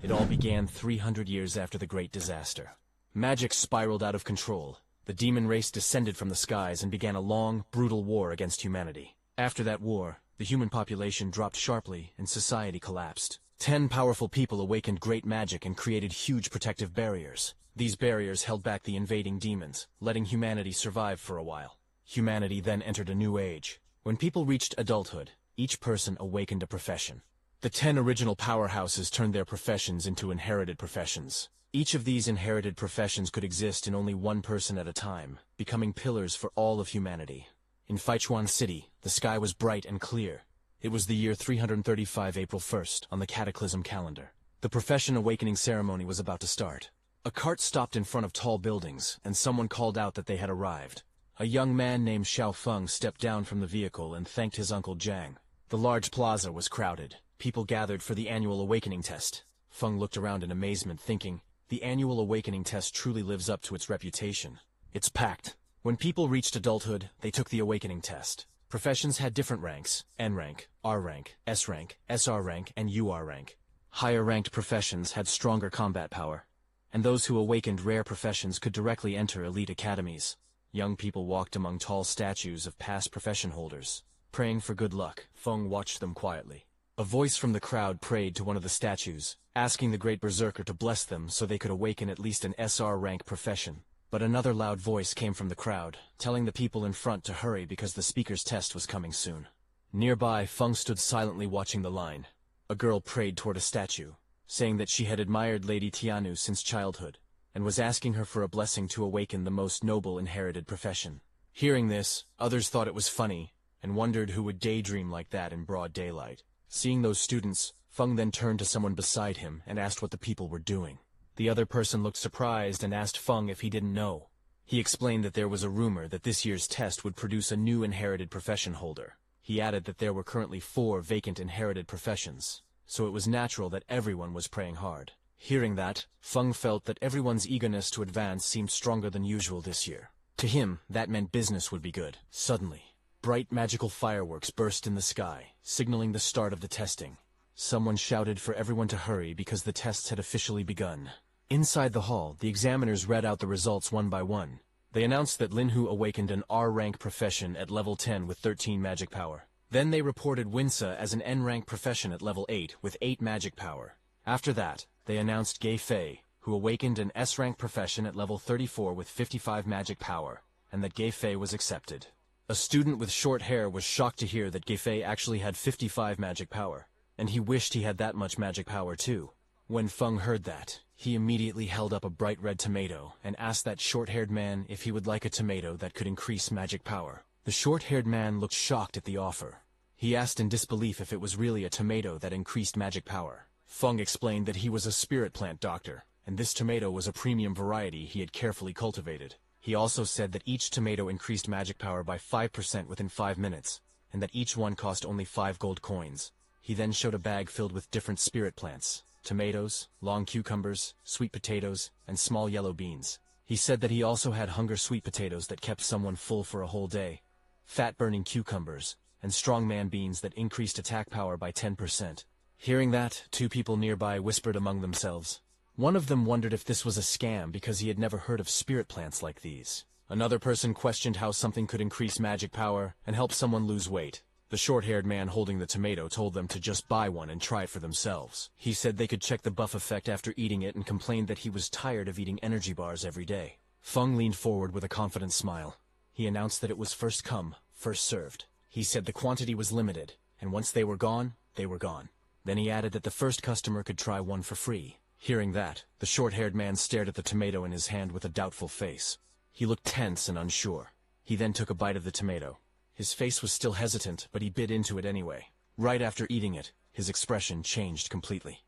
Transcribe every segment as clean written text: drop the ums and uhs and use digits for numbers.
It all began 300 years after the Great Disaster. Magic spiraled out of control. The demon race descended from the skies and began a long, brutal war against humanity. After that war, the human population dropped sharply and society collapsed. 10 powerful people awakened great magic and created huge protective barriers. These barriers held back the invading demons, letting humanity survive for a while. Humanity then entered a new age. When people reached adulthood, each person awakened a profession. The 10 original powerhouses turned their professions into inherited professions. Each of these inherited professions could exist in only one person at a time, becoming pillars for all of humanity. In Feichuan City, the sky was bright and clear. It was the year 335 April 1st on the Cataclysm calendar. The profession awakening ceremony was about to start. A cart stopped in front of tall buildings, and someone called out that they had arrived. A young man named Xiao Feng stepped down from the vehicle and thanked his uncle Jiang. The large plaza was crowded. People gathered for the annual awakening test. Feng looked around in amazement, thinking, the annual awakening test truly lives up to its reputation. It's packed. When people reached adulthood, they took the awakening test. Professions had different ranks: N rank, R rank, SR rank, and UR rank. Higher-ranked professions had stronger combat power, and those who awakened rare professions could directly enter elite academies. Young people walked among tall statues of past profession holders. Praying for good luck, Feng watched them quietly. A voice from the crowd prayed to one of the statues, asking the great berserker to bless them so they could awaken at least an SR rank profession. But another loud voice came from the crowd, telling the people in front to hurry because the speaker's test was coming soon. Nearby, Feng stood silently watching the line. A girl prayed toward a statue, saying that she had admired Lady Tianu since childhood, and was asking her for a blessing to awaken the most noble inherited profession. Hearing this, others thought it was funny, and wondered who would daydream like that in broad daylight. Seeing those students, Feng then turned to someone beside him and asked what the people were doing. The other person looked surprised and asked Feng if he didn't know. He explained that there was a rumor that this year's test would produce a new inherited profession holder. He added that there were currently 4 vacant inherited professions, so it was natural that everyone was praying hard. Hearing that, Feng felt that everyone's eagerness to advance seemed stronger than usual this year. To him, that meant business would be good. Suddenly, bright magical fireworks burst in the sky, signaling the start of the testing. Someone shouted for everyone to hurry because the tests had officially begun. Inside the hall, the examiners read out the results one by one. They announced that Linhu awakened an R-rank profession at level 10 with 13 magic power. Then they reported Winsa as an N-rank profession at level 8 with 8 magic power. After that, they announced Gay Fei, who awakened an S-rank profession at level 34 with 55 magic power, and that Gay Fei was accepted. A student with short hair was shocked to hear that Gay Fei actually had 55 magic power, and he wished he had that much magic power too. When Feng heard that, he immediately held up a bright red tomato and asked that short-haired man if he would like a tomato that could increase magic power. The short-haired man looked shocked at the offer. He asked in disbelief if it was really a tomato that increased magic power. Feng explained that he was a spirit plant doctor, and this tomato was a premium variety he had carefully cultivated. He also said that each tomato increased magic power by 5% within 5 minutes, and that each one cost only 5 gold coins. He then showed a bag filled with different spirit plants: tomatoes, long cucumbers, sweet potatoes, and small yellow beans. He said that he also had hunger sweet potatoes that kept someone full for a whole day, fat-burning cucumbers, and strongman beans that increased attack power by 10%. Hearing that, 2 people nearby whispered among themselves. One of them wondered if this was a scam because he had never heard of spirit plants like these. Another person questioned how something could increase magic power and help someone lose weight. The short-haired man holding the tomato told them to just buy one and try it for themselves. He said they could check the buff effect after eating it and complained that he was tired of eating energy bars every day. Feng leaned forward with a confident smile. He announced that it was first come, first served. He said the quantity was limited, and once they were gone, they were gone. Then he added that the first customer could try one for free. Hearing that, the short-haired man stared at the tomato in his hand with a doubtful face. He looked tense and unsure. He then took a bite of the tomato. His face was still hesitant, but he bit into it anyway. Right after eating it, his expression changed completely.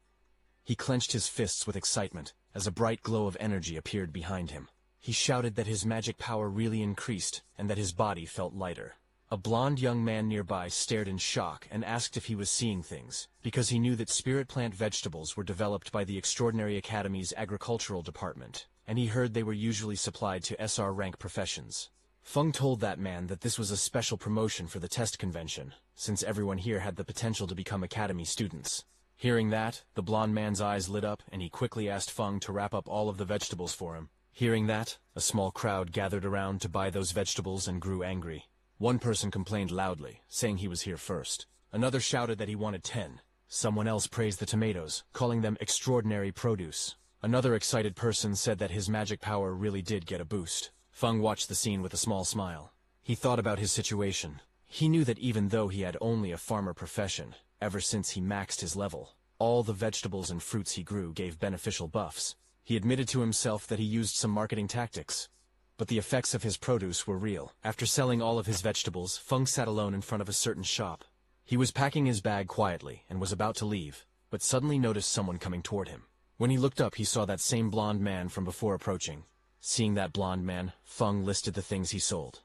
He clenched his fists with excitement, as a bright glow of energy appeared behind him. He shouted that his magic power really increased, and that his body felt lighter. A blond young man nearby stared in shock and asked if he was seeing things, because he knew that spirit plant vegetables were developed by the Extraordinary Academy's agricultural department, and he heard they were usually supplied to SR rank professions. Feng told that man that this was a special promotion for the test convention, since everyone here had the potential to become academy students. Hearing that, the blonde man's eyes lit up and he quickly asked Feng to wrap up all of the vegetables for him. Hearing that, a small crowd gathered around to buy those vegetables and grew angry. One person complained loudly, saying he was here first. Another shouted that he wanted 10. Someone else praised the tomatoes, calling them extraordinary produce. Another excited person said that his magic power really did get a boost. Feng watched the scene with a small smile. He thought about his situation. He knew that even though he had only a farmer profession, ever since he maxed his level, all the vegetables and fruits he grew gave beneficial buffs. He admitted to himself that he used some marketing tactics, but the effects of his produce were real. After selling all of his vegetables, Feng sat alone in front of a certain shop. He was packing his bag quietly and was about to leave, but suddenly noticed someone coming toward him. When he looked up, he saw that same blonde man from before approaching. Seeing that blonde man, Feng listed the things he sold.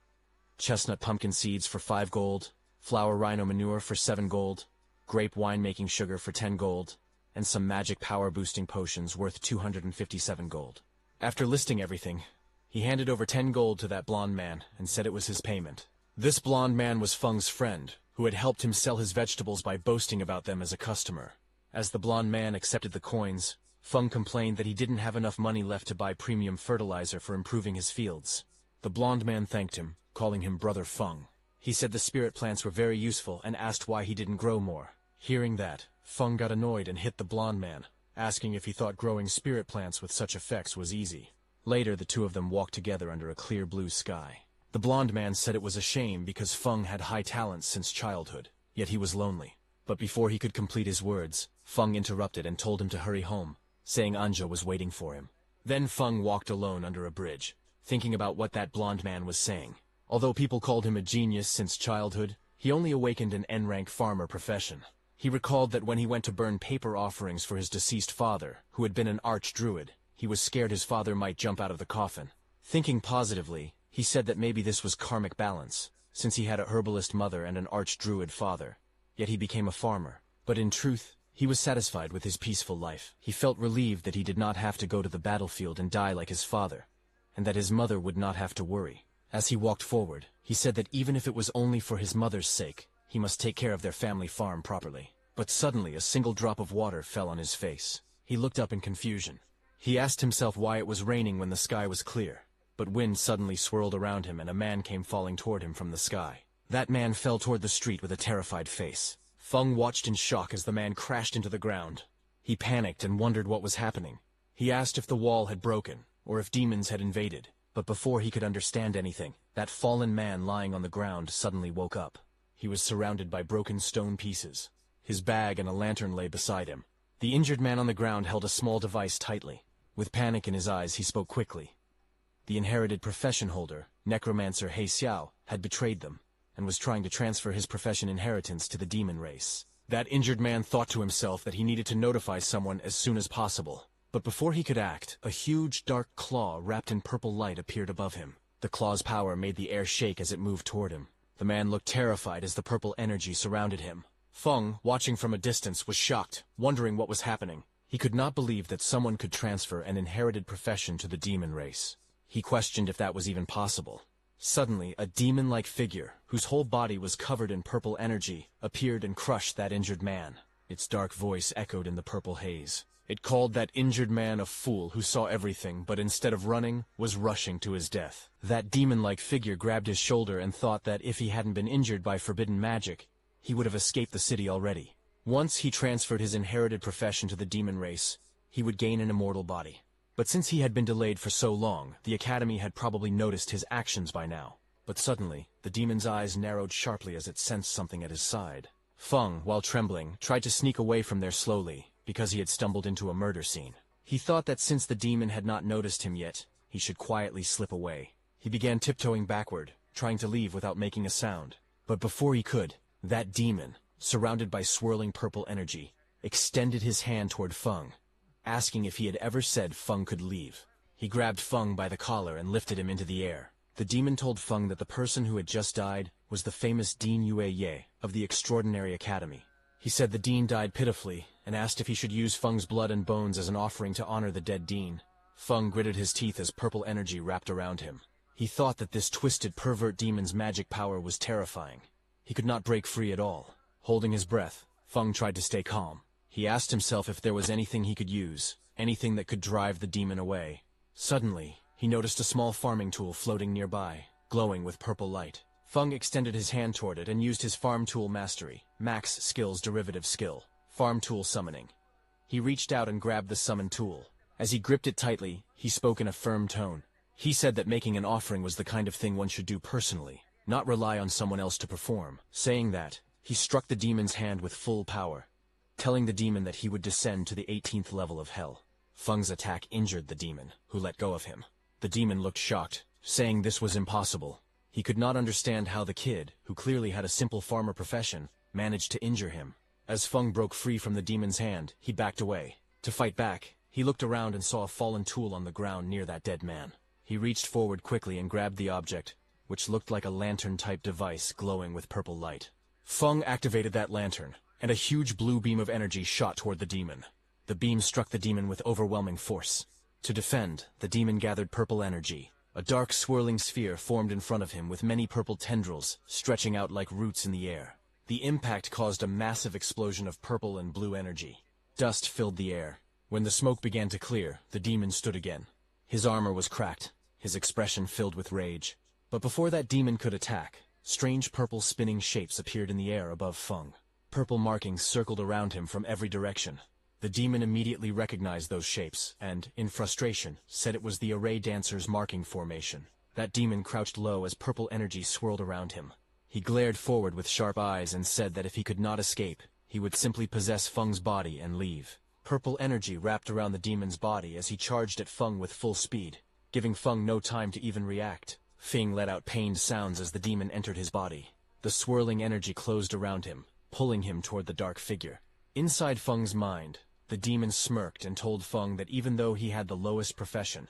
Chestnut pumpkin seeds for 5 gold, flower rhino manure for 7 gold, grape winemaking sugar for 10 gold, and some magic power-boosting potions worth 257 gold. After listing everything, he handed over 10 gold to that blonde man and said it was his payment. This blonde man was Feng's friend, who had helped him sell his vegetables by boasting about them as a customer. As the blonde man accepted the coins, Feng complained that he didn't have enough money left to buy premium fertilizer for improving his fields. The blonde man thanked him, calling him Brother Feng. He said the spirit plants were very useful and asked why he didn't grow more. Hearing that, Feng got annoyed and hit the blonde man, asking if he thought growing spirit plants with such effects was easy. Later, the two of them walked together under a clear blue sky. The blonde man said it was a shame because Feng had high talents since childhood, yet he was lonely. But before he could complete his words, Feng interrupted and told him to hurry home, saying Anja was waiting for him. Then Feng walked alone under a bridge, thinking about what that blonde man was saying. Although people called him a genius since childhood, he only awakened an N-rank farmer profession. He recalled that when he went to burn paper offerings for his deceased father, who had been an archdruid, he was scared his father might jump out of the coffin. Thinking positively, he said that maybe this was karmic balance, since he had a herbalist mother and an archdruid father. Yet he became a farmer. But in truth, he was satisfied with his peaceful life. He felt relieved that he did not have to go to the battlefield and die like his father, and that his mother would not have to worry. As he walked forward, he said that even if it was only for his mother's sake, he must take care of their family farm properly. But suddenly a single drop of water fell on his face. He looked up in confusion. He asked himself why it was raining when the sky was clear. But wind suddenly swirled around him and a man came falling toward him from the sky. That man fell toward the street with a terrified face. Feng watched in shock as the man crashed into the ground. He panicked and wondered what was happening. He asked if the wall had broken, or if demons had invaded. But before he could understand anything, that fallen man lying on the ground suddenly woke up. He was surrounded by broken stone pieces. His bag and a lantern lay beside him. The injured man on the ground held a small device tightly. With panic in his eyes, he spoke quickly. The inherited profession holder, Necromancer Xiao, had betrayed them, and was trying to transfer his profession inheritance to the demon race. That injured man thought to himself that he needed to notify someone as soon as possible. But before he could act, a huge dark claw wrapped in purple light appeared above him. The claw's power made the air shake as it moved toward him. The man looked terrified as the purple energy surrounded him. Feng, watching from a distance, was shocked, wondering what was happening. He could not believe that someone could transfer an inherited profession to the demon race. He questioned if that was even possible. Suddenly, a demon-like figure, whose whole body was covered in purple energy, appeared and crushed that injured man. Its dark voice echoed in the purple haze. It called that injured man a fool who saw everything, but instead of running, was rushing to his death. That demon-like figure grabbed his shoulder and thought that if he hadn't been injured by forbidden magic, he would have escaped the city already. Once he transferred his inherited profession to the demon race, he would gain an immortal body. But since he had been delayed for so long, the Academy had probably noticed his actions by now. But suddenly, the demon's eyes narrowed sharply as it sensed something at his side. Feng, while trembling, tried to sneak away from there slowly, because he had stumbled into a murder scene. He thought that since the demon had not noticed him yet, he should quietly slip away. He began tiptoeing backward, trying to leave without making a sound. But before he could, that demon, surrounded by swirling purple energy, extended his hand toward Feng, asking if he had ever said Feng could leave. He grabbed Feng by the collar and lifted him into the air. The demon told Feng that the person who had just died was the famous Dean Yue of the Extraordinary Academy. He said the dean died pitifully, and asked if he should use Feng's blood and bones as an offering to honor the dead dean. Feng gritted his teeth as purple energy wrapped around him. He thought that this twisted pervert demon's magic power was terrifying. He could not break free at all. Holding his breath, Feng tried to stay calm. He asked himself if there was anything he could use, anything that could drive the demon away. Suddenly, he noticed a small farming tool floating nearby, glowing with purple light. Feng extended his hand toward it and used his farm tool mastery, max skills derivative skill, farm tool summoning. He reached out and grabbed the summoned tool. As he gripped it tightly, he spoke in a firm tone. He said that making an offering was the kind of thing one should do personally, not rely on someone else to perform. Saying that, he struck the demon's hand with full power, telling the demon that he would descend to the 18th level of hell. Feng's attack injured the demon, who let go of him. The demon looked shocked, saying this was impossible. He could not understand how the kid, who clearly had a simple farmer profession, managed to injure him. As Feng broke free from the demon's hand, he backed away. To fight back, he looked around and saw a fallen tool on the ground near that dead man. He reached forward quickly and grabbed the object, which looked like a lantern-type device glowing with purple light. Feng activated that lantern, and a huge blue beam of energy shot toward the demon. The beam struck the demon with overwhelming force. To defend, the demon gathered purple energy. A dark swirling sphere formed in front of him with many purple tendrils stretching out like roots in the air. The impact caused a massive explosion of purple and blue energy. Dust filled the air. When the smoke began to clear, the demon stood again. His armor was cracked, his expression filled with rage. But before that demon could attack, strange purple spinning shapes appeared in the air above Feng. Purple markings circled around him from every direction. The demon immediately recognized those shapes and, in frustration, said it was the array dancer's marking formation. That demon crouched low as purple energy swirled around him. He glared forward with sharp eyes and said that if he could not escape, he would simply possess Feng's body and leave. Purple energy wrapped around the demon's body as he charged at Feng with full speed, giving Feng no time to even react. Feng let out pained sounds as the demon entered his body. The swirling energy closed around him, pulling him toward the dark figure. Inside Feng's mind, the demon smirked and told Feng that even though he had the lowest profession,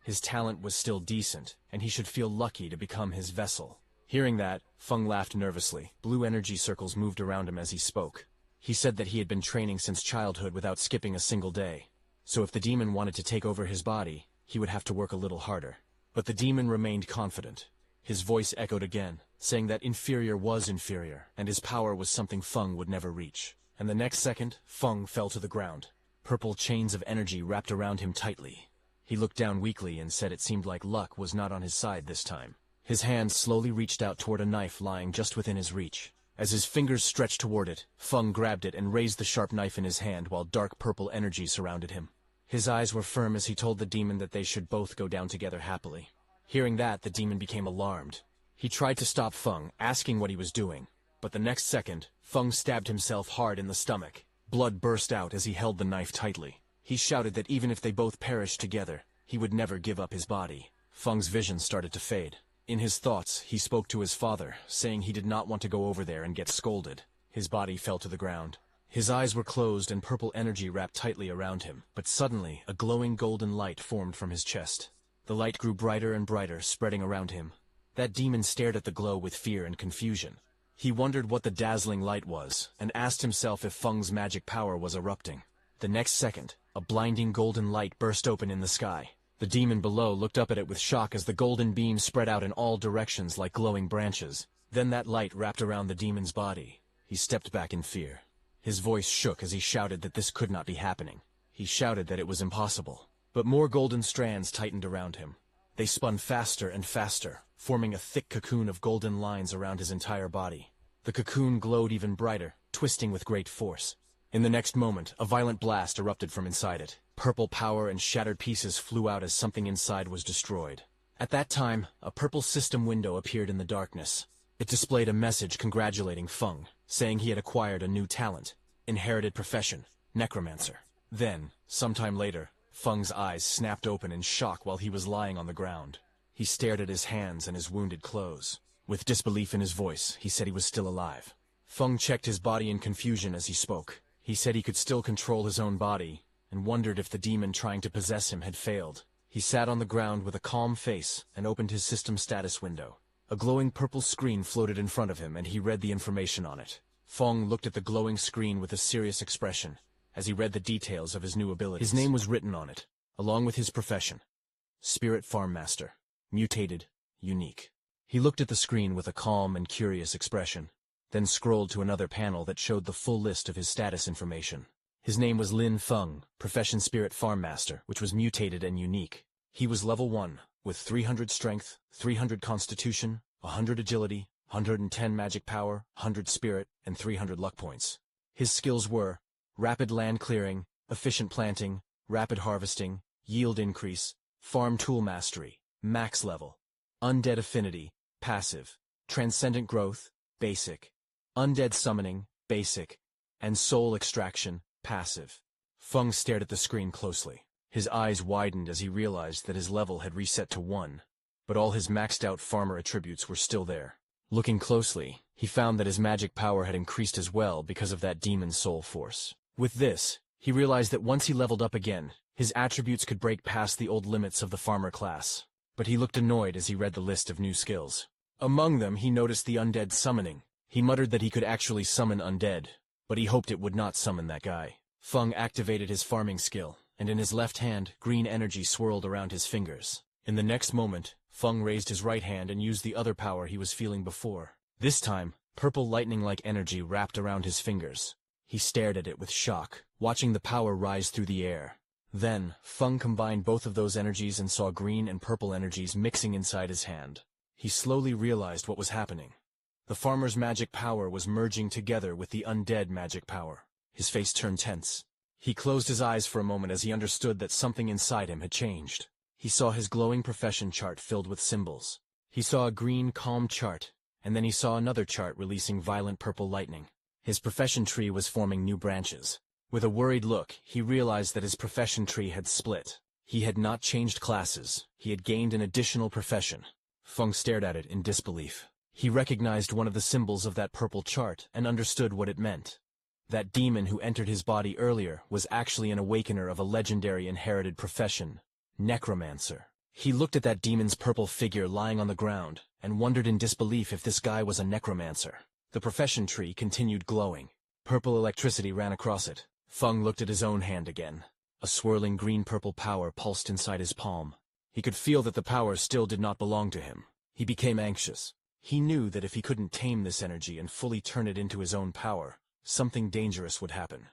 his talent was still decent, and he should feel lucky to become his vessel. Hearing that, Feng laughed nervously. Blue energy circles moved around him as he spoke. He said that he had been training since childhood without skipping a single day. So if the demon wanted to take over his body, he would have to work a little harder. But the demon remained confident. His voice echoed again, saying that inferior was inferior, and his power was something Feng would never reach. And the next second, Feng fell to the ground. Purple chains of energy wrapped around him tightly. He looked down weakly and said it seemed like luck was not on his side this time. His hand slowly reached out toward a knife lying just within his reach. As his fingers stretched toward it, Feng grabbed it and raised the sharp knife in his hand while dark purple energy surrounded him. His eyes were firm as he told the demon that they should both go down together happily. Hearing that, the demon became alarmed. He tried to stop Feng, asking what he was doing. But the next second, Feng stabbed himself hard in the stomach. Blood burst out as he held the knife tightly. He shouted that even if they both perished together, he would never give up his body. Feng's vision started to fade. In his thoughts, he spoke to his father, saying he did not want to go over there and get scolded. His body fell to the ground. His eyes were closed and purple energy wrapped tightly around him. But suddenly, a glowing golden light formed from his chest. The light grew brighter and brighter, spreading around him. That demon stared at the glow with fear and confusion. He wondered what the dazzling light was, and asked himself if Feng's magic power was erupting. The next second, a blinding golden light burst open in the sky. The demon below looked up at it with shock as the golden beam spread out in all directions like glowing branches. Then that light wrapped around the demon's body. He stepped back in fear. His voice shook as he shouted that this could not be happening. He shouted that it was impossible. But more golden strands tightened around him. They spun faster and faster, forming a thick cocoon of golden lines around his entire body. The cocoon glowed even brighter, twisting with great force. In the next moment, a violent blast erupted from inside it. Purple power and shattered pieces flew out as something inside was destroyed. At that time, a purple system window appeared in the darkness. It displayed a message congratulating Feng, saying he had acquired a new talent, inherited profession, Necromancer. Then, sometime later, Feng's eyes snapped open in shock while he was lying on the ground. He stared at his hands and his wounded clothes. With disbelief in his voice, he said he was still alive. Feng checked his body in confusion as he spoke. He said he could still control his own body, and wondered if the demon trying to possess him had failed. He sat on the ground with a calm face and opened his system status window. A glowing purple screen floated in front of him and he read the information on it. Feng looked at the glowing screen with a serious expression as he read the details of his new abilities. His name was written on it, along with his profession. Spirit Farm Master. Mutated. Unique. He looked at the screen with a calm and curious expression, then scrolled to another panel that showed the full list of his status information. His name was Lin Feng, Profession Spirit Farm Master, which was mutated and unique. He was level 1, with 300 strength, 300 constitution, 100 agility, 110 magic power, 100 spirit, and 300 luck points. His skills were rapid land clearing, efficient planting, rapid harvesting, yield increase, farm tool mastery, max level, undead affinity, passive, transcendent growth, basic, undead summoning, basic, and soul extraction, passive. Feng stared at the screen closely. His eyes widened as he realized that his level had reset to 1, but all his maxed-out farmer attributes were still there. Looking closely, he found that his magic power had increased as well because of that demon soul force. With this, he realized that once he leveled up again, his attributes could break past the old limits of the farmer class. But he looked annoyed as he read the list of new skills. Among them, he noticed the undead summoning. He muttered that he could actually summon undead, but he hoped it would not summon that guy. Feng activated his farming skill, and in his left hand, green energy swirled around his fingers. In the next moment, Feng raised his right hand and used the other power he was feeling before. This time, purple lightning-like energy wrapped around his fingers. He stared at it with shock, watching the power rise through the air. Then, Feng combined both of those energies and saw green and purple energies mixing inside his hand. He slowly realized what was happening. The farmer's magic power was merging together with the undead magic power. His face turned tense. He closed his eyes for a moment as he understood that something inside him had changed. He saw his glowing profession chart filled with symbols. He saw a green, calm chart, and then he saw another chart releasing violent purple lightning. His profession tree was forming new branches. With a worried look, he realized that his profession tree had split. He had not changed classes. He had gained an additional profession. Feng stared at it in disbelief. He recognized one of the symbols of that purple chart and understood what it meant. That demon who entered his body earlier was actually an awakener of a legendary inherited profession, Necromancer. He looked at that demon's purple figure lying on the ground and wondered in disbelief if this guy was a necromancer. The profession tree continued glowing. Purple electricity ran across it. Feng looked at his own hand again. A swirling green-purple power pulsed inside his palm. He could feel that the power still did not belong to him. He became anxious. He knew that if he couldn't tame this energy and fully turn it into his own power, something dangerous would happen.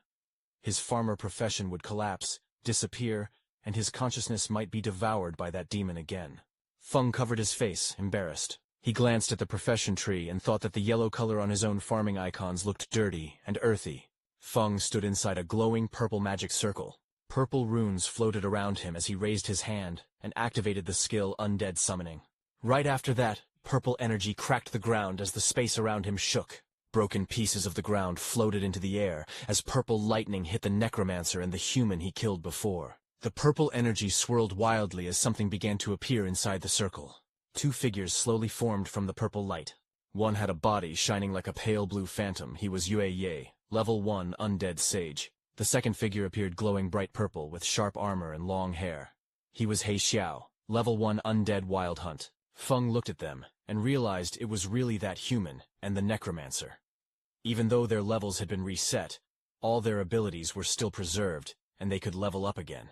His farmer profession would collapse, disappear, and his consciousness might be devoured by that demon again. Feng covered his face, embarrassed. He glanced at the profession tree and thought that the yellow color on his own farming icons looked dirty and earthy. Feng stood inside a glowing purple magic circle. Purple runes floated around him as he raised his hand and activated the skill Undead Summoning. Right after that, purple energy cracked the ground as the space around him shook. Broken pieces of the ground floated into the air as purple lightning hit the necromancer and the human he killed before. The purple energy swirled wildly as something began to appear inside the circle. Two figures slowly formed from the purple light. One had a body shining like a pale blue phantom. He was Yue, level 1 undead sage. The second figure appeared glowing bright purple with sharp armor and long hair. He was He Xiao, level 1 undead wild hunt. Feng looked at them and realized it was really that human and the necromancer. Even though their levels had been reset, all their abilities were still preserved and they could level up again.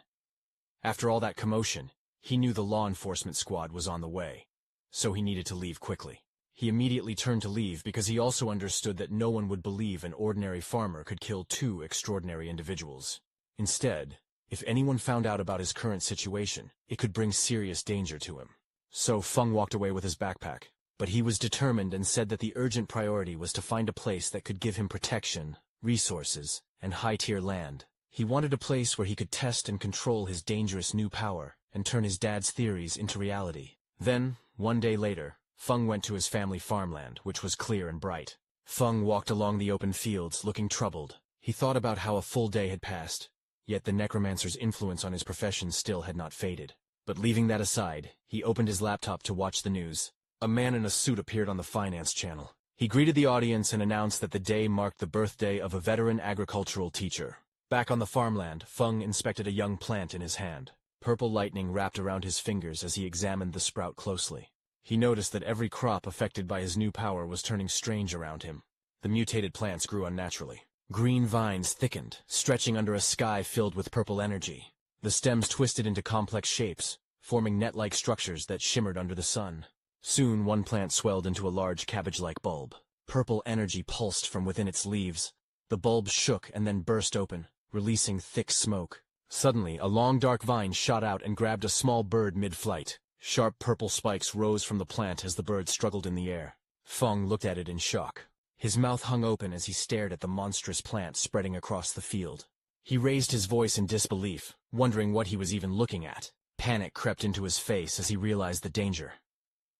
After all that commotion, he knew the law enforcement squad was on the way, so he needed to leave quickly. He immediately turned to leave because he also understood that no one would believe an ordinary farmer could kill two extraordinary individuals. Instead, if anyone found out about his current situation, it could bring serious danger to him. So Feng walked away with his backpack, but he was determined and said that the urgent priority was to find a place that could give him protection, resources, and high-tier land. He wanted a place where he could test and control his dangerous new power and turn his dad's theories into reality. Then, one day later, Feng went to his family farmland, which was clear and bright. Feng walked along the open fields, looking troubled. He thought about how a full day had passed, yet the necromancer's influence on his profession still had not faded. But leaving that aside, he opened his laptop to watch the news. A man in a suit appeared on the finance channel. He greeted the audience and announced that the day marked the birthday of a veteran agricultural teacher. Back on the farmland, Feng inspected a young plant in his hand. Purple lightning wrapped around his fingers as he examined the sprout closely. He noticed that every crop affected by his new power was turning strange around him. The mutated plants grew unnaturally. Green vines thickened, stretching under a sky filled with purple energy. The stems twisted into complex shapes, forming net-like structures that shimmered under the sun. Soon, one plant swelled into a large cabbage-like bulb. Purple energy pulsed from within its leaves. The bulb shook and then burst open, releasing thick smoke. Suddenly, a long dark vine shot out and grabbed a small bird mid-flight. Sharp purple spikes rose from the plant as the bird struggled in the air. Feng looked at it in shock. His mouth hung open as he stared at the monstrous plant spreading across the field. He raised his voice in disbelief, wondering what he was even looking at. Panic crept into his face as he realized the danger.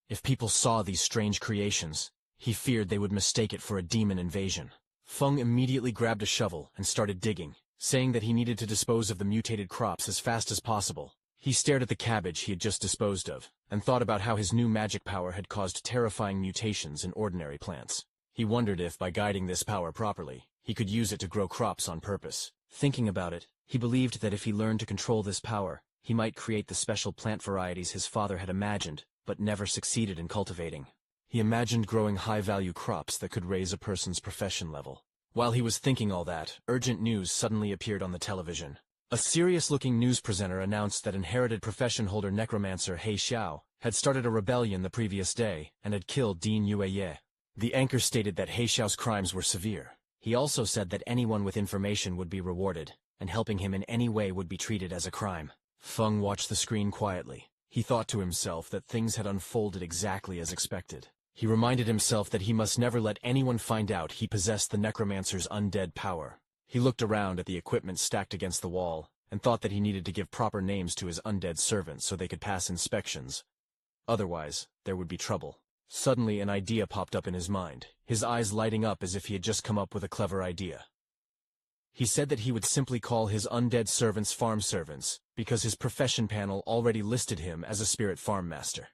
If people saw these strange creations, he feared they would mistake it for a demon invasion. Feng immediately grabbed a shovel and started digging, saying that he needed to dispose of the mutated crops as fast as possible. He stared at the cabbage he had just disposed of, and thought about how his new magic power had caused terrifying mutations in ordinary plants. He wondered if, by guiding this power properly, he could use it to grow crops on purpose. Thinking about it, he believed that if he learned to control this power, he might create the special plant varieties his father had imagined, but never succeeded in cultivating. He imagined growing high-value crops that could raise a person's profession level. While he was thinking all that, urgent news suddenly appeared on the television. A serious-looking news presenter announced that inherited profession holder Necromancer He Xiao had started a rebellion the previous day and had killed Dean Yueye. The anchor stated that He Xiao's crimes were severe. He also said that anyone with information would be rewarded, and helping him in any way would be treated as a crime. Feng watched the screen quietly. He thought to himself that things had unfolded exactly as expected. He reminded himself that he must never let anyone find out he possessed the Necromancer's undead power. He looked around at the equipment stacked against the wall, and thought that he needed to give proper names to his undead servants so they could pass inspections. Otherwise, there would be trouble. Suddenly an idea popped up in his mind, his eyes lighting up as if he had just come up with a clever idea. He said that he would simply call his undead servants farm servants, because his profession panel already listed him as a spirit farm master.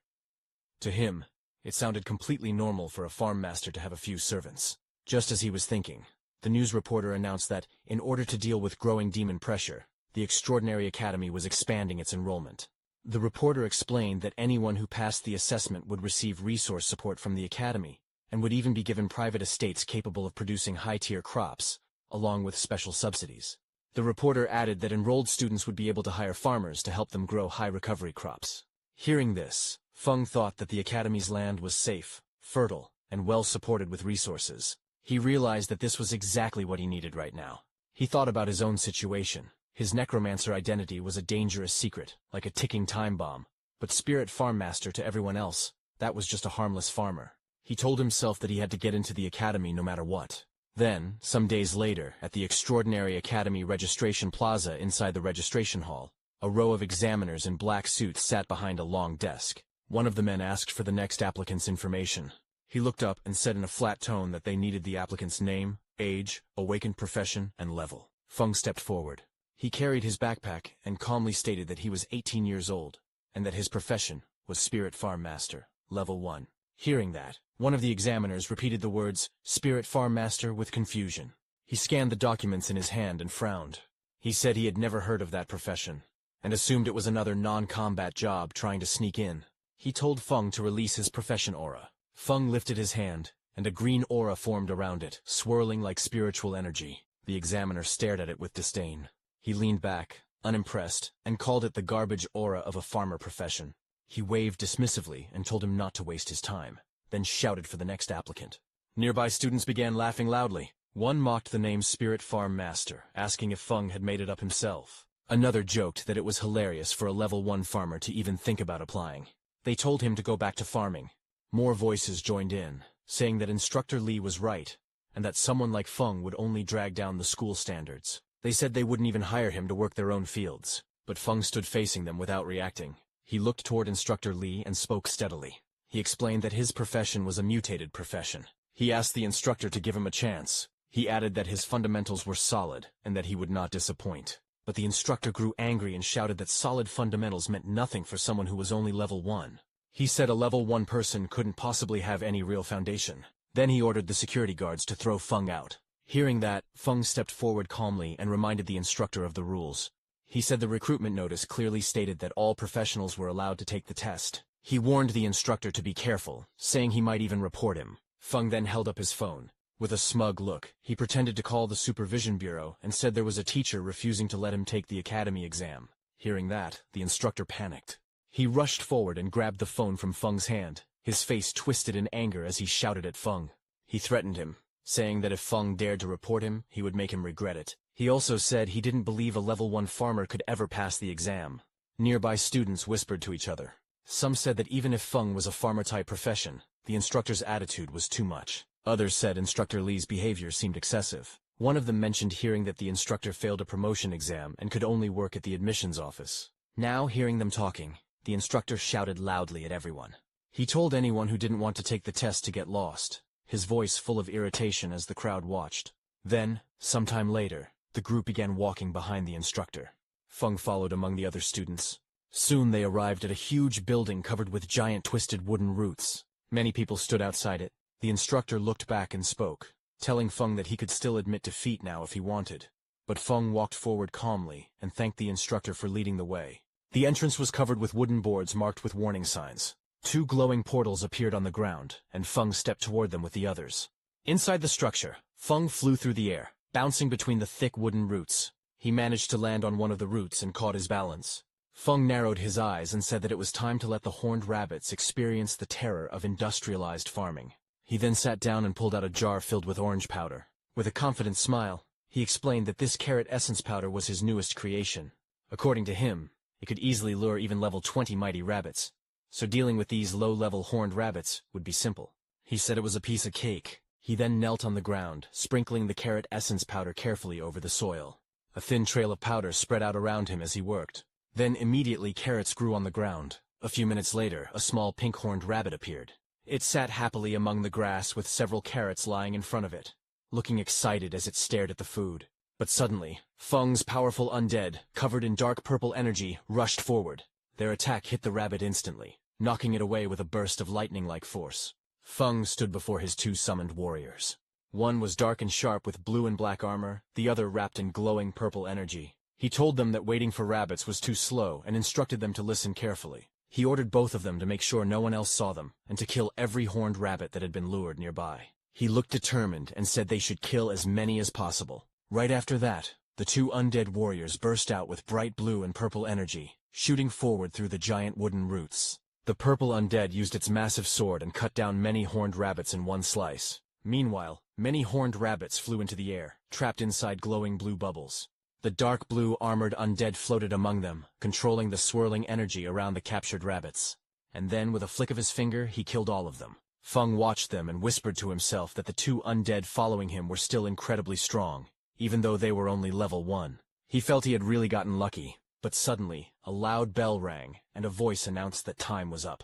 To him, it sounded completely normal for a farm master to have a few servants. Just as he was thinking, the news reporter announced that, in order to deal with growing demon pressure, the Extraordinary Academy was expanding its enrollment. The reporter explained that anyone who passed the assessment would receive resource support from the Academy, and would even be given private estates capable of producing high-tier crops, along with special subsidies. The reporter added that enrolled students would be able to hire farmers to help them grow high-recovery crops. Hearing this, Feng thought that the Academy's land was safe, fertile, and well-supported with resources. He realized that this was exactly what he needed right now. He thought about his own situation. His necromancer identity was a dangerous secret, like a ticking time bomb. But spirit farm master to everyone else, that was just a harmless farmer. He told himself that he had to get into the academy no matter what. Then, some days later, at the Extraordinary Academy Registration Plaza inside the registration hall, a row of examiners in black suits sat behind a long desk. One of the men asked for the next applicant's information. He looked up and said in a flat tone that they needed the applicant's name, age, awakened profession, and level. Feng stepped forward. He carried his backpack and calmly stated that he was 18 years old, and that his profession was Spirit Farm Master, Level 1. Hearing that, one of the examiners repeated the words, Spirit Farm Master, with confusion. He scanned the documents in his hand and frowned. He said he had never heard of that profession, and assumed it was another non-combat job trying to sneak in. He told Feng to release his profession aura. Feng lifted his hand, and a green aura formed around it, swirling like spiritual energy. The examiner stared at it with disdain. He leaned back, unimpressed, and called it the garbage aura of a farmer profession. He waved dismissively and told him not to waste his time, then shouted for the next applicant. Nearby students began laughing loudly. One mocked the name Spirit Farm Master, asking if Feng had made it up himself. Another joked that it was hilarious for a Level 1 farmer to even think about applying. They told him to go back to farming. More voices joined in, saying that Instructor Li was right, and that someone like Feng would only drag down the school standards. They said they wouldn't even hire him to work their own fields, but Feng stood facing them without reacting. He looked toward Instructor Li and spoke steadily. He explained that his profession was a mutated profession. He asked the instructor to give him a chance. He added that his fundamentals were solid, and that he would not disappoint. But the instructor grew angry and shouted that solid fundamentals meant nothing for someone who was only Level 1. He said a Level 1 person couldn't possibly have any real foundation. Then he ordered the security guards to throw Feng out. Hearing that, Feng stepped forward calmly and reminded the instructor of the rules. He said the recruitment notice clearly stated that all professionals were allowed to take the test. He warned the instructor to be careful, saying he might even report him. Feng then held up his phone. With a smug look, he pretended to call the Supervision Bureau and said there was a teacher refusing to let him take the academy exam. Hearing that, the instructor panicked. He rushed forward and grabbed the phone from Feng's hand. His face twisted in anger as he shouted at Feng. He threatened him, saying that if Feng dared to report him, he would make him regret it. He also said he didn't believe a level 1 farmer could ever pass the exam. Nearby students whispered to each other. Some said that even if Feng was a farmer-type profession, the instructor's attitude was too much. Others said Instructor Li's behavior seemed excessive. One of them mentioned hearing that the instructor failed a promotion exam and could only work at the admissions office. Now, hearing them talking, the instructor shouted loudly at everyone. He told anyone who didn't want to take the test to get lost, his voice full of irritation as the crowd watched. Then, sometime later, the group began walking behind the instructor. Feng followed among the other students. Soon they arrived at a huge building covered with giant twisted wooden roots. Many people stood outside it. The instructor looked back and spoke, telling Feng that he could still admit defeat now if he wanted. But Feng walked forward calmly and thanked the instructor for leading the way. The entrance was covered with wooden boards marked with warning signs. 2 glowing portals appeared on the ground, and Feng stepped toward them with the others. Inside the structure, Feng flew through the air, bouncing between the thick wooden roots. He managed to land on one of the roots and caught his balance. Feng narrowed his eyes and said that it was time to let the horned rabbits experience the terror of industrialized farming. He then sat down and pulled out a jar filled with orange powder. With a confident smile, he explained that this carrot essence powder was his newest creation. According to him, it could easily lure even level 20 mighty rabbits, so dealing with these low-level horned rabbits would be simple. He said it was a piece of cake. He then knelt on the ground, sprinkling the carrot essence powder carefully over the soil. A thin trail of powder spread out around him as he worked. Then immediately carrots grew on the ground. A few minutes later, a small pink-horned rabbit appeared. It sat happily among the grass with several carrots lying in front of it, looking excited as it stared at the food. But suddenly, Feng's powerful undead, covered in dark purple energy, rushed forward. Their attack hit the rabbit instantly, knocking it away with a burst of lightning-like force. Feng stood before his 2 summoned warriors. One was dark and sharp with blue and black armor, the other wrapped in glowing purple energy. He told them that waiting for rabbits was too slow and instructed them to listen carefully. He ordered both of them to make sure no one else saw them, and to kill every horned rabbit that had been lured nearby. He looked determined and said they should kill as many as possible. Right after that, the 2 undead warriors burst out with bright blue and purple energy, shooting forward through the giant wooden roots. The purple undead used its massive sword and cut down many horned rabbits in one slice. Meanwhile, many horned rabbits flew into the air, trapped inside glowing blue bubbles. The dark blue armored undead floated among them, controlling the swirling energy around the captured rabbits. And then, with a flick of his finger, he killed all of them. Feng watched them and whispered to himself that the 2 undead following him were still incredibly strong, even though they were only level 1. He felt he had really gotten lucky, but suddenly, a loud bell rang, and a voice announced that time was up.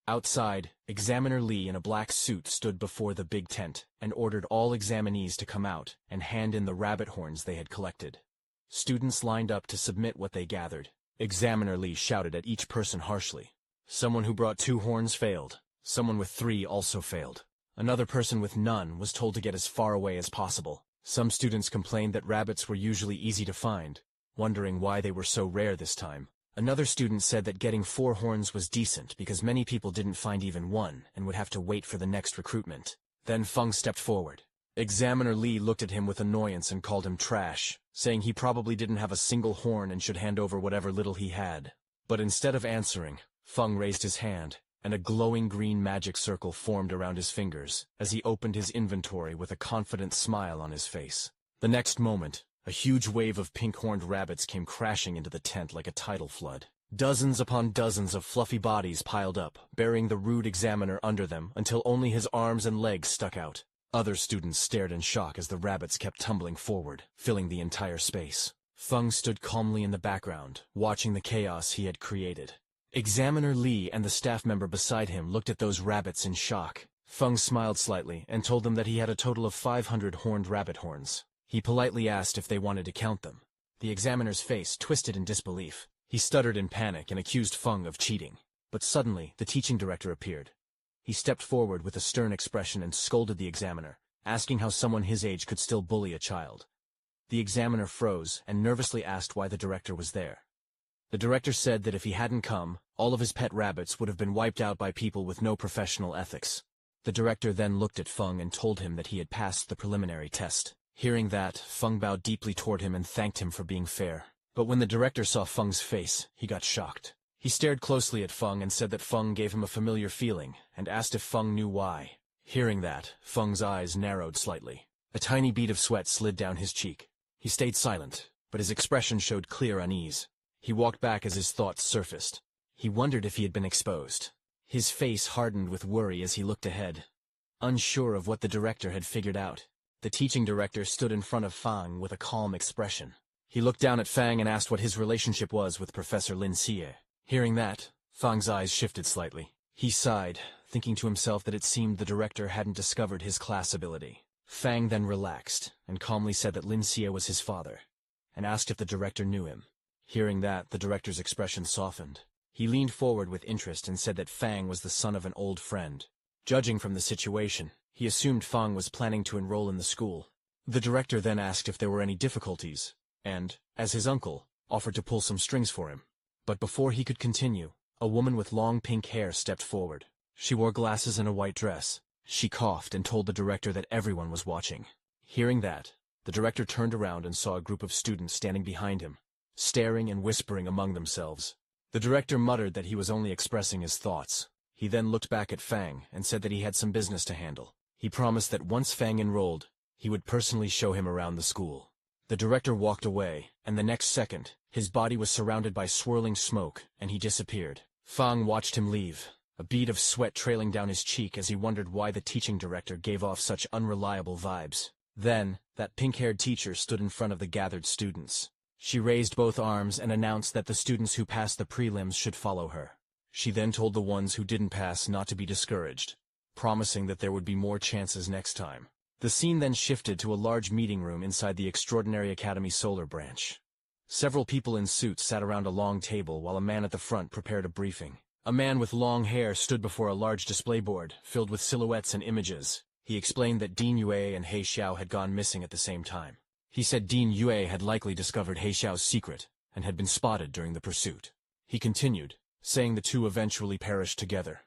Outside, Examiner Li in a black suit stood before the big tent and ordered all examinees to come out and hand in the rabbit horns they had collected. Students lined up to submit what they gathered. Examiner Li shouted at each person harshly. Someone who brought 2 horns failed. Someone with 3 also failed. Another person with none was told to get as far away as possible. Some students complained that rabbits were usually easy to find, wondering why they were so rare this time. Another student said that getting 4 horns was decent because many people didn't find even one and would have to wait for the next recruitment. Then Feng stepped forward. Examiner Li looked at him with annoyance and called him trash, saying he probably didn't have a single horn and should hand over whatever little he had. But instead of answering, Feng raised his hand, and a glowing green magic circle formed around his fingers as he opened his inventory with a confident smile on his face. The next moment, a huge wave of pink-horned rabbits came crashing into the tent like a tidal flood. Dozens upon dozens of fluffy bodies piled up, burying the rude examiner under them until only his arms and legs stuck out. Other students stared in shock as the rabbits kept tumbling forward, filling the entire space. Feng stood calmly in the background, watching the chaos he had created. Examiner Li and the staff member beside him looked at those rabbits in shock. Feng smiled slightly and told them that he had a total of 500 horned rabbit horns. He politely asked if they wanted to count them. The examiner's face twisted in disbelief. He stuttered in panic and accused Feng of cheating. But suddenly, the teaching director appeared. He stepped forward with a stern expression and scolded the examiner, asking how someone his age could still bully a child. The examiner froze and nervously asked why the director was there. The director said that if he hadn't come, all of his pet rabbits would have been wiped out by people with no professional ethics. The director then looked at Feng and told him that he had passed the preliminary test. Hearing that, Feng bowed deeply toward him and thanked him for being fair. But when the director saw Feng's face, he got shocked. He stared closely at Feng and said that Feng gave him a familiar feeling, and asked if Feng knew why. Hearing that, Feng's eyes narrowed slightly. A tiny bead of sweat slid down his cheek. He stayed silent, but his expression showed clear unease. He walked back as his thoughts surfaced. He wondered if he had been exposed. His face hardened with worry as he looked ahead, unsure of what the director had figured out. The teaching director stood in front of Fang with a calm expression. He looked down at Fang and asked what his relationship was with Professor Lin Xie. Hearing that, Fang's eyes shifted slightly. He sighed, thinking to himself that it seemed the director hadn't discovered his class ability. Fang then relaxed, and calmly said that Lin Xie was his father, and asked if the director knew him. Hearing that, the director's expression softened. He leaned forward with interest and said that Fang was the son of an old friend. Judging from the situation, he assumed Fang was planning to enroll in the school. The director then asked if there were any difficulties, and, as his uncle, offered to pull some strings for him. But before he could continue, a woman with long pink hair stepped forward. She wore glasses and a white dress. She coughed and told the director that everyone was watching. Hearing that, the director turned around and saw a group of students standing behind him, staring and whispering among themselves. The director muttered that he was only expressing his thoughts. He then looked back at Fang and said that he had some business to handle. He promised that once Fang enrolled, he would personally show him around the school. The director walked away, and the next second, his body was surrounded by swirling smoke, and he disappeared. Fang watched him leave, a bead of sweat trailing down his cheek as he wondered why the teaching director gave off such unreliable vibes. Then, that pink-haired teacher stood in front of the gathered students. She raised both arms and announced that the students who passed the prelims should follow her. She then told the ones who didn't pass not to be discouraged, promising that there would be more chances next time. The scene then shifted to a large meeting room inside the Extraordinary Academy Solar Branch. Several people in suits sat around a long table while a man at the front prepared a briefing. A man with long hair stood before a large display board, filled with silhouettes and images. He explained that Dean Yue and He Xiao had gone missing at the same time. He said Dean Yue had likely discovered He Xiao's secret, and had been spotted during the pursuit. He continued, saying the two eventually perished together.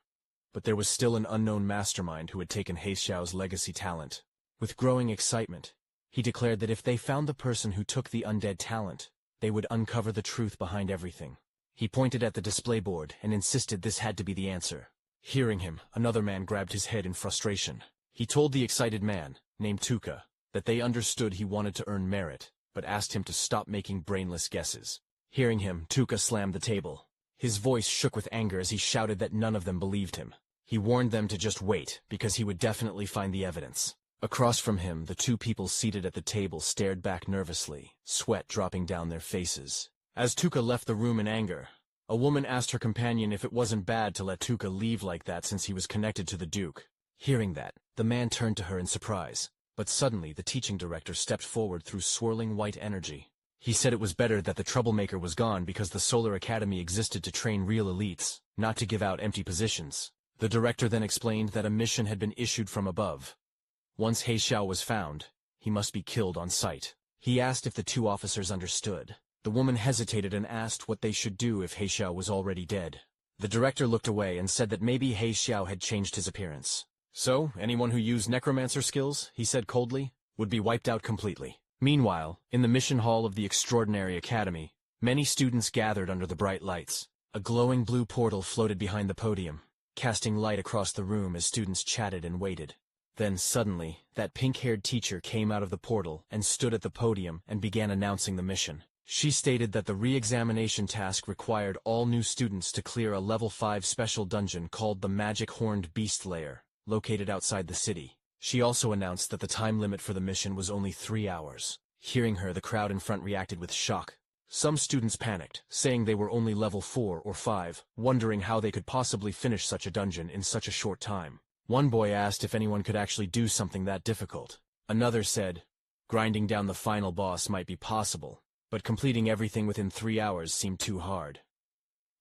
But there was still an unknown mastermind who had taken He Xiao's legacy talent. With growing excitement, he declared that if they found the person who took the undead talent, they would uncover the truth behind everything. He pointed at the display board and insisted this had to be the answer. Hearing him, another man grabbed his head in frustration. He told the excited man, named Tuka, that they understood he wanted to earn merit, but asked him to stop making brainless guesses. Hearing him, Tuka slammed the table. His voice shook with anger as he shouted that none of them believed him. He warned them to just wait, because he would definitely find the evidence. Across from him, the two people seated at the table stared back nervously, sweat dropping down their faces. As Tuka left the room in anger, a woman asked her companion if it wasn't bad to let Tuka leave like that since he was connected to the Duke. Hearing that, the man turned to her in surprise, but suddenly the teaching director stepped forward through swirling white energy. He said it was better that the troublemaker was gone because the Solar Academy existed to train real elites, not to give out empty positions. The director then explained that a mission had been issued from above. Once He Xiao was found, he must be killed on sight. He asked if the two officers understood. The woman hesitated and asked what they should do if He Xiao was already dead. The director looked away and said that maybe He Xiao had changed his appearance. So, anyone who used necromancer skills, he said coldly, would be wiped out completely. Meanwhile, in the mission hall of the Extraordinary Academy, many students gathered under the bright lights. A glowing blue portal floated behind the podium, casting light across the room as students chatted and waited. Then suddenly, that pink-haired teacher came out of the portal and stood at the podium and began announcing the mission. She stated that the re-examination task required all new students to clear a level 5 special dungeon called the Magic Horned Beast Lair, located outside the city. She also announced that the time limit for the mission was only 3 hours. Hearing her, the crowd in front reacted with shock. Some students panicked, saying they were only level 4 or 5, wondering how they could possibly finish such a dungeon in such a short time. One boy asked if anyone could actually do something that difficult. Another said, grinding down the final boss might be possible, but completing everything within 3 hours seemed too hard.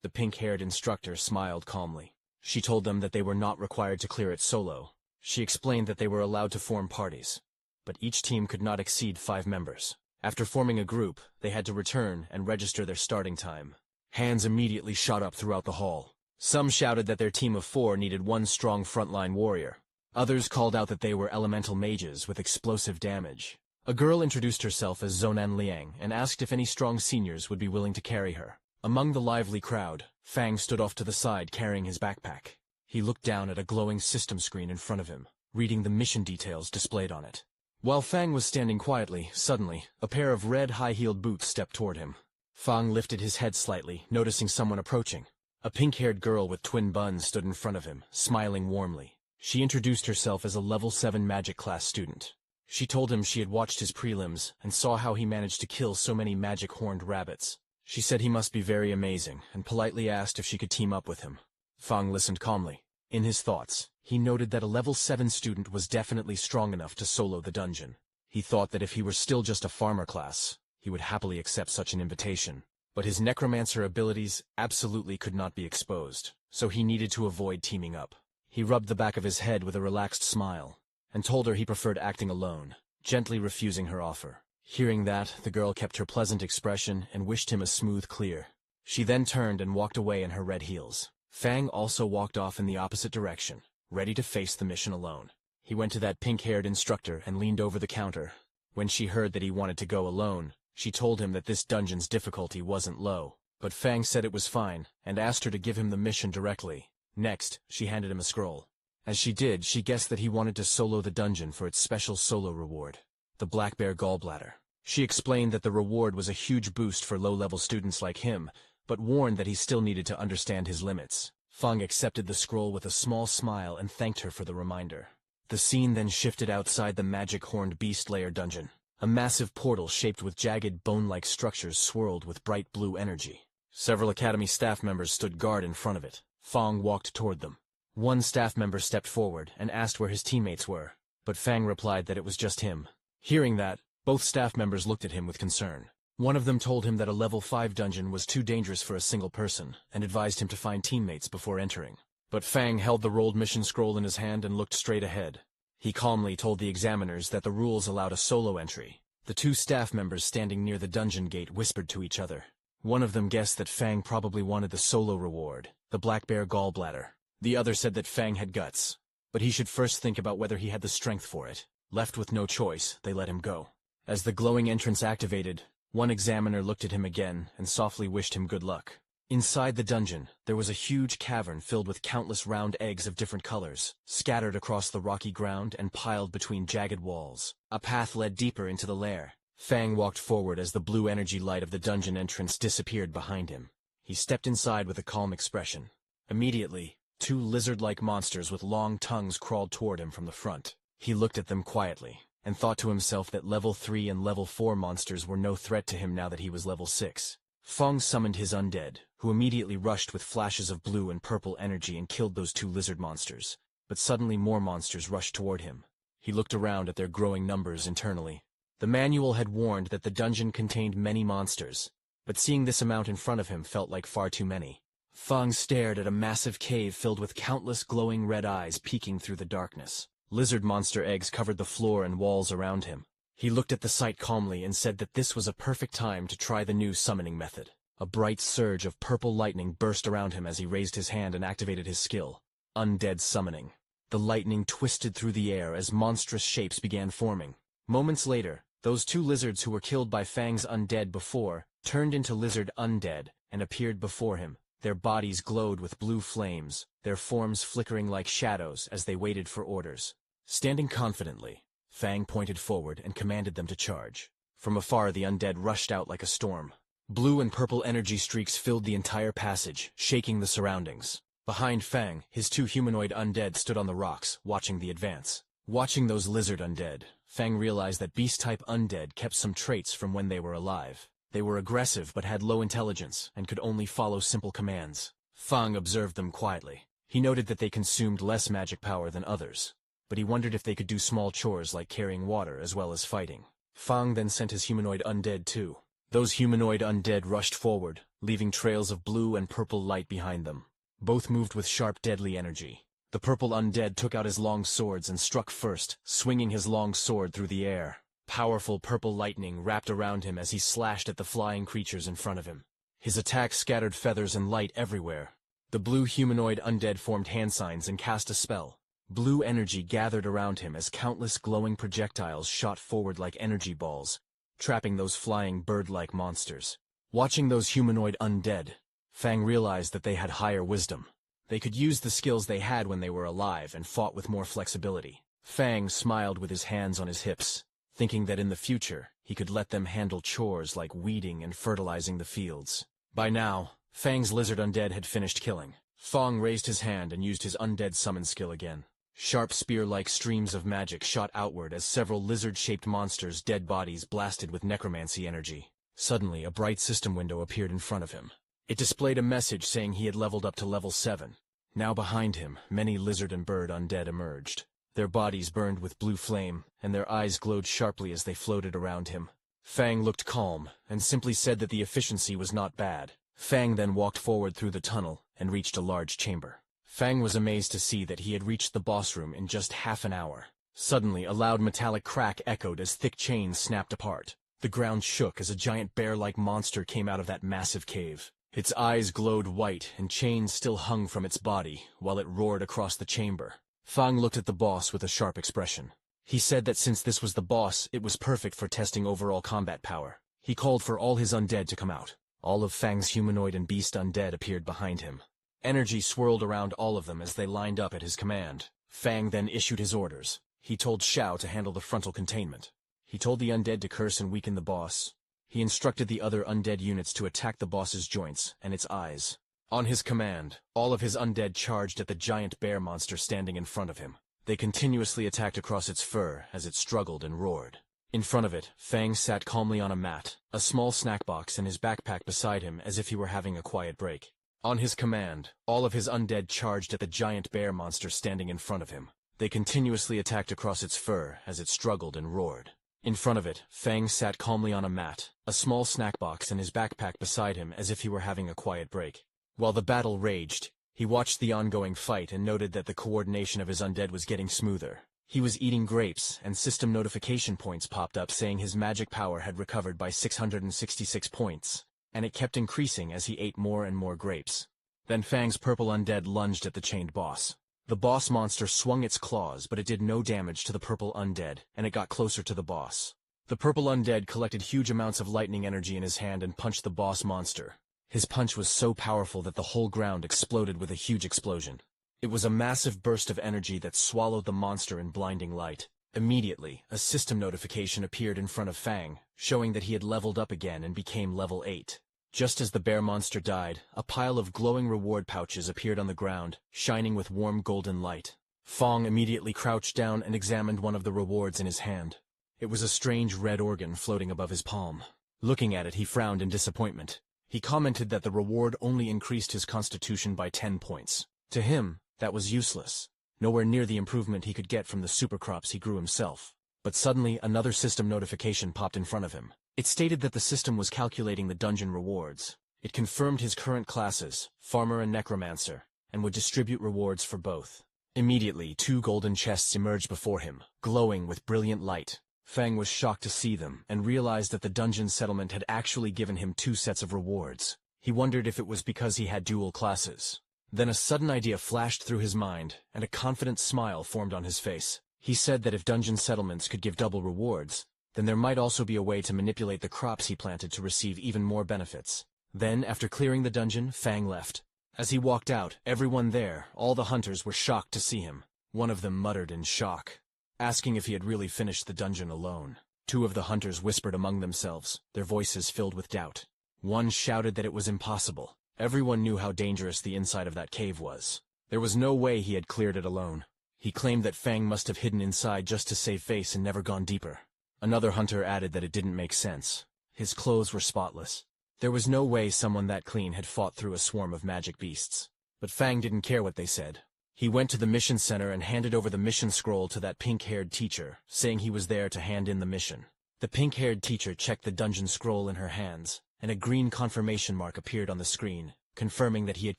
The pink-haired instructor smiled calmly. She told them that they were not required to clear it solo. She explained that they were allowed to form parties, but each team could not exceed 5 members. After forming a group, they had to return and register their starting time. Hands immediately shot up throughout the hall. Some shouted that their team of 4 needed one strong frontline warrior. Others called out that they were elemental mages with explosive damage. A girl introduced herself as Zonan Liang and asked if any strong seniors would be willing to carry her. Among the lively crowd, Fang stood off to the side carrying his backpack. He looked down at a glowing system screen in front of him, reading the mission details displayed on it. While Fang was standing quietly, suddenly, a pair of red high-heeled boots stepped toward him. Fang lifted his head slightly, noticing someone approaching. A pink-haired girl with twin buns stood in front of him, smiling warmly. She introduced herself as a level 7 magic class student. She told him she had watched his prelims and saw how he managed to kill so many magic horned rabbits. She said he must be very amazing and politely asked if she could team up with him. Fang listened calmly. In his thoughts, he noted that a level 7 student was definitely strong enough to solo the dungeon. He thought that if he were still just a farmer class, he would happily accept such an invitation. But his necromancer abilities absolutely could not be exposed, so he needed to avoid teaming up. He rubbed the back of his head with a relaxed smile, and told her he preferred acting alone, gently refusing her offer. Hearing that, the girl kept her pleasant expression and wished him a smooth clear. She then turned and walked away in her red heels. Fang also walked off in the opposite direction, ready to face the mission alone. He went to that pink-haired instructor and leaned over the counter. When she heard that he wanted to go alone, she told him that this dungeon's difficulty wasn't low, but Fang said it was fine and asked her to give him the mission directly. Next, she handed him a scroll. As she did, she guessed that he wanted to solo the dungeon for its special solo reward, the Black Bear Gallbladder. She explained that the reward was a huge boost for low-level students like him, but warned that he still needed to understand his limits. Feng accepted the scroll with a small smile and thanked her for the reminder. The scene then shifted outside the magic horned beast lair dungeon. A massive portal shaped with jagged bone-like structures swirled with bright blue energy. Several academy staff members stood guard in front of it. Feng walked toward them. One staff member stepped forward and asked where his teammates were, but Fang replied that it was just him. Hearing that, both staff members looked at him with concern. One of them told him that a level 5 dungeon was too dangerous for a single person, and advised him to find teammates before entering. But Fang held the rolled mission scroll in his hand and looked straight ahead. He calmly told the examiners that the rules allowed a solo entry. The two staff members standing near the dungeon gate whispered to each other. One of them guessed that Fang probably wanted the solo reward, the Black Bear Gallbladder. The other said that Fang had guts, but he should first think about whether he had the strength for it. Left with no choice, they let him go. As the glowing entrance activated, one examiner looked at him again and softly wished him good luck. Inside the dungeon, there was a huge cavern filled with countless round eggs of different colors, scattered across the rocky ground and piled between jagged walls. A path led deeper into the lair. Fang walked forward as the blue energy light of the dungeon entrance disappeared behind him. He stepped inside with a calm expression. Immediately, two lizard-like monsters with long tongues crawled toward him from the front. He looked at them quietly, and thought to himself that level 3 and level 4 monsters were no threat to him now that he was level 6. Feng summoned his undead, who immediately rushed with flashes of blue and purple energy and killed those two lizard monsters. But suddenly more monsters rushed toward him. He looked around at their growing numbers internally. The manual had warned that the dungeon contained many monsters, but seeing this amount in front of him felt like far too many. Feng stared at a massive cave filled with countless glowing red eyes peeking through the darkness. Lizard monster eggs covered the floor and walls around him. He looked at the sight calmly and said that this was a perfect time to try the new summoning method. A bright surge of purple lightning burst around him as he raised his hand and activated his skill, Undead Summoning. The lightning twisted through the air as monstrous shapes began forming. Moments later, those two lizards who were killed by Fang's undead before turned into lizard undead and appeared before him. Their bodies glowed with blue flames, their forms flickering like shadows as they waited for orders. Standing confidently, Fang pointed forward and commanded them to charge. From afar, the undead rushed out like a storm. Blue and purple energy streaks filled the entire passage, shaking the surroundings. Behind Fang, his two humanoid undead stood on the rocks, watching the advance. Watching those lizard undead, Fang realized that beast-type undead kept some traits from when they were alive. They were aggressive but had low intelligence and could only follow simple commands. Fang observed them quietly. He noted that they consumed less magic power than others, but he wondered if they could do small chores like carrying water as well as fighting. Fang then sent his humanoid undead too. Those humanoid undead rushed forward, leaving trails of blue and purple light behind them. Both moved with sharp, deadly energy. The purple undead took out his long swords and struck first, swinging his long sword through the air. Powerful purple lightning wrapped around him as he slashed at the flying creatures in front of him. His attack scattered feathers and light everywhere. The blue humanoid undead formed hand signs and cast a spell. Blue energy gathered around him as countless glowing projectiles shot forward like energy balls, trapping those flying bird-like monsters. Watching those humanoid undead, Fang realized that they had higher wisdom. They could use the skills they had when they were alive and fought with more flexibility. Fang smiled with his hands on his hips. thinking that in the future, he could let them handle chores like weeding and fertilizing the fields. By now, Fang's lizard undead had finished killing. Feng raised his hand and used his undead summon skill again. Sharp spear-like streams of magic shot outward as several lizard-shaped monsters' dead bodies blasted with necromancy energy. Suddenly, a bright system window appeared in front of him. It displayed a message saying he had leveled up to level 7. Now behind him, many lizard and bird undead emerged. Their bodies burned with blue flame, and their eyes glowed sharply as they floated around him. Fang looked calm, and simply said that the efficiency was not bad. Fang then walked forward through the tunnel, and reached a large chamber. Fang was amazed to see that he had reached the boss room in just half an hour. Suddenly, a loud metallic crack echoed as thick chains snapped apart. The ground shook as a giant bear-like monster came out of that massive cave. Its eyes glowed white, and chains still hung from its body, while it roared across the chamber. Fang looked at the boss with a sharp expression. He said that since this was the boss, it was perfect for testing overall combat power. He called for all his undead to come out. All of Fang's humanoid and beast undead appeared behind him. Energy swirled around all of them as they lined up at his command. Fang then issued his orders. He told Xiao to handle the frontal containment. He told the undead to curse and weaken the boss. He instructed the other undead units to attack the boss's joints and its eyes. On his command, all of his undead charged at the giant bear monster standing in front of him. They continuously attacked across its fur as it struggled and roared. In front of it, Fang sat calmly on a mat, a small snack box and his backpack beside him as if he were having a quiet break. On his command, all of his undead charged at the giant bear monster standing in front of him. They continuously attacked across its fur as it struggled and roared. In front of it, Fang sat calmly on a mat, a small snack box and his backpack beside him as if he were having a quiet break. While the battle raged, he watched the ongoing fight and noted that the coordination of his undead was getting smoother. He was eating grapes, and system notification points popped up saying his magic power had recovered by 666 points, and it kept increasing as he ate more and more grapes. Then Fang's purple undead lunged at the chained boss. The boss monster swung its claws, but it did no damage to the purple undead, and it got closer to the boss. The purple undead collected huge amounts of lightning energy in his hand and punched the boss monster. His punch was so powerful that the whole ground exploded with a huge explosion. It was a massive burst of energy that swallowed the monster in blinding light. Immediately, a system notification appeared in front of Fang, showing that he had leveled up again and became level 8. Just as the bear monster died, a pile of glowing reward pouches appeared on the ground, shining with warm golden light. Fang immediately crouched down and examined one of the rewards in his hand. It was a strange red organ floating above his palm. Looking at it, he frowned in disappointment. He commented that the reward only increased his constitution by 10 points. To him, that was useless. Nowhere near the improvement he could get from the supercrops he grew himself. But suddenly, another system notification popped in front of him. It stated that the system was calculating the dungeon rewards. It confirmed his current classes, Farmer and Necromancer, and would distribute rewards for both. Immediately, 2 golden chests emerged before him, glowing with brilliant light. Fang was shocked to see them, and realized that the dungeon settlement had actually given him 2 sets of rewards. He wondered if it was because he had dual classes. Then a sudden idea flashed through his mind, and a confident smile formed on his face. He said that if dungeon settlements could give double rewards, then there might also be a way to manipulate the crops he planted to receive even more benefits. Then, after clearing the dungeon, Fang left. As he walked out, everyone there, all the hunters, were shocked to see him. One of them muttered in shock, asking if he had really finished the dungeon alone. 2 of the hunters whispered among themselves, their voices filled with doubt. One shouted that it was impossible. Everyone knew how dangerous the inside of that cave was. There was no way he had cleared it alone. He claimed that Fang must have hidden inside just to save face and never gone deeper. Another hunter added that it didn't make sense. His clothes were spotless. There was no way someone that clean had fought through a swarm of magic beasts. But Fang didn't care what they said. He went to the mission center and handed over the mission scroll to that pink-haired teacher, saying he was there to hand in the mission. The pink-haired teacher checked the dungeon scroll in her hands, and a green confirmation mark appeared on the screen, confirming that he had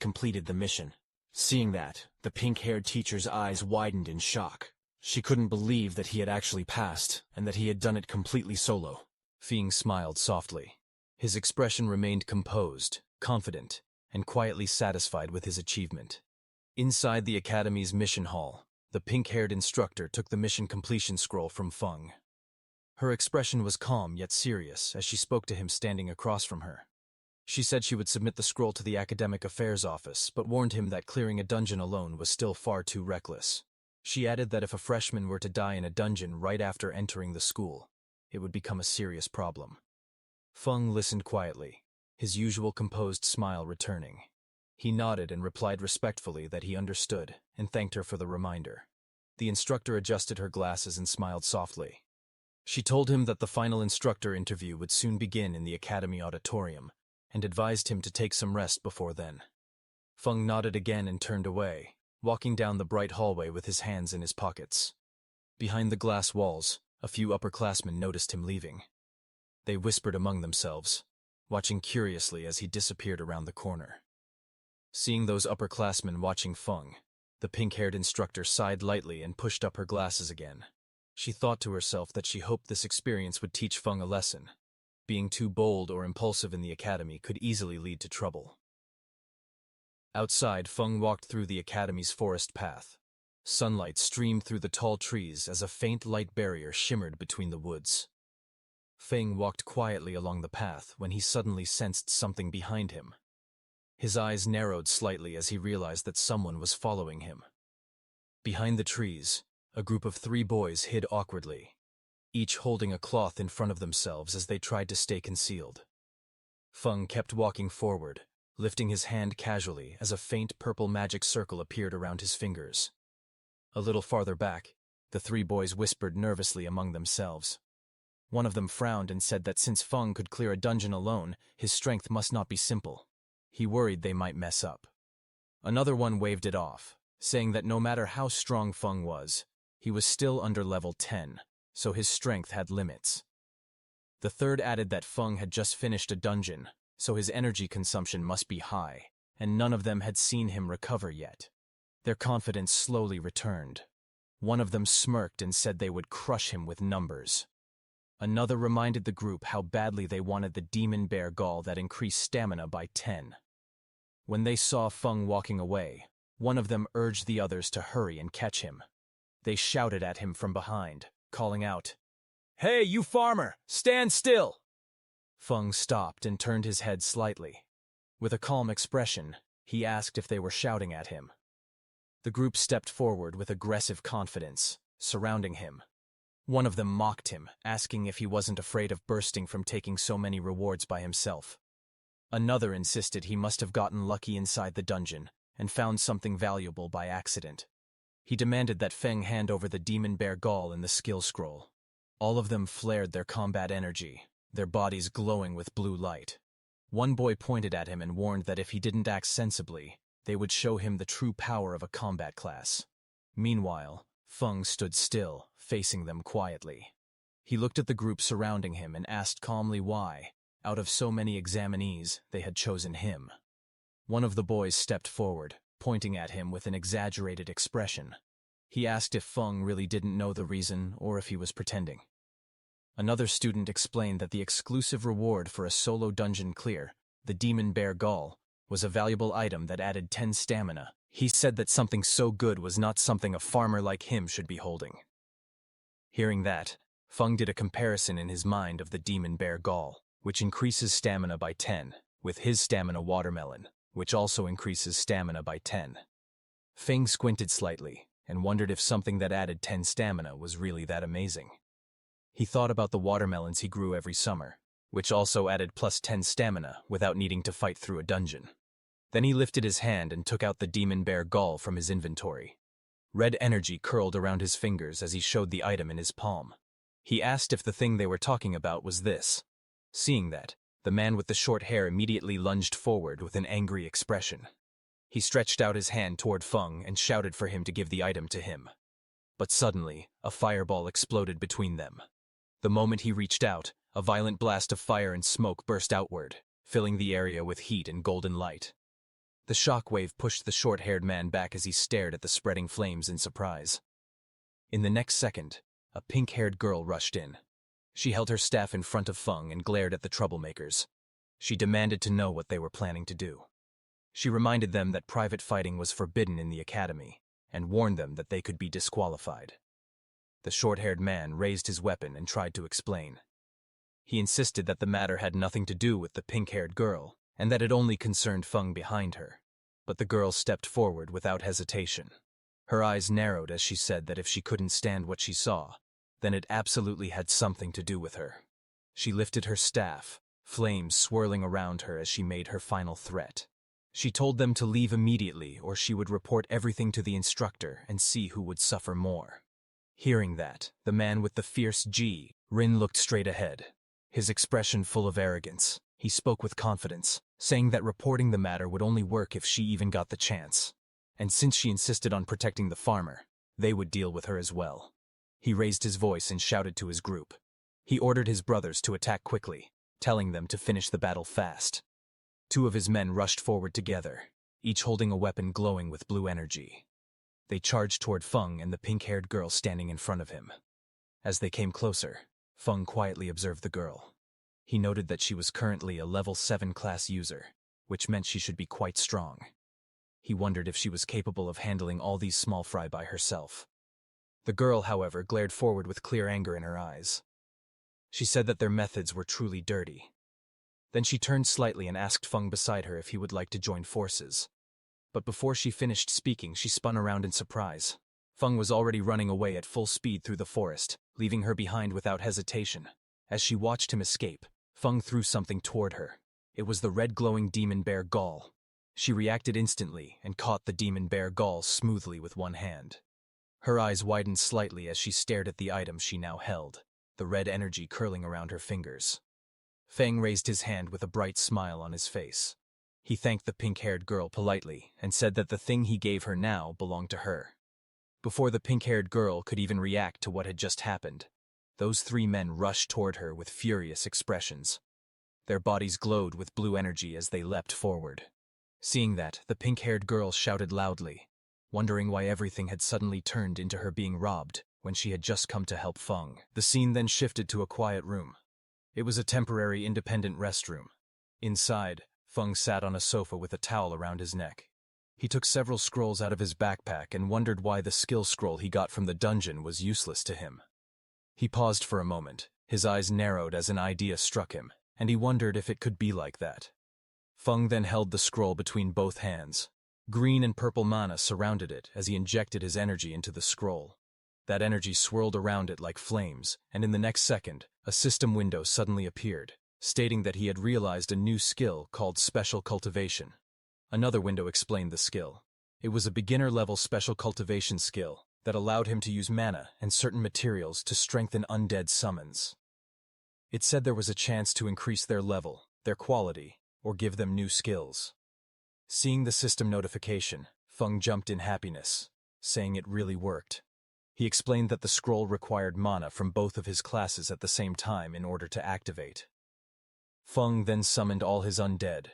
completed the mission. Seeing that, the pink-haired teacher's eyes widened in shock. She couldn't believe that he had actually passed, and that he had done it completely solo. Feng smiled softly. His expression remained composed, confident, and quietly satisfied with his achievement. Inside the Academy's mission hall, the pink-haired instructor took the mission completion scroll from Feng. Her expression was calm yet serious as she spoke to him standing across from her. She said she would submit the scroll to the Academic Affairs Office, but warned him that clearing a dungeon alone was still far too reckless. She added that if a freshman were to die in a dungeon right after entering the school, it would become a serious problem. Feng listened quietly, his usual composed smile returning. He nodded and replied respectfully that he understood and thanked her for the reminder. The instructor adjusted her glasses and smiled softly. She told him that the final instructor interview would soon begin in the academy auditorium and advised him to take some rest before then. Feng nodded again and turned away, walking down the bright hallway with his hands in his pockets. Behind the glass walls, a few upperclassmen noticed him leaving. They whispered among themselves, watching curiously as he disappeared around the corner. Seeing those upperclassmen watching Feng, the pink-haired instructor sighed lightly and pushed up her glasses again. She thought to herself that she hoped this experience would teach Feng a lesson. Being too bold or impulsive in the academy could easily lead to trouble. Outside, Feng walked through the academy's forest path. Sunlight streamed through the tall trees as a faint light barrier shimmered between the woods. Feng walked quietly along the path when he suddenly sensed something behind him. His eyes narrowed slightly as he realized that someone was following him. Behind the trees, a group of 3 boys hid awkwardly, each holding a cloth in front of themselves as they tried to stay concealed. Feng kept walking forward, lifting his hand casually as a faint purple magic circle appeared around his fingers. A little farther back, the 3 boys whispered nervously among themselves. One of them frowned and said that since Feng could clear a dungeon alone, his strength must not be simple. He worried they might mess up. Another one waved it off, saying that no matter how strong Feng was, he was still under level 10, so his strength had limits. The third added that Feng had just finished a dungeon, so his energy consumption must be high, and none of them had seen him recover yet. Their confidence slowly returned. One of them smirked and said they would crush him with numbers. Another reminded the group how badly they wanted the demon bear gall that increased stamina by 10. When they saw Feng walking away, one of them urged the others to hurry and catch him. They shouted at him from behind, calling out, "Hey, you farmer! Stand still!" Feng stopped and turned his head slightly. With a calm expression, he asked if they were shouting at him. The group stepped forward with aggressive confidence, surrounding him. One of them mocked him, asking if he wasn't afraid of bursting from taking so many rewards by himself. Another insisted he must have gotten lucky inside the dungeon and found something valuable by accident. He demanded that Feng hand over the demon bear gall and the skill scroll. All of them flared their combat energy, their bodies glowing with blue light. One boy pointed at him and warned that if he didn't act sensibly, they would show him the true power of a combat class. Meanwhile, Feng stood still, facing them quietly. He looked at the group surrounding him and asked calmly why, out of so many examinees, they had chosen him. One of the boys stepped forward, pointing at him with an exaggerated expression. He asked if Feng really didn't know the reason or if he was pretending. Another student explained that the exclusive reward for a solo dungeon clear, the demon bear gall, was a valuable item that added 10 stamina. He said that something so good was not something a farmer like him should be holding. Hearing that, Feng did a comparison in his mind of the demon bear gall, which increases stamina by 10, with his stamina watermelon, which also increases stamina by 10. Feng squinted slightly and wondered if something that added 10 stamina was really that amazing. He thought about the watermelons he grew every summer, which also added plus 10 stamina without needing to fight through a dungeon. Then he lifted his hand and took out the demon bear gall from his inventory. Red energy curled around his fingers as he showed the item in his palm. He asked if the thing they were talking about was this. Seeing that, the man with the short hair immediately lunged forward with an angry expression. He stretched out his hand toward Feng and shouted for him to give the item to him. But suddenly, a fireball exploded between them. The moment he reached out, a violent blast of fire and smoke burst outward, filling the area with heat and golden light. The shockwave pushed the short-haired man back as he stared at the spreading flames in surprise. In the next second, a pink-haired girl rushed in. She held her staff in front of Feng and glared at the troublemakers. She demanded to know what they were planning to do. She reminded them that private fighting was forbidden in the academy, and warned them that they could be disqualified. The short-haired man raised his weapon and tried to explain. He insisted that the matter had nothing to do with the pink-haired girl, and that it only concerned Feng behind her. But the girl stepped forward without hesitation. Her eyes narrowed as she said that if she couldn't stand what she saw, then it absolutely had something to do with her. She lifted her staff, flames swirling around her as she made her final threat. She told them to leave immediately or she would report everything to the instructor and see who would suffer more. Hearing that, the man with the fierce Rin looked straight ahead, his expression full of arrogance. He spoke with confidence, saying that reporting the matter would only work if she even got the chance. And since she insisted on protecting the farmer, they would deal with her as well. He raised his voice and shouted to his group. He ordered his brothers to attack quickly, telling them to finish the battle fast. 2 of his men rushed forward together, each holding a weapon glowing with blue energy. They charged toward Feng and the pink-haired girl standing in front of him. As they came closer, Feng quietly observed the girl. He noted that she was currently a level 7 class user, which meant she should be quite strong. He wondered if she was capable of handling all these small fry by herself. The girl, however, glared forward with clear anger in her eyes. She said that their methods were truly dirty. Then she turned slightly and asked Feng beside her if he would like to join forces. But before she finished speaking, she spun around in surprise. Feng was already running away at full speed through the forest, leaving her behind without hesitation. As she watched him escape, Feng threw something toward her. It was the red glowing demon bear gall. She reacted instantly and caught the demon bear gall smoothly with one hand. Her eyes widened slightly as she stared at the item she now held, the red energy curling around her fingers. Feng raised his hand with a bright smile on his face. He thanked the pink-haired girl politely and said that the thing he gave her now belonged to her. Before the pink-haired girl could even react to what had just happened, those 3 men rushed toward her with furious expressions. Their bodies glowed with blue energy as they leapt forward. Seeing that, the pink-haired girl shouted loudly, wondering why everything had suddenly turned into her being robbed when she had just come to help Feng. The scene then shifted to a quiet room. It was a temporary independent restroom. Inside, Feng sat on a sofa with a towel around his neck. He took several scrolls out of his backpack and wondered why the skill scroll he got from the dungeon was useless to him. He paused for a moment, his eyes narrowed as an idea struck him, and he wondered if it could be like that. Feng then held the scroll between both hands. Green and purple mana surrounded it as he injected his energy into the scroll. That energy swirled around it like flames, and in the next second, a system window suddenly appeared, stating that he had realized a new skill called Special Cultivation. Another window explained the skill. It was a beginner-level special cultivation skill that allowed him to use mana and certain materials to strengthen undead summons. It said there was a chance to increase their level, their quality, or give them new skills. Seeing the system notification, Feng jumped in happiness, saying it really worked. He explained that the scroll required mana from both of his classes at the same time in order to activate. Feng then summoned all his undead.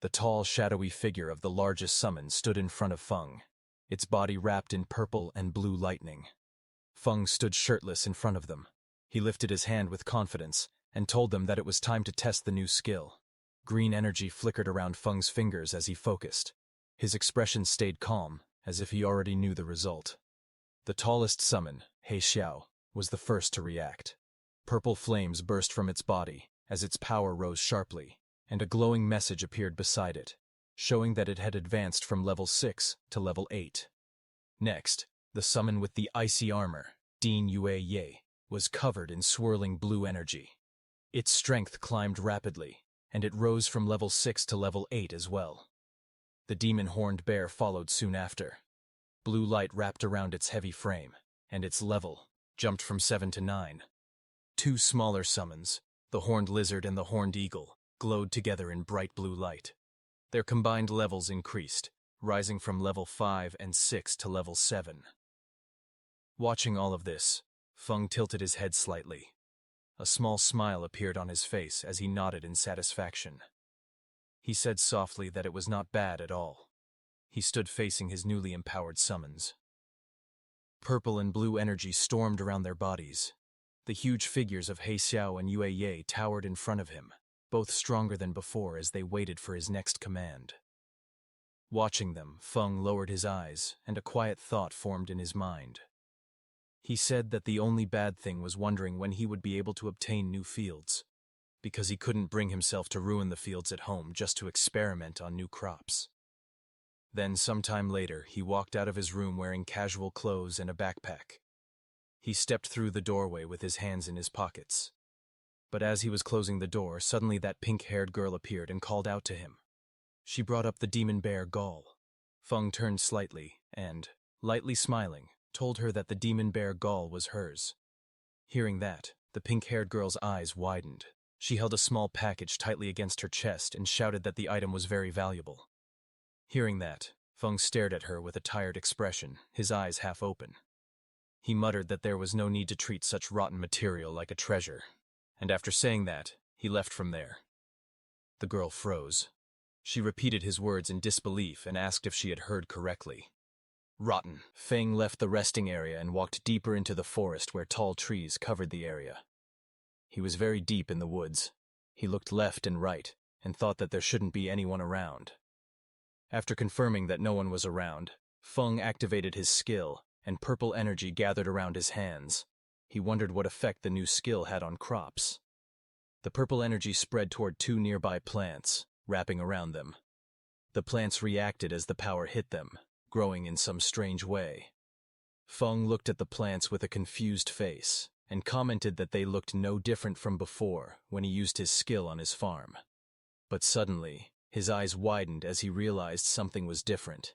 The tall, shadowy figure of the largest summon stood in front of Feng, its body wrapped in purple and blue lightning. Feng stood shirtless in front of them. He lifted his hand with confidence and told them that it was time to test the new skill. Green energy flickered around Feng's fingers as he focused. His expression stayed calm, as if he already knew the result. The tallest summon, Xiao, was the first to react. Purple flames burst from its body as its power rose sharply, and a glowing message appeared beside it, showing that it had advanced from level 6 to level 8. Next, the summon with the icy armor, Din Yue, was covered in swirling blue energy. Its strength climbed rapidly, and it rose from level 6 to level 8 as well. The demon-horned bear followed soon after. Blue light wrapped around its heavy frame, and its level jumped from 7 to 9. 2 smaller summons, the horned lizard and the horned eagle, glowed together in bright blue light. Their combined levels increased, rising from level 5 and 6 to level 7. Watching all of this, Feng tilted his head slightly. A small smile appeared on his face as he nodded in satisfaction. He said softly that it was not bad at all. He stood facing his newly empowered summons. Purple and blue energy stormed around their bodies. The huge figures of Xiao and Yue towered in front of him, both stronger than before as they waited for his next command. Watching them, Feng lowered his eyes, and a quiet thought formed in his mind. He said that the only bad thing was wondering when he would be able to obtain new fields, because he couldn't bring himself to ruin the fields at home just to experiment on new crops. Then, sometime later, he walked out of his room wearing casual clothes and a backpack. He stepped through the doorway with his hands in his pockets. But as he was closing the door, suddenly that pink-haired girl appeared and called out to him. She brought up the demon bear Gaul. Feng turned slightly and, lightly smiling, told her that the demon bear Gaul was hers. Hearing that, the pink-haired girl's eyes widened. She held a small package tightly against her chest and shouted that the item was very valuable. Hearing that, Feng stared at her with a tired expression, his eyes half open. He muttered that there was no need to treat such rotten material like a treasure, and after saying that, he left from there. The girl froze. She repeated his words in disbelief and asked if she had heard correctly. Rotten. Feng left the resting area and walked deeper into the forest where tall trees covered the area. He was very deep in the woods. He looked left and right and thought that there shouldn't be anyone around. After confirming that no one was around, Feng activated his skill, and purple energy gathered around his hands. He wondered what effect the new skill had on crops. The purple energy spread toward two nearby plants, wrapping around them. The plants reacted as the power hit them, growing in some strange way. Feng looked at the plants with a confused face, and commented that they looked no different from before when he used his skill on his farm. But suddenly, his eyes widened as he realized something was different.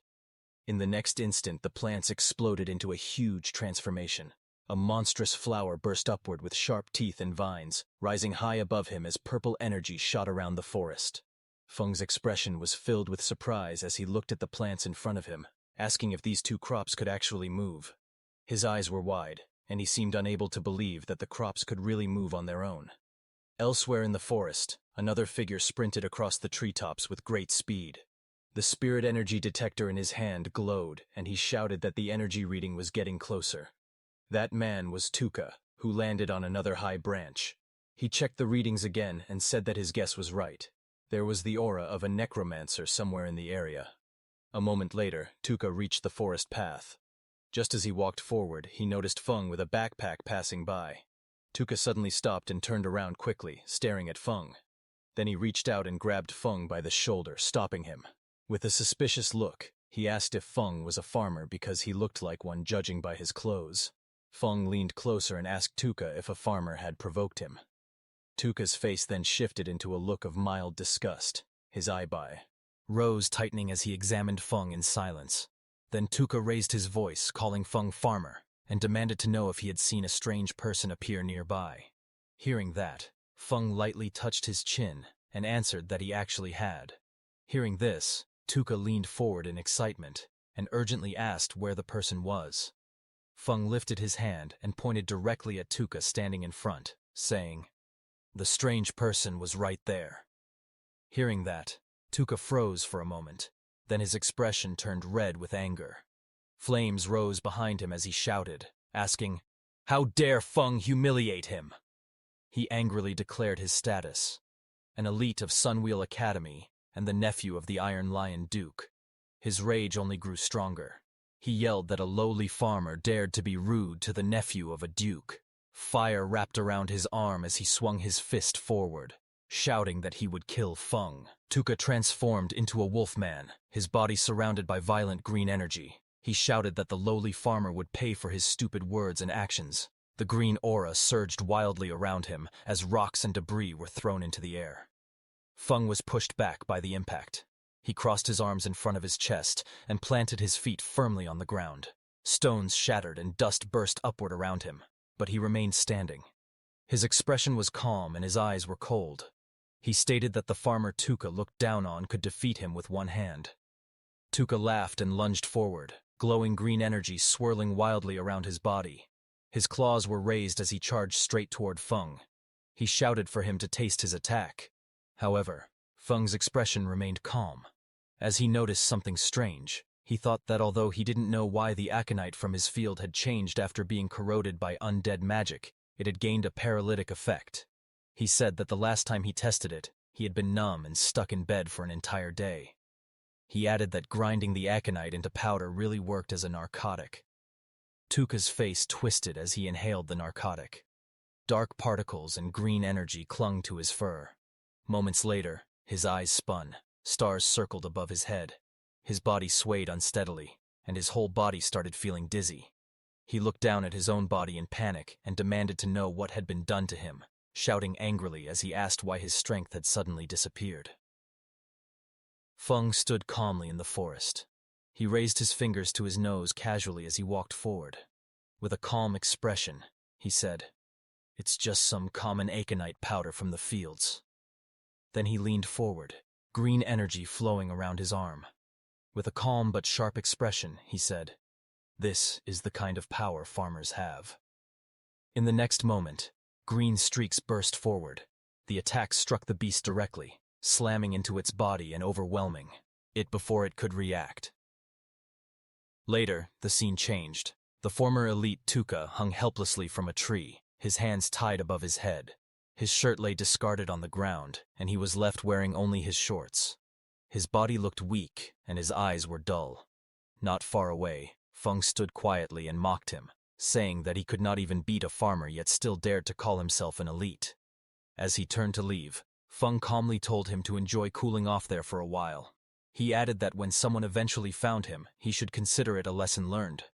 In the next instant, the plants exploded into a huge transformation. A monstrous flower burst upward with sharp teeth and vines, rising high above him as purple energy shot around the forest. Feng's expression was filled with surprise as he looked at the plants in front of him, asking if these two crops could actually move. His eyes were wide, and he seemed unable to believe that the crops could really move on their own. Elsewhere in the forest, another figure sprinted across the treetops with great speed. The spirit energy detector in his hand glowed, and he shouted that the energy reading was getting closer. That man was Tuka, who landed on another high branch. He checked the readings again and said that his guess was right. There was the aura of a necromancer somewhere in the area. A moment later, Tuka reached the forest path. Just as he walked forward, he noticed Feng with a backpack passing by. Tuka suddenly stopped and turned around quickly, staring at Feng. Then he reached out and grabbed Feng by the shoulder, stopping him. With a suspicious look, he asked if Feng was a farmer because he looked like one judging by his clothes. Feng leaned closer and asked Tuka if a farmer had provoked him. Tuka's face then shifted into a look of mild disgust, his eyebrow rose tightening as he examined Feng in silence. Then Tuka raised his voice, calling Feng farmer, and demanded to know if he had seen a strange person appear nearby. Hearing that, Feng lightly touched his chin and answered that he actually had. Hearing this, Tuka leaned forward in excitement and urgently asked where the person was. Feng lifted his hand and pointed directly at Tuka standing in front, saying, "The strange person was right there." Hearing that, Tuka froze for a moment, then his expression turned red with anger. Flames rose behind him as he shouted, asking, "How dare Feng humiliate him?" He angrily declared his status, an elite of Sunwheel Academy and the nephew of the Iron Lion Duke. His rage only grew stronger. He yelled that a lowly farmer dared to be rude to the nephew of a duke. Fire wrapped around his arm as he swung his fist forward, shouting that he would kill Feng. Tuka transformed into a wolfman, his body surrounded by violent green energy. He shouted that the lowly farmer would pay for his stupid words and actions. The green aura surged wildly around him as rocks and debris were thrown into the air. Feng was pushed back by the impact. He crossed his arms in front of his chest and planted his feet firmly on the ground. Stones shattered and dust burst upward around him, but he remained standing. His expression was calm and his eyes were cold. He stated that the farmer Tuka looked down on could defeat him with one hand. Tuka laughed and lunged forward, glowing green energy swirling wildly around his body. His claws were raised as he charged straight toward Feng. He shouted for him to taste his attack. However, Feng's expression remained calm. As he noticed something strange, he thought that although he didn't know why the aconite from his field had changed after being corroded by undead magic, it had gained a paralytic effect. He said that the last time he tested it, he had been numb and stuck in bed for an entire day. He added that grinding the aconite into powder really worked as a narcotic. Tuka's face twisted as he inhaled the narcotic. Dark particles and green energy clung to his fur. Moments later, his eyes spun, stars circled above his head. His body swayed unsteadily, and his whole body started feeling dizzy. He looked down at his own body in panic and demanded to know what had been done to him, shouting angrily as he asked why his strength had suddenly disappeared. Feng stood calmly in the forest. He raised his fingers to his nose casually as he walked forward. With a calm expression, he said, "It's just some common aconite powder from the fields." Then he leaned forward, green energy flowing around his arm. With a calm but sharp expression, he said, "This is the kind of power farmers have." In the next moment, green streaks burst forward. The attack struck the beast directly, slamming into its body and overwhelming it before it could react. Later, the scene changed. The former elite Tuka hung helplessly from a tree, his hands tied above his head. His shirt lay discarded on the ground, and he was left wearing only his shorts. His body looked weak, and his eyes were dull. Not far away, Feng stood quietly and mocked him, saying that he could not even beat a farmer yet still dared to call himself an elite. As he turned to leave, Feng calmly told him to enjoy cooling off there for a while. He added that when someone eventually found him, he should consider it a lesson learned.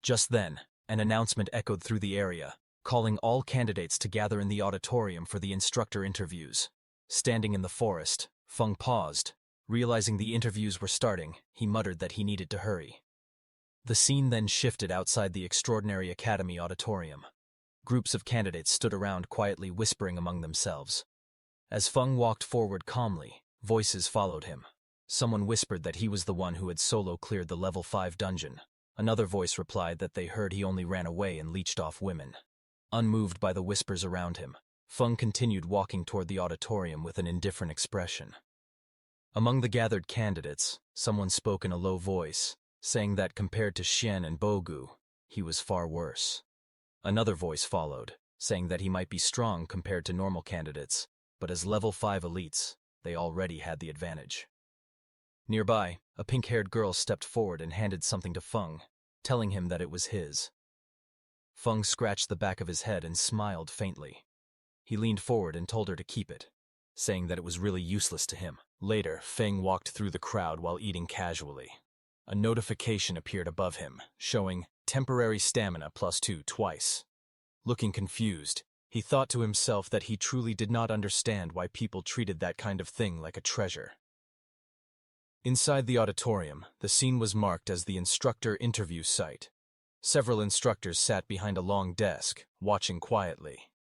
Just then, an announcement echoed through the area, calling all candidates to gather in the auditorium for the instructor interviews. Standing in the forest, Feng paused. Realizing the interviews were starting, he muttered that he needed to hurry. The scene then shifted outside the Extraordinary Academy auditorium. Groups of candidates stood around quietly whispering among themselves. As Feng walked forward calmly, voices followed him. Someone whispered that he was the one who had solo cleared the level 5 dungeon. Another voice replied that they heard he only ran away and leeched off women. Unmoved by the whispers around him, Feng continued walking toward the auditorium with an indifferent expression. Among the gathered candidates, someone spoke in a low voice, saying that compared to Xian and Bogu, he was far worse. Another voice followed, saying that he might be strong compared to normal candidates, but as level 5 elites, they already had the advantage. Nearby, a pink-haired girl stepped forward and handed something to Feng, telling him that it was his. Feng scratched the back of his head and smiled faintly. He leaned forward and told her to keep it, saying that it was really useless to him. Later, Feng walked through the crowd while eating casually. A notification appeared above him, showing temporary stamina +2 twice. Looking confused, he thought to himself that he truly did not understand why people treated that kind of thing like a treasure. Inside the auditorium, the scene was marked as the instructor interview site. Several instructors sat behind a long desk, watching quietly.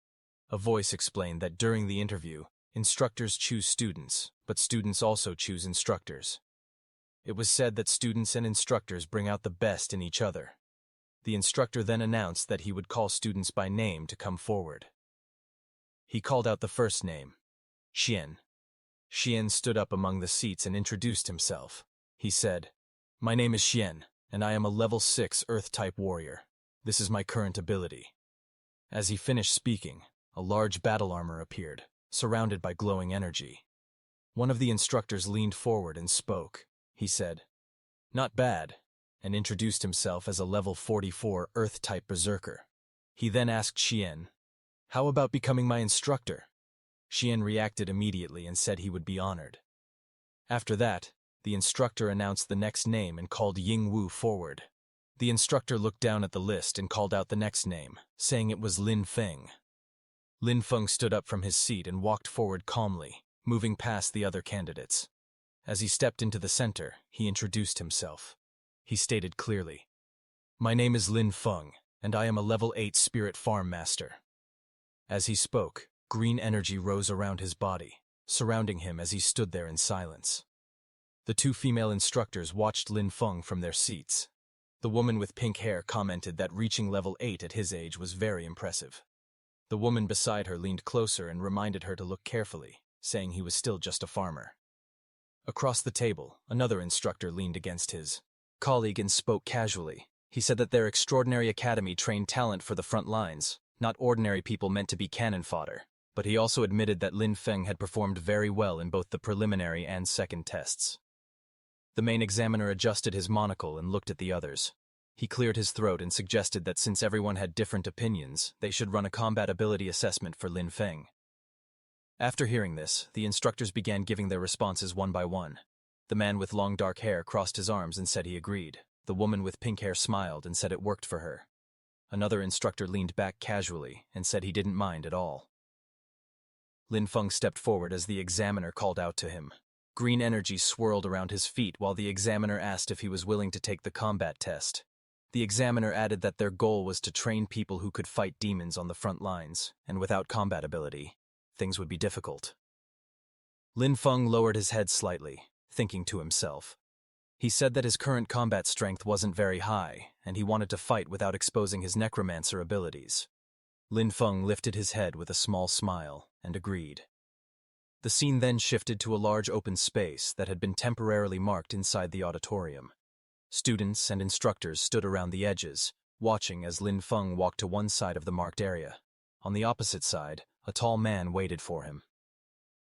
A voice explained that during the interview, instructors choose students, but students also choose instructors. It was said that students and instructors bring out the best in each other. The instructor then announced that he would call students by name to come forward. He called out the first name, Xian. Xian stood up among the seats and introduced himself. He said, "My name is Xian, and I am a level 6 Earth-type warrior. This is my current ability." As he finished speaking, a large battle armor appeared, surrounded by glowing energy. One of the instructors leaned forward and spoke. He said, "Not bad," and introduced himself as a level 44 Earth-type berserker. He then asked Xian, "How about becoming my instructor?" Xian reacted immediately and said he would be honored. After that, the instructor announced the next name and called Ying Wu forward. The instructor looked down at the list and called out the next name, saying it was Lin Feng. Lin Feng stood up from his seat and walked forward calmly, moving past the other candidates. As he stepped into the center, he introduced himself. He stated clearly, "My name is Lin Feng, and I am a level 8 spirit farm master." As he spoke, green energy rose around his body, surrounding him as he stood there in silence. The two female instructors watched Lin Feng from their seats. The woman with pink hair commented that reaching level 8 at his age was very impressive. The woman beside her leaned closer and reminded her to look carefully, saying he was still just a farmer. Across the table, another instructor leaned against his colleague and spoke casually. He said that their extraordinary academy trained talent for the front lines, not ordinary people meant to be cannon fodder. But he also admitted that Lin Feng had performed very well in both the preliminary and second tests. The main examiner adjusted his monocle and looked at the others. He cleared his throat and suggested that since everyone had different opinions, they should run a combat ability assessment for Lin Feng. After hearing this, the instructors began giving their responses one by one. The man with long dark hair crossed his arms and said he agreed. The woman with pink hair smiled and said it worked for her. Another instructor leaned back casually and said he didn't mind at all. Lin Feng stepped forward as the examiner called out to him. Green energy swirled around his feet while the examiner asked if he was willing to take the combat test. The examiner added that their goal was to train people who could fight demons on the front lines, and without combat ability, things would be difficult. Lin Feng lowered his head slightly, thinking to himself. He said that his current combat strength wasn't very high, and he wanted to fight without exposing his necromancer abilities. Lin Feng lifted his head with a small smile and agreed. The scene then shifted to a large open space that had been temporarily marked inside the auditorium. Students and instructors stood around the edges, watching as Lin Feng walked to one side of the marked area. On the opposite side, a tall man waited for him.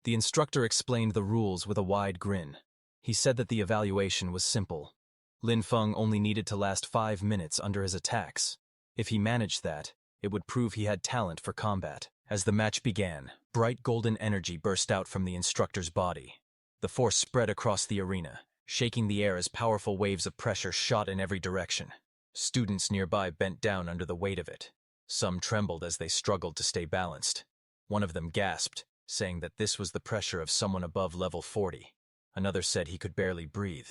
The instructor explained the rules with a wide grin. He said that the evaluation was simple. Lin Feng only needed to last 5 minutes under his attacks. If he managed that, it would prove he had talent for combat. As the match began, bright golden energy burst out from the instructor's body. The force spread across the arena, shaking the air as powerful waves of pressure shot in every direction. Students nearby bent down under the weight of it. Some trembled as they struggled to stay balanced. One of them gasped, saying that this was the pressure of someone above level 40. Another said he could barely breathe.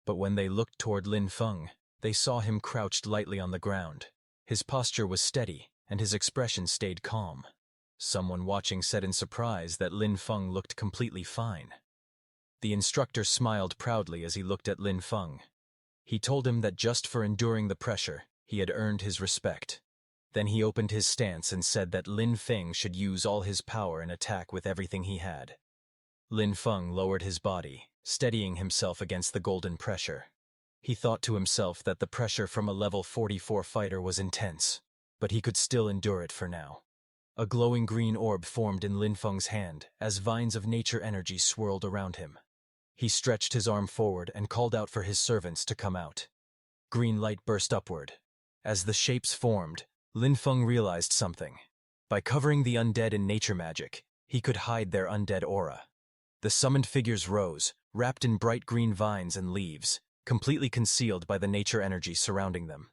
But when they looked toward Lin Feng, they saw him crouched lightly on the ground. His posture was steady, and his expression stayed calm. Someone watching said in surprise that Lin Feng looked completely fine. The instructor smiled proudly as he looked at Lin Feng. He told him that just for enduring the pressure, he had earned his respect. Then he opened his stance and said that Lin Feng should use all his power and attack with everything he had. Lin Feng lowered his body, steadying himself against the golden pressure. He thought to himself that the pressure from a level 44 fighter was intense, but he could still endure it for now. A glowing green orb formed in Lin Feng's hand as vines of nature energy swirled around him. He stretched his arm forward and called out for his servants to come out. Green light burst upward. As the shapes formed, Lin Feng realized something. By covering the undead in nature magic, he could hide their undead aura. The summoned figures rose, wrapped in bright green vines and leaves, completely concealed by the nature energy surrounding them.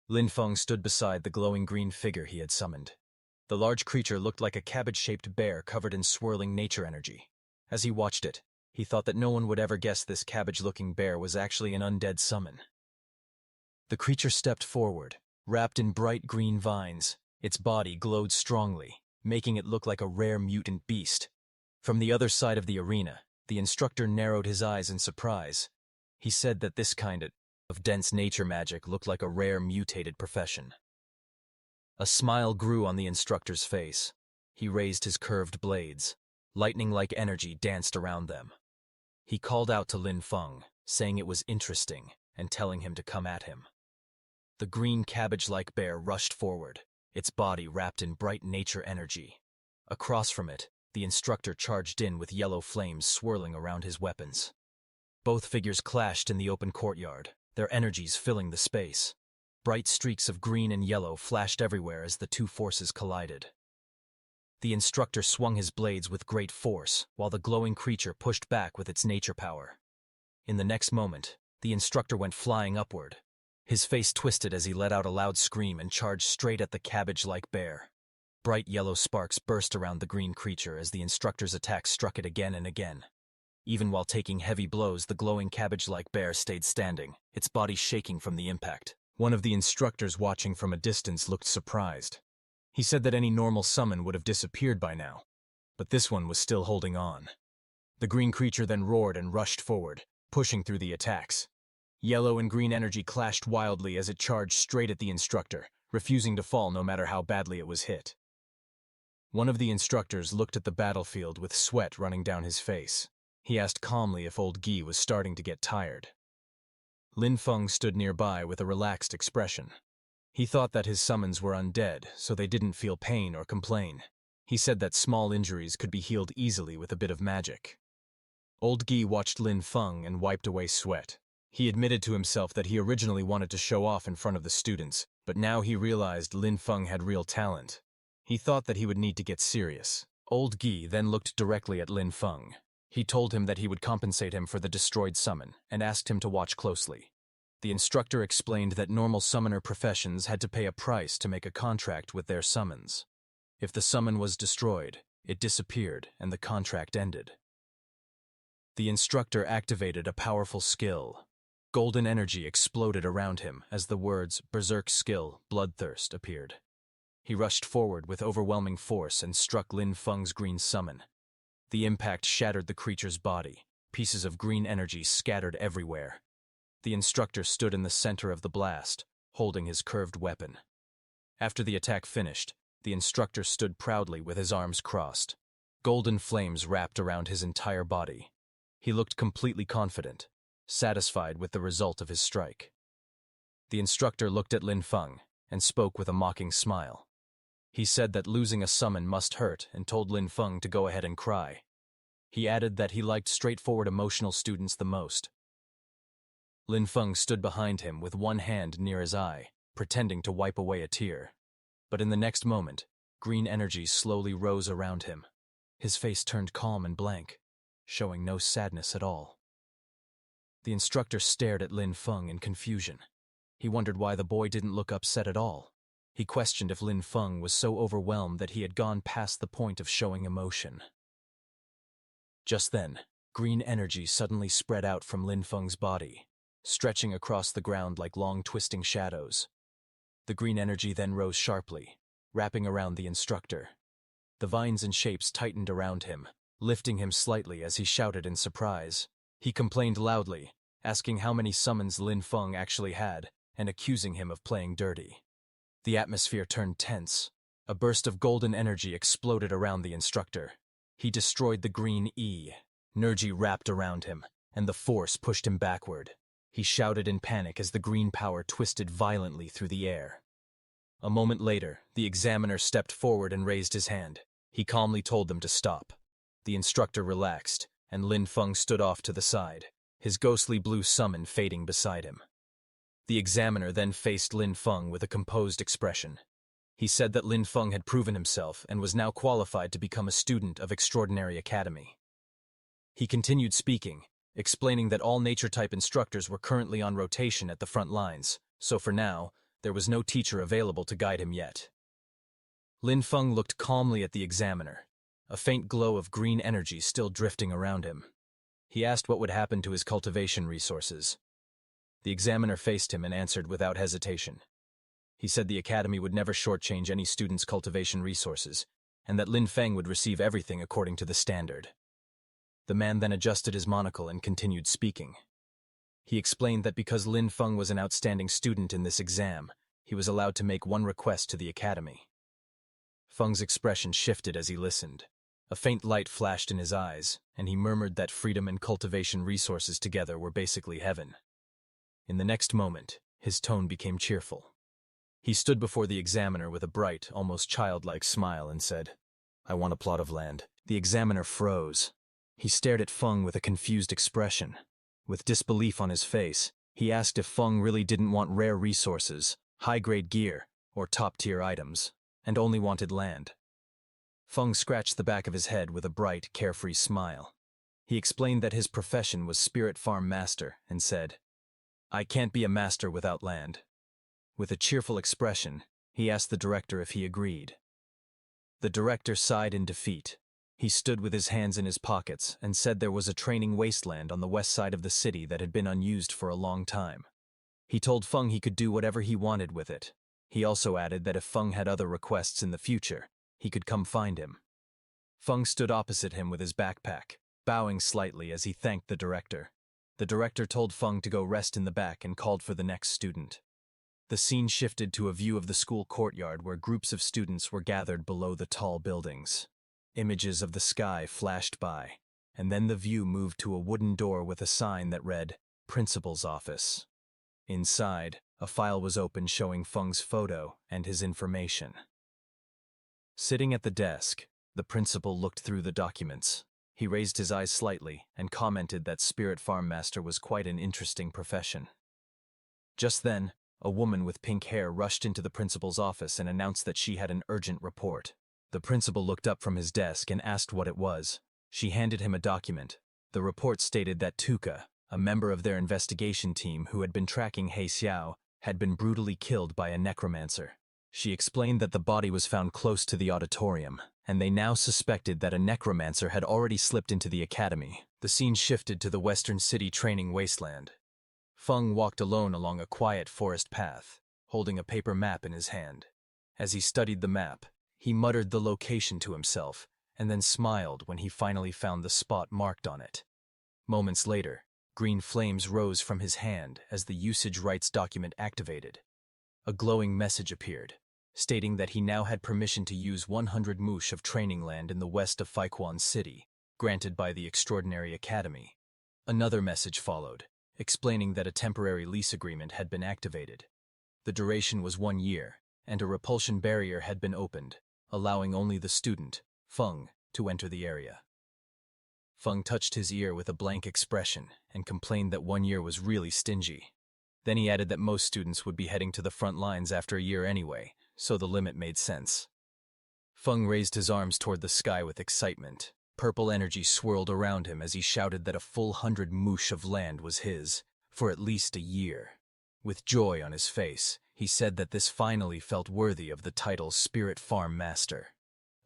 Lin Feng stood beside the glowing green figure he had summoned. The large creature looked like a cabbage-shaped bear covered in swirling nature energy. As he watched it, he thought that no one would ever guess this cabbage-looking bear was actually an undead summon. The creature stepped forward, wrapped in bright green vines. Its body glowed strongly, making it look like a rare mutant beast. From the other side of the arena, the instructor narrowed his eyes in surprise. He said that this kind of dense nature magic looked like a rare mutated profession. A smile grew on the instructor's face. He raised his curved blades. Lightning-like energy danced around them. He called out to Lin Feng, saying it was interesting, and telling him to come at him. The green cabbage-like bear rushed forward, its body wrapped in bright nature energy. Across from it, the instructor charged in with yellow flames swirling around his weapons. Both figures clashed in the open courtyard, their energies filling the space. Bright streaks of green and yellow flashed everywhere as the two forces collided. The instructor swung his blades with great force, while the glowing creature pushed back with its nature power. In the next moment, the instructor went flying upward. His face twisted as he let out a loud scream and charged straight at the cabbage-like bear. Bright yellow sparks burst around the green creature as the instructor's attack struck it again and again. Even while taking heavy blows, the glowing cabbage-like bear stayed standing, its body shaking from the impact. One of the instructors watching from a distance looked surprised. He said that any normal summon would have disappeared by now, but this one was still holding on. The green creature then roared and rushed forward, pushing through the attacks. Yellow and green energy clashed wildly as it charged straight at the instructor, refusing to fall no matter how badly it was hit. One of the instructors looked at the battlefield with sweat running down his face. He asked calmly if old Guy was starting to get tired. Lin Feng stood nearby with a relaxed expression. He thought that his summons were undead, so they didn't feel pain or complain. He said that small injuries could be healed easily with a bit of magic. Old Guy watched Lin Feng and wiped away sweat. He admitted to himself that he originally wanted to show off in front of the students, but now he realized Lin Feng had real talent. He thought that he would need to get serious. Old Guy then looked directly at Lin Feng. He told him that he would compensate him for the destroyed summon and asked him to watch closely. The instructor explained that normal summoner professions had to pay a price to make a contract with their summons. If the summon was destroyed, it disappeared and the contract ended. The instructor activated a powerful skill. Golden energy exploded around him as the words Berserk Skill, Bloodthirst appeared. He rushed forward with overwhelming force and struck Lin Feng's green summon. The impact shattered the creature's body. Pieces of green energy scattered everywhere. The instructor stood in the center of the blast, holding his curved weapon. After the attack finished, the instructor stood proudly with his arms crossed. Golden flames wrapped around his entire body. He looked completely confident, satisfied with the result of his strike. The instructor looked at Lin Feng and spoke with a mocking smile. He said that losing a summon must hurt and told Lin Feng to go ahead and cry. He added that he liked straightforward emotional students the most. Lin Feng stood behind him with one hand near his eye, pretending to wipe away a tear. But in the next moment, green energy slowly rose around him. His face turned calm and blank, showing no sadness at all. The instructor stared at Lin Feng in confusion. He wondered why the boy didn't look upset at all. He questioned if Lin Feng was so overwhelmed that he had gone past the point of showing emotion. Just then, green energy suddenly spread out from Lin Feng's body, stretching across the ground like long twisting shadows. The green energy then rose sharply, wrapping around the instructor. The vines and shapes tightened around him, lifting him slightly as he shouted in surprise. He complained loudly, asking how many summons Lin Feng actually had, and accusing him of playing dirty. The atmosphere turned tense. A burst of golden energy exploded around the instructor. He destroyed the green E. Energy wrapped around him, and the force pushed him backward. He shouted in panic as the green power twisted violently through the air. A moment later, the examiner stepped forward and raised his hand. He calmly told them to stop. The instructor relaxed, and Lin Feng stood off to the side, his ghostly blue summon fading beside him. The examiner then faced Lin Feng with a composed expression. He said that Lin Feng had proven himself and was now qualified to become a student of Extraordinary Academy. He continued speaking, explaining that all nature-type instructors were currently on rotation at the front lines, so for now, there was no teacher available to guide him yet. Lin Feng looked calmly at the examiner, a faint glow of green energy still drifting around him. He asked what would happen to his cultivation resources. The examiner faced him and answered without hesitation. He said the academy would never shortchange any student's cultivation resources, and that Lin Feng would receive everything according to the standard. The man then adjusted his monocle and continued speaking. He explained that because Lin Feng was an outstanding student in this exam, he was allowed to make one request to the academy. Feng's expression shifted as he listened. A faint light flashed in his eyes, and he murmured that freedom and cultivation resources together were basically heaven. In the next moment, his tone became cheerful. He stood before the examiner with a bright, almost childlike smile and said, "I want a plot of land." The examiner froze. He stared at Feng with a confused expression. With disbelief on his face, he asked if Feng really didn't want rare resources, high-grade gear, or top-tier items, and only wanted land. Feng scratched the back of his head with a bright, carefree smile. He explained that his profession was Spirit Farm Master and said, "I can't be a master without land." With a cheerful expression, he asked the director if he agreed. The director sighed in defeat. He stood with his hands in his pockets and said there was a training wasteland on the west side of the city that had been unused for a long time. He told Feng he could do whatever he wanted with it. He also added that if Feng had other requests in the future, he could come find him. Feng stood opposite him with his backpack, bowing slightly as he thanked the director. The director told Feng to go rest in the back and called for the next student. The scene shifted to a view of the school courtyard where groups of students were gathered below the tall buildings. Images of the sky flashed by, and then the view moved to a wooden door with a sign that read, "Principal's Office." Inside, a file was open showing Feng's photo and his information. Sitting at the desk, the principal looked through the documents. He raised his eyes slightly and commented that Spirit Farm Master was quite an interesting profession. Just then, a woman with pink hair rushed into the principal's office and announced that she had an urgent report. The principal looked up from his desk and asked what it was. She handed him a document. The report stated that Tuka, a member of their investigation team who had been tracking He Xiao, had been brutally killed by a necromancer. She explained that the body was found close to the auditorium, and they now suspected that a necromancer had already slipped into the academy. The scene shifted to the Western City training wasteland. Feng walked alone along a quiet forest path, holding a paper map in his hand. As he studied the map, he muttered the location to himself, and then smiled when he finally found the spot marked on it. Moments later, green flames rose from his hand as the usage rights document activated. A glowing message appeared, stating that he now had permission to use 100 moosh of training land in the west of Faiquan City, granted by the Extraordinary Academy. Another message followed, explaining that a temporary lease agreement had been activated. The duration was 1 year, and a repulsion barrier had been opened, allowing only the student, Feng, to enter the area. Feng touched his ear with a blank expression and complained that 1 year was really stingy. Then he added that most students would be heading to the front lines after a year anyway, so the limit made sense. Feng raised his arms toward the sky with excitement. Purple energy swirled around him as he shouted that a full 100 moosh of land was his, for at least a year. With joy on his face, he said that this finally felt worthy of the title Spirit Farm Master.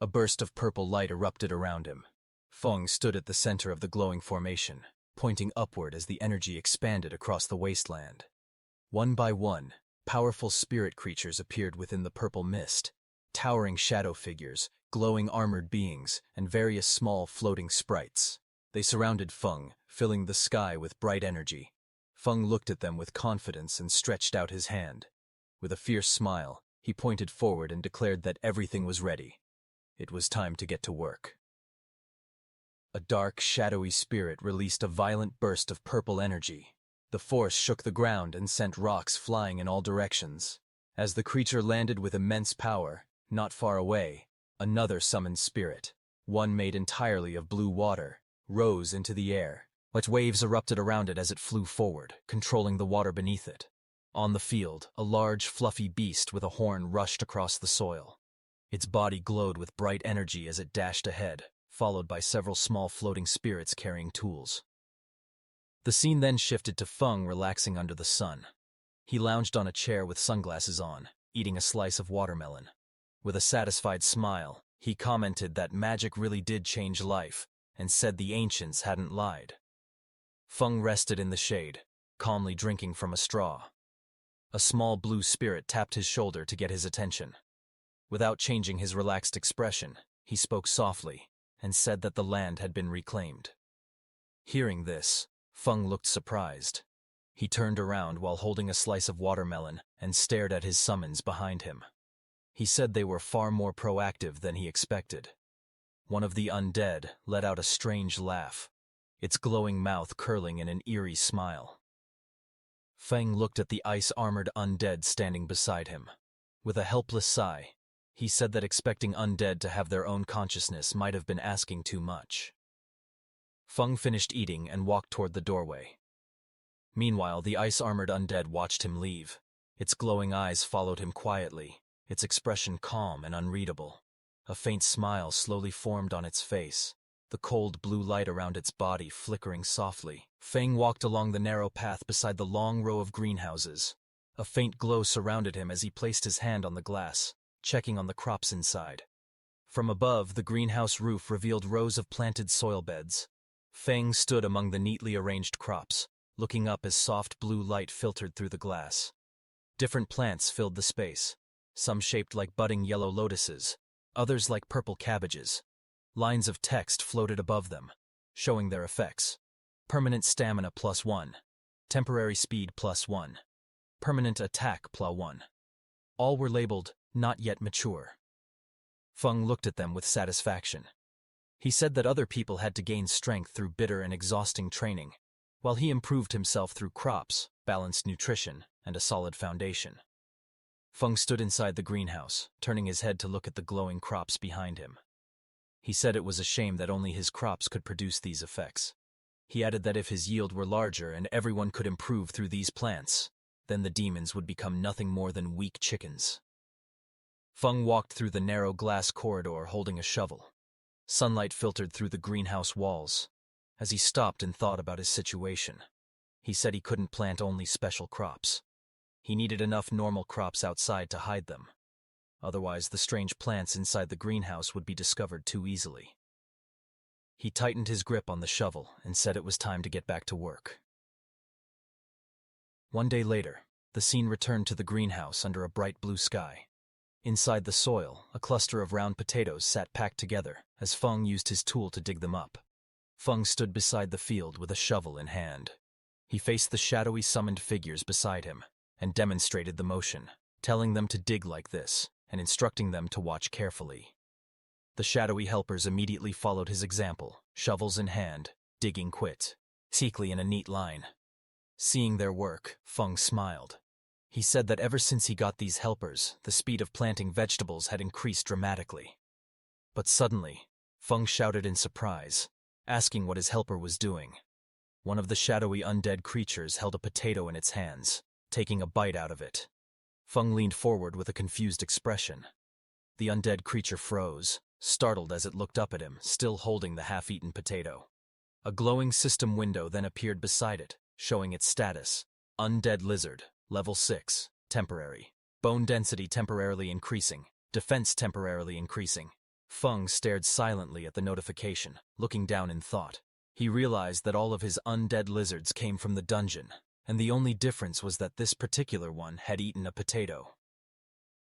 A burst of purple light erupted around him. Feng stood at the center of the glowing formation, pointing upward as the energy expanded across the wasteland. One by one, powerful spirit creatures appeared within the purple mist, towering shadow figures, glowing armored beings, and various small floating sprites. They surrounded Feng, filling the sky with bright energy. Feng looked at them with confidence and stretched out his hand. With a fierce smile, he pointed forward and declared that everything was ready. It was time to get to work. A dark, shadowy spirit released a violent burst of purple energy. The force shook the ground and sent rocks flying in all directions. As the creature landed with immense power, not far away, another summoned spirit, one made entirely of blue water, rose into the air. Wet waves erupted around it as it flew forward, controlling the water beneath it. On the field, a large, fluffy beast with a horn rushed across the soil. Its body glowed with bright energy as it dashed ahead, followed by several small floating spirits carrying tools. The scene then shifted to Feng relaxing under the sun. He lounged on a chair with sunglasses on, eating a slice of watermelon. With a satisfied smile, he commented that magic really did change life, and said the ancients hadn't lied. Feng rested in the shade, calmly drinking from a straw. A small blue spirit tapped his shoulder to get his attention. Without changing his relaxed expression, he spoke softly and said that the land had been reclaimed. Hearing this, Feng looked surprised. He turned around while holding a slice of watermelon and stared at his summons behind him. He said they were far more proactive than he expected. One of the undead let out a strange laugh, its glowing mouth curling in an eerie smile. Feng looked at the ice-armored undead standing beside him. With a helpless sigh, he said that expecting undead to have their own consciousness might have been asking too much. Feng finished eating and walked toward the doorway. Meanwhile, the ice-armored undead watched him leave. Its glowing eyes followed him quietly, its expression calm and unreadable. A faint smile slowly formed on its face, the cold blue light around its body flickering softly. Feng walked along the narrow path beside the long row of greenhouses. A faint glow surrounded him as he placed his hand on the glass, checking on the crops inside. From above, the greenhouse roof revealed rows of planted soil beds. Feng stood among the neatly arranged crops, looking up as soft blue light filtered through the glass. Different plants filled the space, some shaped like budding yellow lotuses, others like purple cabbages. Lines of text floated above them, showing their effects. Permanent stamina +1, temporary speed +1, permanent attack +1. All were labeled, not yet mature. Feng looked at them with satisfaction. He said that other people had to gain strength through bitter and exhausting training, while he improved himself through crops, balanced nutrition, and a solid foundation. Feng stood inside the greenhouse, turning his head to look at the glowing crops behind him. He said it was a shame that only his crops could produce these effects. He added that if his yield were larger and everyone could improve through these plants, then the demons would become nothing more than weak chickens. Feng walked through the narrow glass corridor holding a shovel. Sunlight filtered through the greenhouse walls. As he stopped and thought about his situation, He said he couldn't plant only special crops. He needed enough normal crops outside to hide them. Otherwise, the strange plants inside the greenhouse would be discovered too easily. He tightened his grip on the shovel and said it was time to get back to work. One day later, the scene returned to the greenhouse under a bright blue sky. Inside the soil, a cluster of round potatoes sat packed together as Feng used his tool to dig them up. Feng stood beside the field with a shovel in hand. He faced the shadowy summoned figures beside him and demonstrated the motion, telling them to dig like this and instructing them to watch carefully. The shadowy helpers immediately followed his example, shovels in hand, digging quickly in a neat line. Seeing their work, Feng smiled. He said that ever since he got these helpers, the speed of planting vegetables had increased dramatically. But suddenly, Feng shouted in surprise, asking what his helper was doing. One of the shadowy undead creatures held a potato in its hands, taking a bite out of it. Feng leaned forward with a confused expression. The undead creature froze, startled as it looked up at him, still holding the half-eaten potato. A glowing system window then appeared beside it, showing its status. Undead lizard, level 6, temporary. Bone density temporarily increasing, defense temporarily increasing. Feng stared silently at the notification, looking down in thought. He realized that all of his undead lizards came from the dungeon, and the only difference was that this particular one had eaten a potato.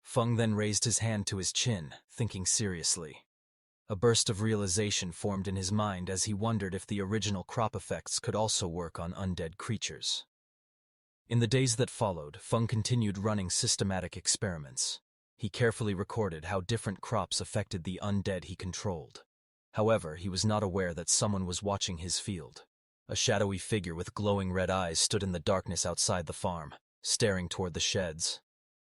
Feng then raised his hand to his chin, thinking seriously. A burst of realization formed in his mind as he wondered if the original crop effects could also work on undead creatures. In the days that followed, Feng continued running systematic experiments. He carefully recorded how different crops affected the undead he controlled. However, he was not aware that someone was watching his field. A shadowy figure with glowing red eyes stood in the darkness outside the farm, staring toward the sheds.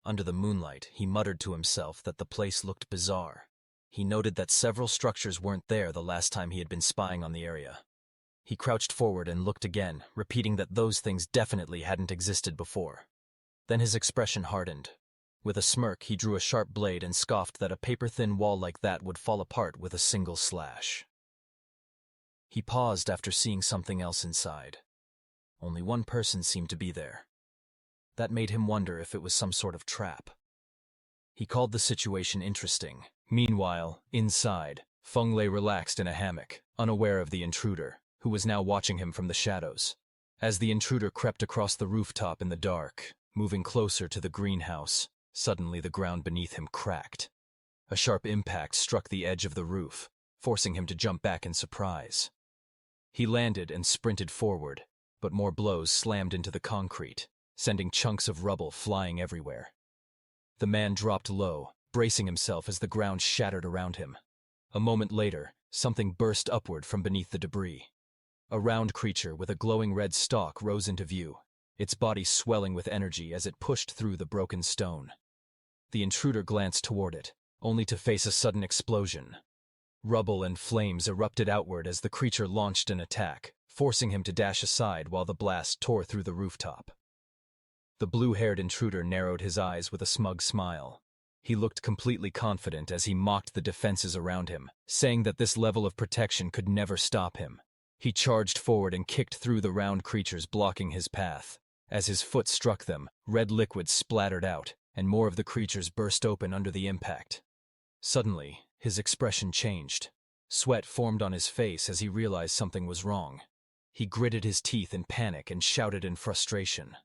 Under the moonlight, he muttered to himself that the place looked bizarre. He noted that several structures weren't there the last time he had been spying on the area. He crouched forward and looked again, repeating that those things definitely hadn't existed before. Then his expression hardened. With a smirk, he drew a sharp blade and scoffed that a paper-thin wall like that would fall apart with a single slash. He paused after seeing something else inside. Only one person seemed to be there. That made him wonder if it was some sort of trap. He called the situation interesting. Meanwhile, inside, Feng lay relaxed in a hammock, unaware of the intruder, who was now watching him from the shadows. As the intruder crept across the rooftop in the dark, moving closer to the greenhouse, suddenly the ground beneath him cracked. A sharp impact struck the edge of the roof, forcing him to jump back in surprise. He landed and sprinted forward, but more blows slammed into the concrete, sending chunks of rubble flying everywhere. The man dropped low, bracing himself as the ground shattered around him. A moment later, something burst upward from beneath the debris. A round creature with a glowing red stalk rose into view, its body swelling with energy as it pushed through the broken stone. The intruder glanced toward it, only to face a sudden explosion. Rubble and flames erupted outward as the creature launched an attack, forcing him to dash aside while the blast tore through the rooftop. The blue-haired intruder narrowed his eyes with a smug smile. He looked completely confident as he mocked the defenses around him, saying that this level of protection could never stop him. He charged forward and kicked through the round creatures blocking his path. As his foot struck them, red liquid splattered out, and more of the creatures burst open under the impact. Suddenly, his expression changed. Sweat formed on his face as he realized something was wrong. He gritted his teeth in panic and shouted in frustration.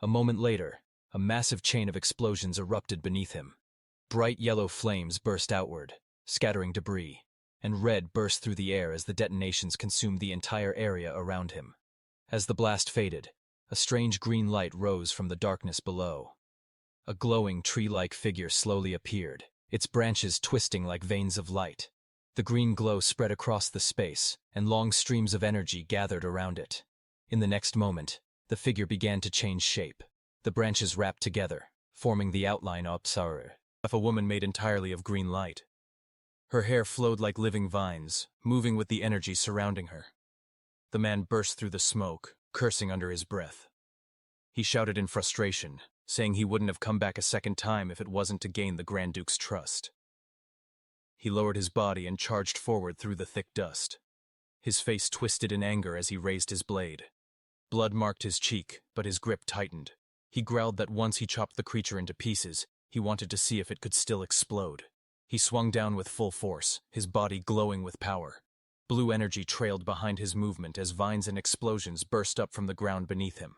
A moment later, a massive chain of explosions erupted beneath him. Bright yellow flames burst outward, scattering debris, and red burst through the air as the detonations consumed the entire area around him. As the blast faded, a strange green light rose from the darkness below. A glowing tree-like figure slowly appeared, its branches twisting like veins of light. The green glow spread across the space, and long streams of energy gathered around it. In the next moment, the figure began to change shape. The branches wrapped together, forming the outline of Asura, of a woman made entirely of green light. Her hair flowed like living vines, moving with the energy surrounding her. The man burst through the smoke, cursing under his breath. He shouted in frustration, saying he wouldn't have come back a second time if it wasn't to gain the Grand Duke's trust. He lowered his body and charged forward through the thick dust. His face twisted in anger as he raised his blade. Blood marked his cheek, but his grip tightened. He growled that once he chopped the creature into pieces, he wanted to see if it could still explode. He swung down with full force, his body glowing with power. Blue energy trailed behind his movement as vines and explosions burst up from the ground beneath him.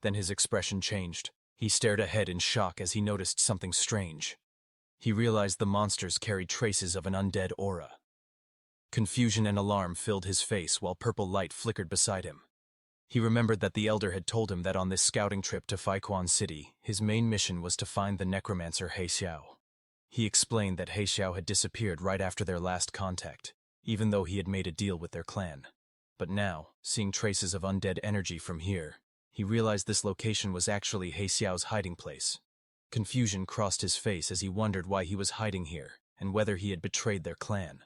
Then his expression changed. He stared ahead in shock as he noticed something strange. He realized the monsters carried traces of an undead aura. Confusion and alarm filled his face while purple light flickered beside him. He remembered that the Elder had told him that on this scouting trip to Faiquan City, his main mission was to find the Necromancer Xiao. He explained that Xiao had disappeared right after their last contact, even though he had made a deal with their clan. But now, seeing traces of undead energy from here, he realized this location was actually Xiao's hiding place. Confusion crossed his face as he wondered why he was hiding here and whether he had betrayed their clan.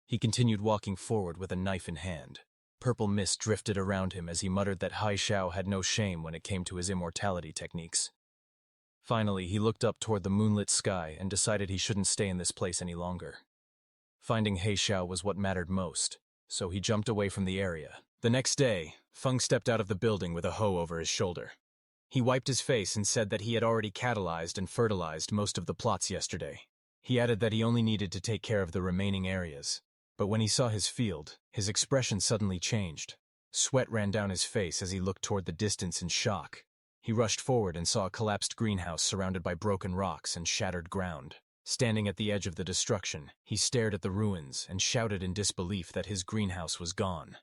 He continued walking forward with a knife in hand. Purple mist drifted around him as he muttered that Xiao had no shame when it came to his immortality techniques. Finally, he looked up toward the moonlit sky and decided he shouldn't stay in this place any longer. Finding Xiao was what mattered most, so he jumped away from the area. The next day, Feng stepped out of the building with a hoe over his shoulder. He wiped his face and said that he had already catalyzed and fertilized most of the plots yesterday. He added that he only needed to take care of the remaining areas. But when he saw his field, his expression suddenly changed. Sweat ran down his face as he looked toward the distance in shock. He rushed forward and saw a collapsed greenhouse surrounded by broken rocks and shattered ground. Standing at the edge of the destruction, he stared at the ruins and shouted in disbelief that his greenhouse was gone.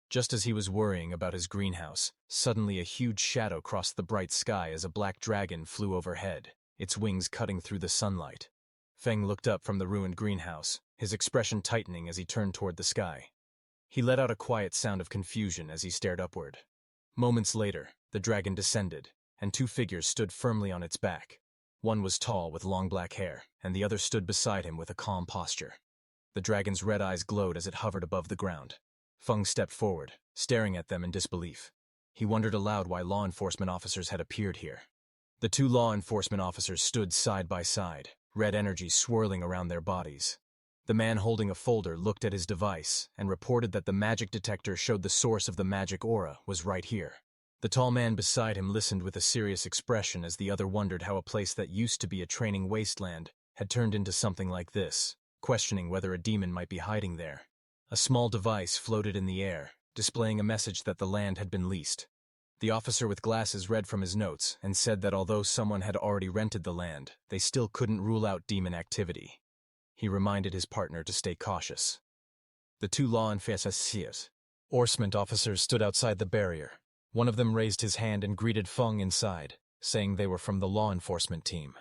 Just as he was worrying about his greenhouse, suddenly a huge shadow crossed the bright sky as a black dragon flew overhead, its wings cutting through the sunlight. Feng looked up from the ruined greenhouse, his expression tightening as he turned toward the sky. He let out a quiet sound of confusion as he stared upward. Moments later, the dragon descended, and two figures stood firmly on its back. One was tall with long black hair, and the other stood beside him with a calm posture. The dragon's red eyes glowed as it hovered above the ground. Feng stepped forward, staring at them in disbelief. He wondered aloud why law enforcement officers had appeared here. The two law enforcement officers stood side by side, red energy swirling around their bodies. The man holding a folder looked at his device and reported that the magic detector showed the source of the magic aura was right here. The tall man beside him listened with a serious expression as the other wondered how a place that used to be a training wasteland had turned into something like this, questioning whether a demon might be hiding there. A small device floated in the air, displaying a message that the land had been leased. The officer with glasses read from his notes and said that although someone had already rented the land, they still couldn't rule out demon activity. He reminded his partner to stay cautious. The two law enforcement officers stood outside the barrier. One of them raised his hand and greeted Feng inside, saying they were from the law enforcement team.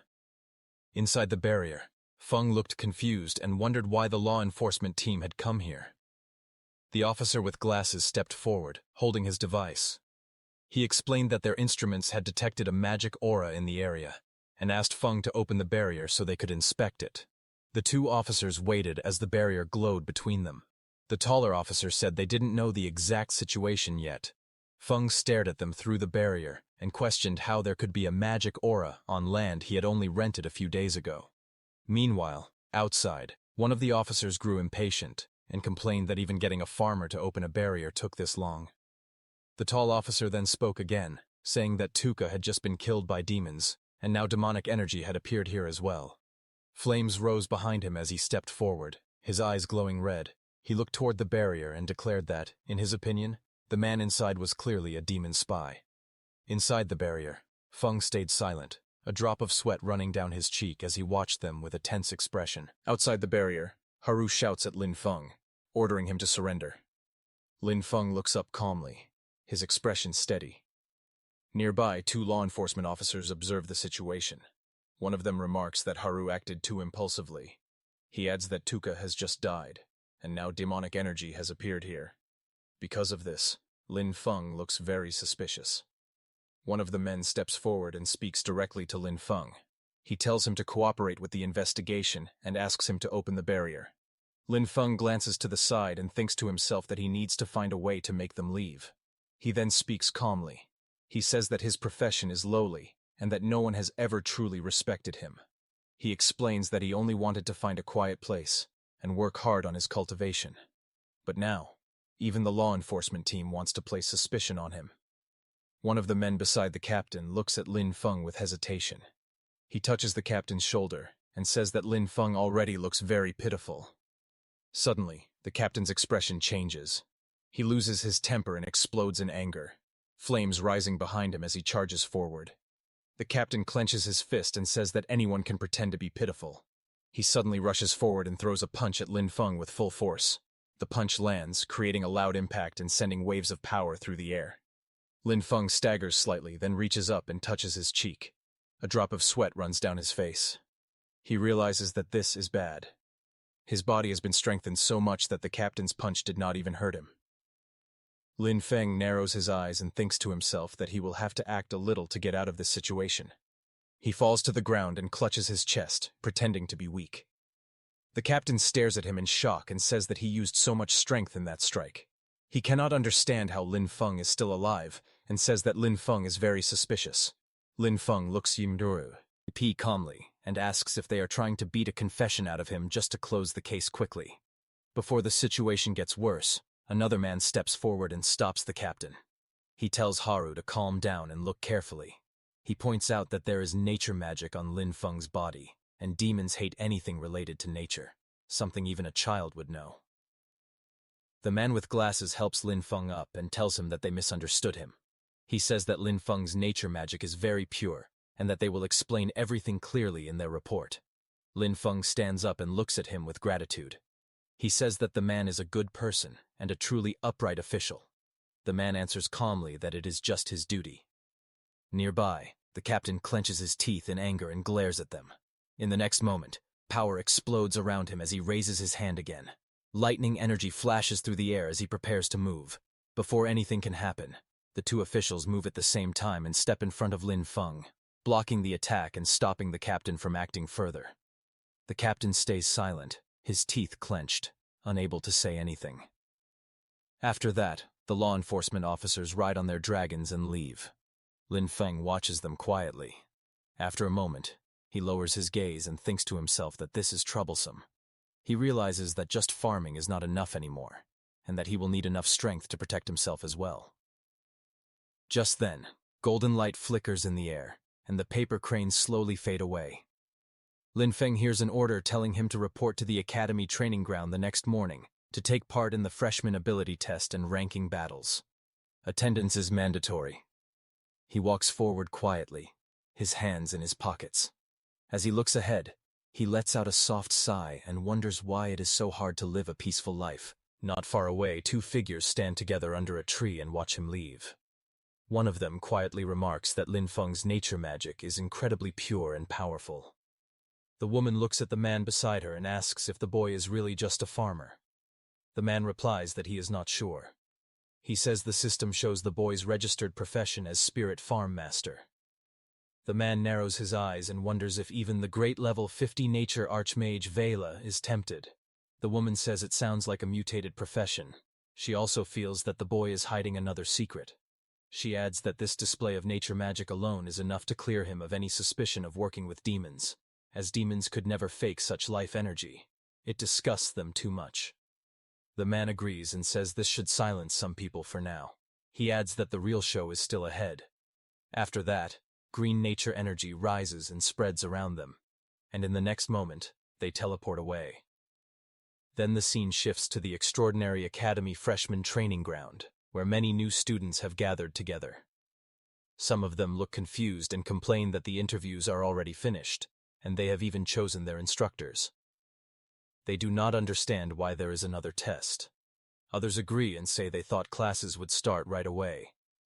Inside the barrier, Feng looked confused and wondered why the law enforcement team had come here. The officer with glasses stepped forward, holding his device. He explained that their instruments had detected a magic aura in the area, and asked Feng to open the barrier so they could inspect it. The two officers waited as the barrier glowed between them. The taller officer said they didn't know the exact situation yet. Feng stared at them through the barrier and questioned how there could be a magic aura on land he had only rented a few days ago. Meanwhile, outside, one of the officers grew impatient and complained that even getting a farmer to open a barrier took this long. The tall officer then spoke again, saying that Tuka had just been killed by demons, and now demonic energy had appeared here as well. Flames rose behind him as he stepped forward, his eyes glowing red. He looked toward the barrier and declared that, in his opinion, the man inside was clearly a demon spy. Inside the barrier, Feng stayed silent, a drop of sweat running down his cheek as he watched them with a tense expression. Outside the barrier, Haru shouts at Lin Feng, ordering him to surrender. Lin Feng looks up calmly, his expression steady. Nearby, two law enforcement officers observe the situation. One of them remarks that Haru acted too impulsively. He adds that Tuka has just died, and now demonic energy has appeared here. Because of this, Lin Feng looks very suspicious. One of the men steps forward and speaks directly to Lin Feng. He tells him to cooperate with the investigation and asks him to open the barrier. Lin Feng glances to the side and thinks to himself that he needs to find a way to make them leave. He then speaks calmly. He says that his profession is lowly and that no one has ever truly respected him. He explains that he only wanted to find a quiet place and work hard on his cultivation. But now, even the law enforcement team wants to place suspicion on him. One of the men beside the captain looks at Lin Feng with hesitation. He touches the captain's shoulder and says that Lin Feng already looks very pitiful. Suddenly, the captain's expression changes. He loses his temper and explodes in anger, flames rising behind him as he charges forward. The captain clenches his fist and says that anyone can pretend to be pitiful. He suddenly rushes forward and throws a punch at Lin Feng with full force. The punch lands, creating a loud impact and sending waves of power through the air. Lin Feng staggers slightly, then reaches up and touches his cheek. A drop of sweat runs down his face. He realizes that this is bad. His body has been strengthened so much that the captain's punch did not even hurt him. Lin Feng narrows his eyes and thinks to himself that he will have to act a little to get out of this situation. He falls to the ground and clutches his chest, pretending to be weak. The captain stares at him in shock and says that he used so much strength in that strike. He cannot understand how Lin Feng is still alive and says that Lin Feng is very suspicious. Lin Feng looks Yimduru calmly and asks if they are trying to beat a confession out of him just to close the case quickly. Before the situation gets worse, another man steps forward and stops the captain. He tells Haru to calm down and look carefully. He points out that there is nature magic on Lin Feng's body, and demons hate anything related to nature, something even a child would know. The man with glasses helps Lin Feng up and tells him that they misunderstood him. He says that Lin Feng's nature magic is very pure, and that they will explain everything clearly in their report. Lin Feng stands up and looks at him with gratitude. He says that the man is a good person and a truly upright official. The man answers calmly that it is just his duty. Nearby, the captain clenches his teeth in anger and glares at them. In the next moment, power explodes around him as he raises his hand again. Lightning energy flashes through the air as he prepares to move. Before anything can happen, the two officials move at the same time and step in front of Lin Feng, blocking the attack and stopping the captain from acting further. The captain stays silent, his teeth clenched, unable to say anything. After that, the law enforcement officers ride on their dragons and leave. Lin Feng watches them quietly. After a moment, he lowers his gaze and thinks to himself that this is troublesome. He realizes that just farming is not enough anymore, and that he will need enough strength to protect himself as well. Just then, golden light flickers in the air, and the paper cranes slowly fade away. Lin Feng hears an order telling him to report to the academy training ground the next morning to take part in the freshman ability test and ranking battles. Attendance is mandatory. He walks forward quietly, his hands in his pockets. As he looks ahead, he lets out a soft sigh and wonders why it is so hard to live a peaceful life. Not far away, two figures stand together under a tree and watch him leave. One of them quietly remarks that Lin Feng's nature magic is incredibly pure and powerful. The woman looks at the man beside her and asks if the boy is really just a farmer. The man replies that he is not sure. He says the system shows the boy's registered profession as Spirit Farm Master. The man narrows his eyes and wonders if even the great level 50 nature archmage Vela is tempted. The woman says it sounds like a mutated profession. She also feels that the boy is hiding another secret. She adds that this display of nature magic alone is enough to clear him of any suspicion of working with demons, as demons could never fake such life energy. It disgusts them too much. The man agrees and says this should silence some people for now. He adds that the real show is still ahead. After that, green nature energy rises and spreads around them, and in the next moment, they teleport away. Then the scene shifts to the extraordinary Academy freshman training ground, where many new students have gathered together. Some of them look confused and complain that the interviews are already finished, and they have even chosen their instructors. They do not understand why there is another test. Others agree and say they thought classes would start right away.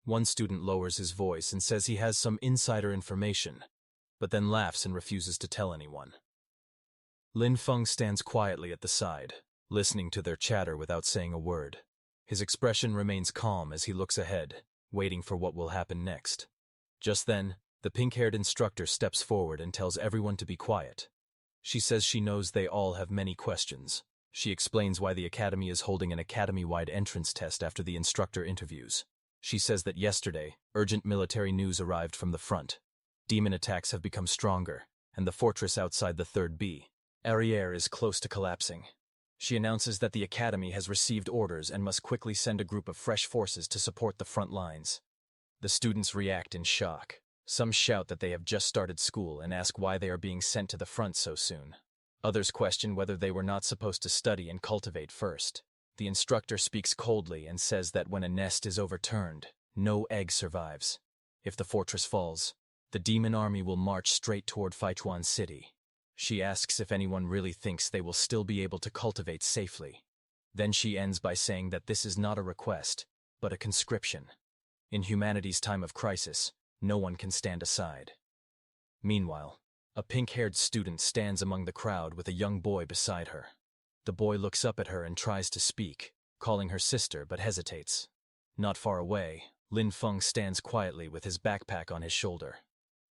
One student lowers his voice and says he has some insider information, but then laughs and refuses to tell anyone. Lin Feng stands quietly at the side, listening to their chatter without saying a word. His expression remains calm as he looks ahead, waiting for what will happen next. Just then, the pink-haired instructor steps forward and tells everyone to be quiet. She says she knows they all have many questions. She explains why the academy is holding an academy-wide entrance test after the instructor interviews. She says that yesterday, urgent military news arrived from the front. Demon attacks have become stronger, and the fortress outside the 3rd B area is close to collapsing. She announces that the academy has received orders and must quickly send a group of fresh forces to support the front lines. The students react in shock. Some shout that they have just started school and ask why they are being sent to the front so soon. Others question whether they were not supposed to study and cultivate first. The instructor speaks coldly and says that when a nest is overturned, no egg survives. If the fortress falls, the demon army will march straight toward Faichuan City. She asks if anyone really thinks they will still be able to cultivate safely. Then she ends by saying that this is not a request, but a conscription. In humanity's time of crisis, no one can stand aside. Meanwhile, a pink-haired student stands among the crowd with a young boy beside her. The boy looks up at her and tries to speak, calling her sister but hesitates. Not far away, Lin Feng stands quietly with his backpack on his shoulder.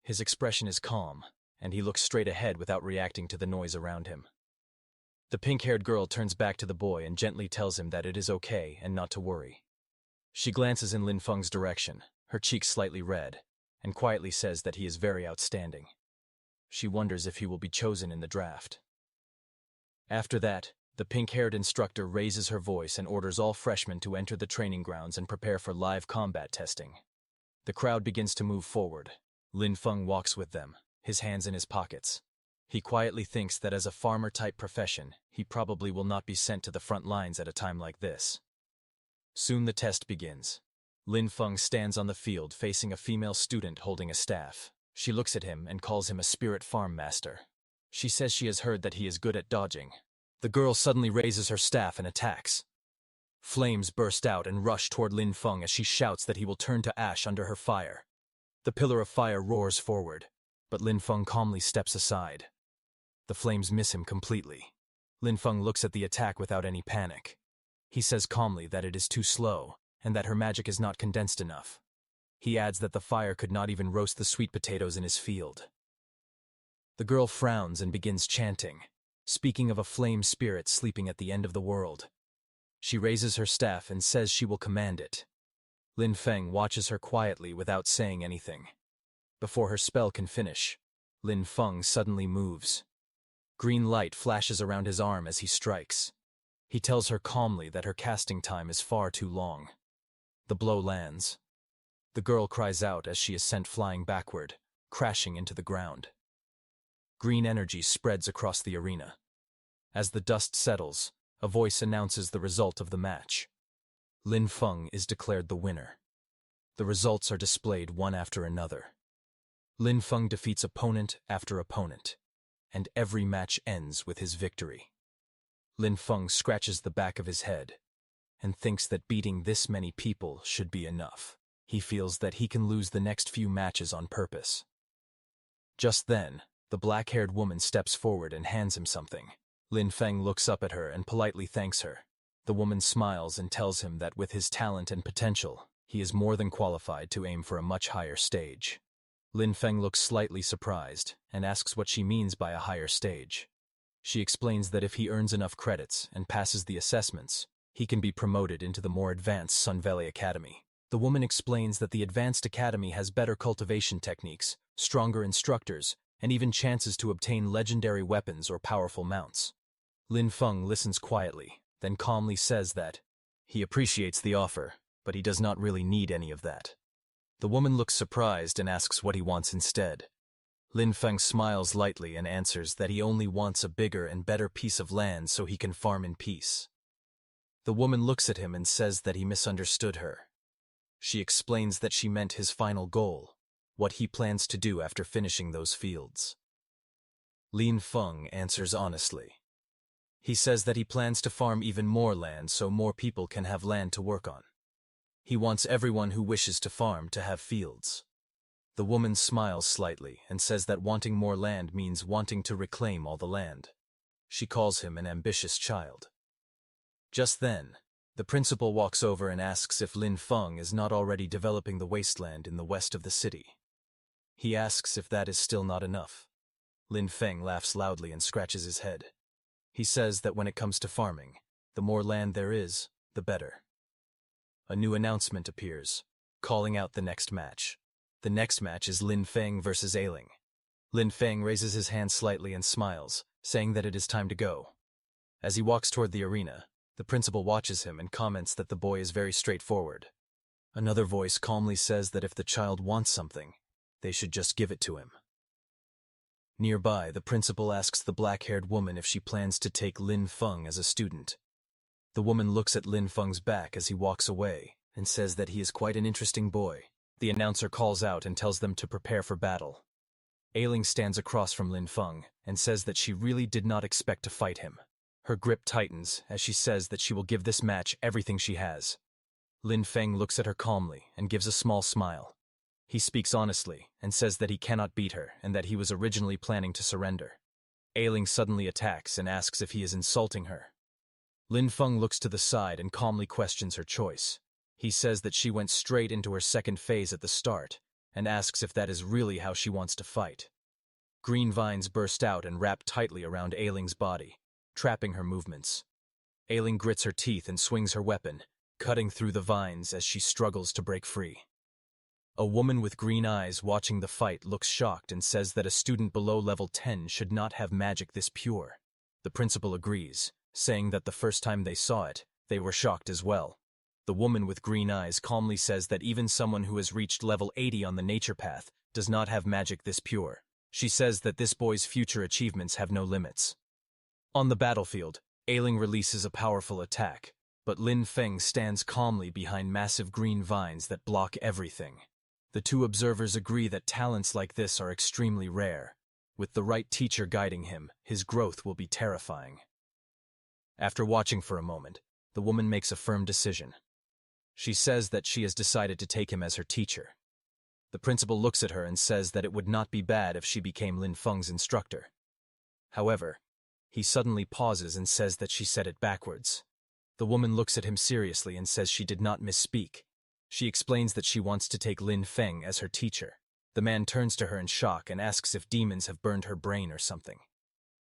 His expression is calm, and he looks straight ahead without reacting to the noise around him. The pink-haired girl turns back to the boy and gently tells him that it is okay and not to worry. She glances in Lin Feng's direction, her cheeks slightly red, and quietly says that he is very outstanding. She wonders if he will be chosen in the draft. After that, the pink-haired instructor raises her voice and orders all freshmen to enter the training grounds and prepare for live combat testing. The crowd begins to move forward. Lin Feng walks with them, his hands in his pockets. He quietly thinks that as a farmer-type profession, he probably will not be sent to the front lines at a time like this. Soon the test begins. Lin Feng stands on the field facing a female student holding a staff. She looks at him and calls him a spirit farm master. She says she has heard that he is good at dodging. The girl suddenly raises her staff and attacks. Flames burst out and rush toward Lin Feng as she shouts that he will turn to ash under her fire. The pillar of fire roars forward, but Lin Feng calmly steps aside. The flames miss him completely. Lin Feng looks at the attack without any panic. He says calmly that it is too slow, and that her magic is not condensed enough. He adds that the fire could not even roast the sweet potatoes in his field. The girl frowns and begins chanting, speaking of a flame spirit sleeping at the end of the world. She raises her staff and says she will command it. Lin Feng watches her quietly without saying anything. Before her spell can finish, Lin Feng suddenly moves. Green light flashes around his arm as he strikes. He tells her calmly that her casting time is far too long. The blow lands. The girl cries out as she is sent flying backward, crashing into the ground. Green energy spreads across the arena. As the dust settles, a voice announces the result of the match. Lin Feng is declared the winner. The results are displayed one after another. Lin Feng defeats opponent after opponent, and every match ends with his victory. Lin Feng scratches the back of his head and thinks that beating this many people should be enough. He feels that he can lose the next few matches on purpose. Just then, the black-haired woman steps forward and hands him something. Lin Feng looks up at her and politely thanks her. The woman smiles and tells him that with his talent and potential, he is more than qualified to aim for a much higher stage. Lin Feng looks slightly surprised and asks what she means by a higher stage. She explains that if he earns enough credits and passes the assessments, he can be promoted into the more advanced Sun Valley Academy. The woman explains that the advanced academy has better cultivation techniques, stronger instructors, and even chances to obtain legendary weapons or powerful mounts. Lin Feng listens quietly, then calmly says that he appreciates the offer, but he does not really need any of that. The woman looks surprised and asks what he wants instead. Lin Feng smiles lightly and answers that he only wants a bigger and better piece of land so he can farm in peace. The woman looks at him and says that he misunderstood her. She explains that she meant his final goal, what he plans to do after finishing those fields. Lin Feng answers honestly. He says that he plans to farm even more land so more people can have land to work on. He wants everyone who wishes to farm to have fields. The woman smiles slightly and says that wanting more land means wanting to reclaim all the land. She calls him an ambitious child. Just then, the principal walks over and asks if Lin Feng is not already developing the wasteland in the west of the city. He asks if that is still not enough. Lin Feng laughs loudly and scratches his head. He says that when it comes to farming, the more land there is, the better. A new announcement appears, calling out the next match. The next match is Lin Feng versus Ailing. Lin Feng raises his hand slightly and smiles, saying that it is time to go. As he walks toward the arena, the principal watches him and comments that the boy is very straightforward. Another voice calmly says that if the child wants something, they should just give it to him. Nearby, the principal asks the black-haired woman if she plans to take Lin Feng as a student. The woman looks at Lin Feng's back as he walks away and says that he is quite an interesting boy. The announcer calls out and tells them to prepare for battle. Ailing stands across from Lin Feng and says that she really did not expect to fight him. Her grip tightens as she says that she will give this match everything she has. Lin Feng looks at her calmly and gives a small smile. He speaks honestly and says that he cannot beat her and that he was originally planning to surrender. Ailing suddenly attacks and asks if he is insulting her. Lin Feng looks to the side and calmly questions her choice. He says that she went straight into her second phase at the start and asks if that is really how she wants to fight. Green vines burst out and wrap tightly around Ailing's body, trapping her movements. Ailing grits her teeth and swings her weapon, cutting through the vines as she struggles to break free. A woman with green eyes watching the fight looks shocked and says that a student below level 10 should not have magic this pure. The principal agrees, saying that the first time they saw it, they were shocked as well. The woman with green eyes calmly says that even someone who has reached level 80 on the nature path does not have magic this pure. She says that this boy's future achievements have no limits. On the battlefield, Ailing releases a powerful attack, but Lin Feng stands calmly behind massive green vines that block everything. The two observers agree that talents like this are extremely rare. With the right teacher guiding him, his growth will be terrifying. After watching for a moment, the woman makes a firm decision. She says that she has decided to take him as her teacher. The principal looks at her and says that it would not be bad if she became Lin Feng's instructor. However, he suddenly pauses and says that she said it backwards. The woman looks at him seriously and says she did not misspeak. She explains that she wants to take Lin Feng as her teacher. The man turns to her in shock and asks if demons have burned her brain or something.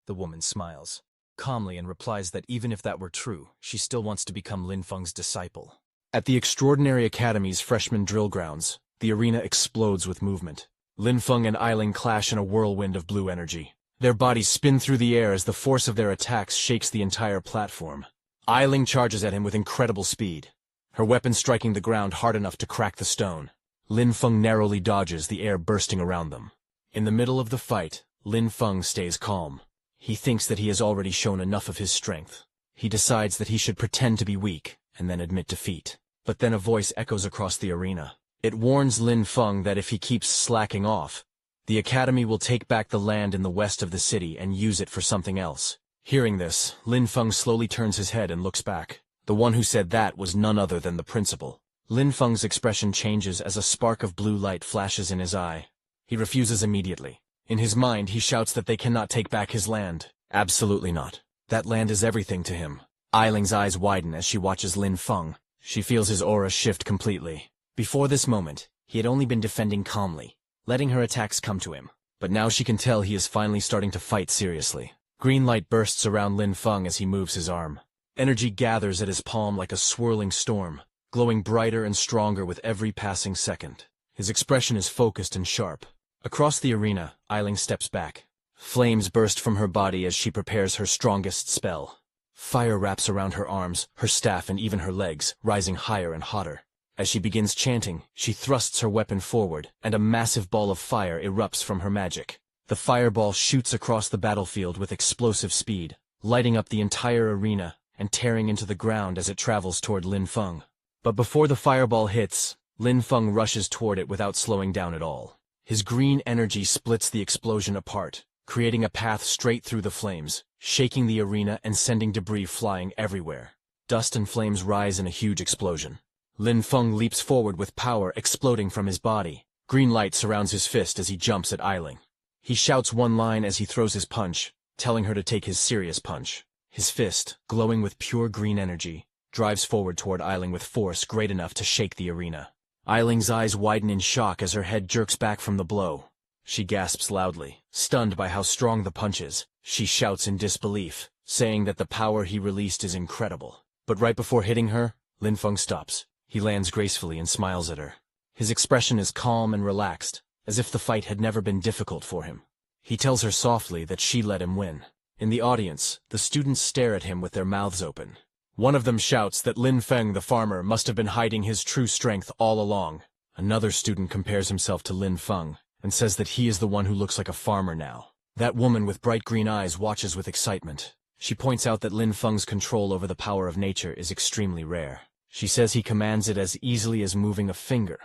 The woman smiles calmly and replies that even if that were true, she still wants to become Lin Feng's disciple. At the Extraordinary Academy's freshman drill grounds, the arena explodes with movement. Lin Feng and Ailing clash in a whirlwind of blue energy. Their bodies spin through the air as the force of their attacks shakes the entire platform. Ailing charges at him with incredible speed, her weapon striking the ground hard enough to crack the stone. Lin Feng narrowly dodges, the air bursting around them. In the middle of the fight, Lin Feng stays calm. He thinks that he has already shown enough of his strength. He decides that he should pretend to be weak and then admit defeat. But then a voice echoes across the arena. It warns Lin Feng that if he keeps slacking off, the academy will take back the land in the west of the city and use it for something else. Hearing this, Lin Feng slowly turns his head and looks back. The one who said that was none other than the principal. Lin Feng's expression changes as a spark of blue light flashes in his eye. He refuses immediately. In his mind, he shouts that they cannot take back his land. Absolutely not. That land is everything to him. Ailing's eyes widen as she watches Lin Feng. She feels his aura shift completely. Before this moment, he had only been defending calmly, letting her attacks come to him. But now she can tell he is finally starting to fight seriously. Green light bursts around Lin Feng as he moves his arm. Energy gathers at his palm like a swirling storm, glowing brighter and stronger with every passing second. His expression is focused and sharp. Across the arena, Ailing steps back. Flames burst from her body as she prepares her strongest spell. Fire wraps around her arms, her staff, and even her legs, rising higher and hotter. As she begins chanting, she thrusts her weapon forward, and a massive ball of fire erupts from her magic. The fireball shoots across the battlefield with explosive speed, lighting up the entire arena and tearing into the ground as it travels toward Lin Feng. But before the fireball hits, Lin Feng rushes toward it without slowing down at all. His green energy splits the explosion apart, creating a path straight through the flames, shaking the arena and sending debris flying everywhere. Dust and flames rise in a huge explosion. Lin Feng leaps forward with power exploding from his body. Green light surrounds his fist as he jumps at Ailing. He shouts one line as he throws his punch, telling her to take his serious punch. His fist, glowing with pure green energy, drives forward toward Ailing with force great enough to shake the arena. Ailing's eyes widen in shock as her head jerks back from the blow. She gasps loudly, stunned by how strong the punch is. She shouts in disbelief, saying that the power he released is incredible. But right before hitting her, Lin Feng stops. He lands gracefully and smiles at her. His expression is calm and relaxed, as if the fight had never been difficult for him. He tells her softly that she let him win. In the audience, the students stare at him with their mouths open. One of them shouts that Lin Feng the farmer must have been hiding his true strength all along. Another student compares himself to Lin Feng and says that he is the one who looks like a farmer now. That woman with bright green eyes watches with excitement. She points out that Lin Feng's control over the power of nature is extremely rare. She says he commands it as easily as moving a finger,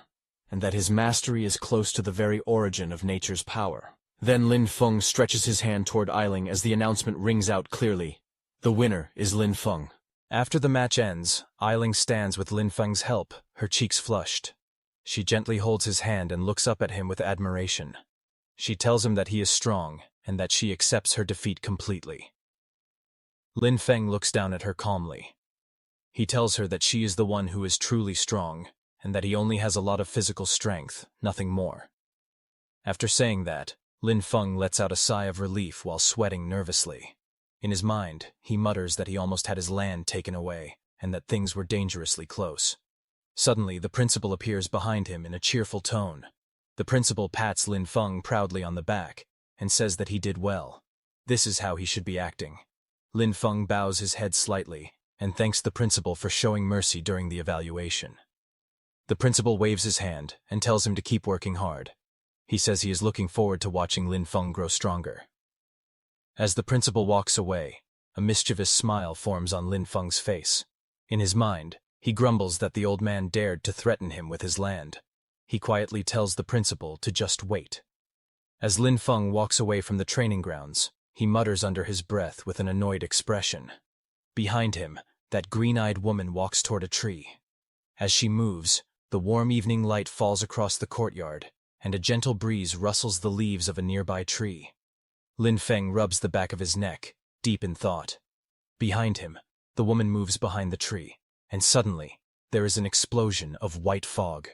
and that his mastery is close to the very origin of nature's power. Then Lin Feng stretches his hand toward Eiling as the announcement rings out clearly. The winner is Lin Feng. After the match ends, Eiling stands with Lin Feng's help, her cheeks flushed. She gently holds his hand and looks up at him with admiration. She tells him that he is strong, and that she accepts her defeat completely. Lin Feng looks down at her calmly. He tells her that she is the one who is truly strong, and that he only has a lot of physical strength, nothing more. After saying that, Lin Feng lets out a sigh of relief while sweating nervously. In his mind, he mutters that he almost had his land taken away, and that things were dangerously close. Suddenly, the principal appears behind him in a cheerful tone. The principal pats Lin Feng proudly on the back and says that he did well. This is how he should be acting. Lin Feng bows his head slightly and thanks the principal for showing mercy during the evaluation. The principal waves his hand and tells him to keep working hard. He says he is looking forward to watching Lin Feng grow stronger. As the principal walks away, a mischievous smile forms on Lin Feng's face. In his mind, he grumbles that the old man dared to threaten him with his land. He quietly tells the principal to just wait. As Lin Feng walks away from the training grounds, he mutters under his breath with an annoyed expression. Behind him, that green-eyed woman walks toward a tree. As she moves, the warm evening light falls across the courtyard, and a gentle breeze rustles the leaves of a nearby tree. Lin Feng rubs the back of his neck, deep in thought. Behind him, the woman moves behind the tree, and suddenly, there is an explosion of white fog.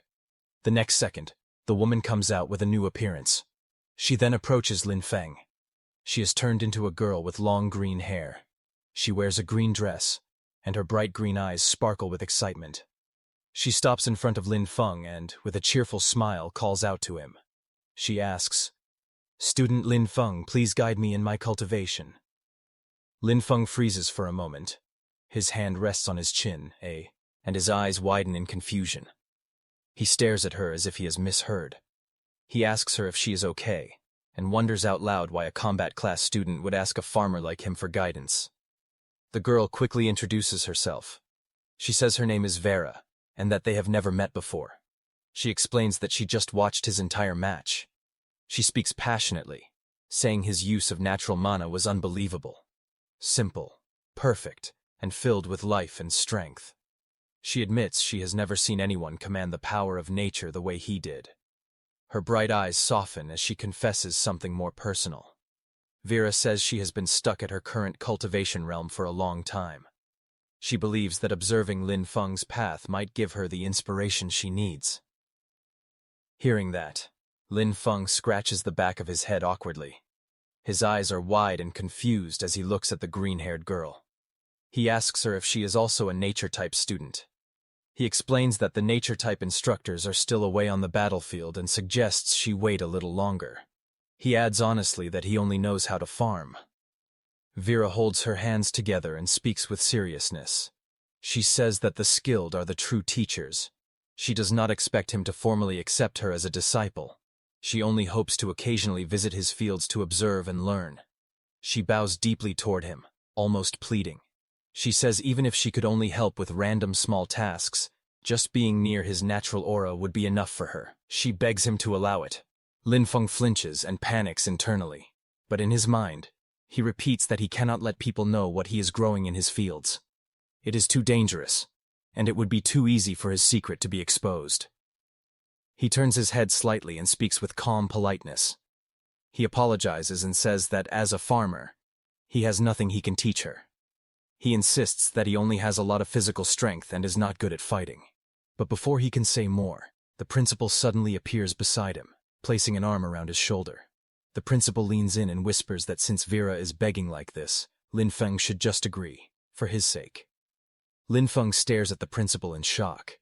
The next second, the woman comes out with a new appearance. She then approaches Lin Feng. She is turned into a girl with long green hair. She wears a green dress, and her bright green eyes sparkle with excitement. She stops in front of Lin Feng and, with a cheerful smile, calls out to him. She asks, "Student Lin Feng, please guide me in my cultivation." Lin Feng freezes for a moment. His hand rests on his chin, and his eyes widen in confusion. He stares at her as if he has misheard. He asks her if she is okay, and wonders out loud why a combat class student would ask a farmer like him for guidance. The girl quickly introduces herself. She says her name is Vera, and that they have never met before. She explains that she just watched his entire match. She speaks passionately, saying his use of natural mana was unbelievable. Simple, perfect, and filled with life and strength. She admits she has never seen anyone command the power of nature the way he did. Her bright eyes soften as she confesses something more personal. Vera says she has been stuck at her current cultivation realm for a long time. She believes that observing Lin Feng's path might give her the inspiration she needs. Hearing that, Lin Feng scratches the back of his head awkwardly. His eyes are wide and confused as he looks at the green-haired girl. He asks her if she is also a nature-type student. He explains that the nature-type instructors are still away on the battlefield and suggests she wait a little longer. He adds honestly that he only knows how to farm. Vera holds her hands together and speaks with seriousness. She says that the skilled are the true teachers. She does not expect him to formally accept her as a disciple. She only hopes to occasionally visit his fields to observe and learn. She bows deeply toward him, almost pleading. She says even if she could only help with random small tasks, just being near his natural aura would be enough for her. She begs him to allow it. Lin Feng flinches and panics internally, but in his mind, he repeats that he cannot let people know what he is growing in his fields. It is too dangerous, and it would be too easy for his secret to be exposed. He turns his head slightly and speaks with calm politeness. He apologizes and says that as a farmer, he has nothing he can teach her. He insists that he only has a lot of physical strength and is not good at fighting. But before he can say more, the principal suddenly appears beside him, placing an arm around his shoulder. The principal leans in and whispers that since Vera is begging like this, Lin Feng should just agree, for his sake. Lin Feng stares at the principal in shock.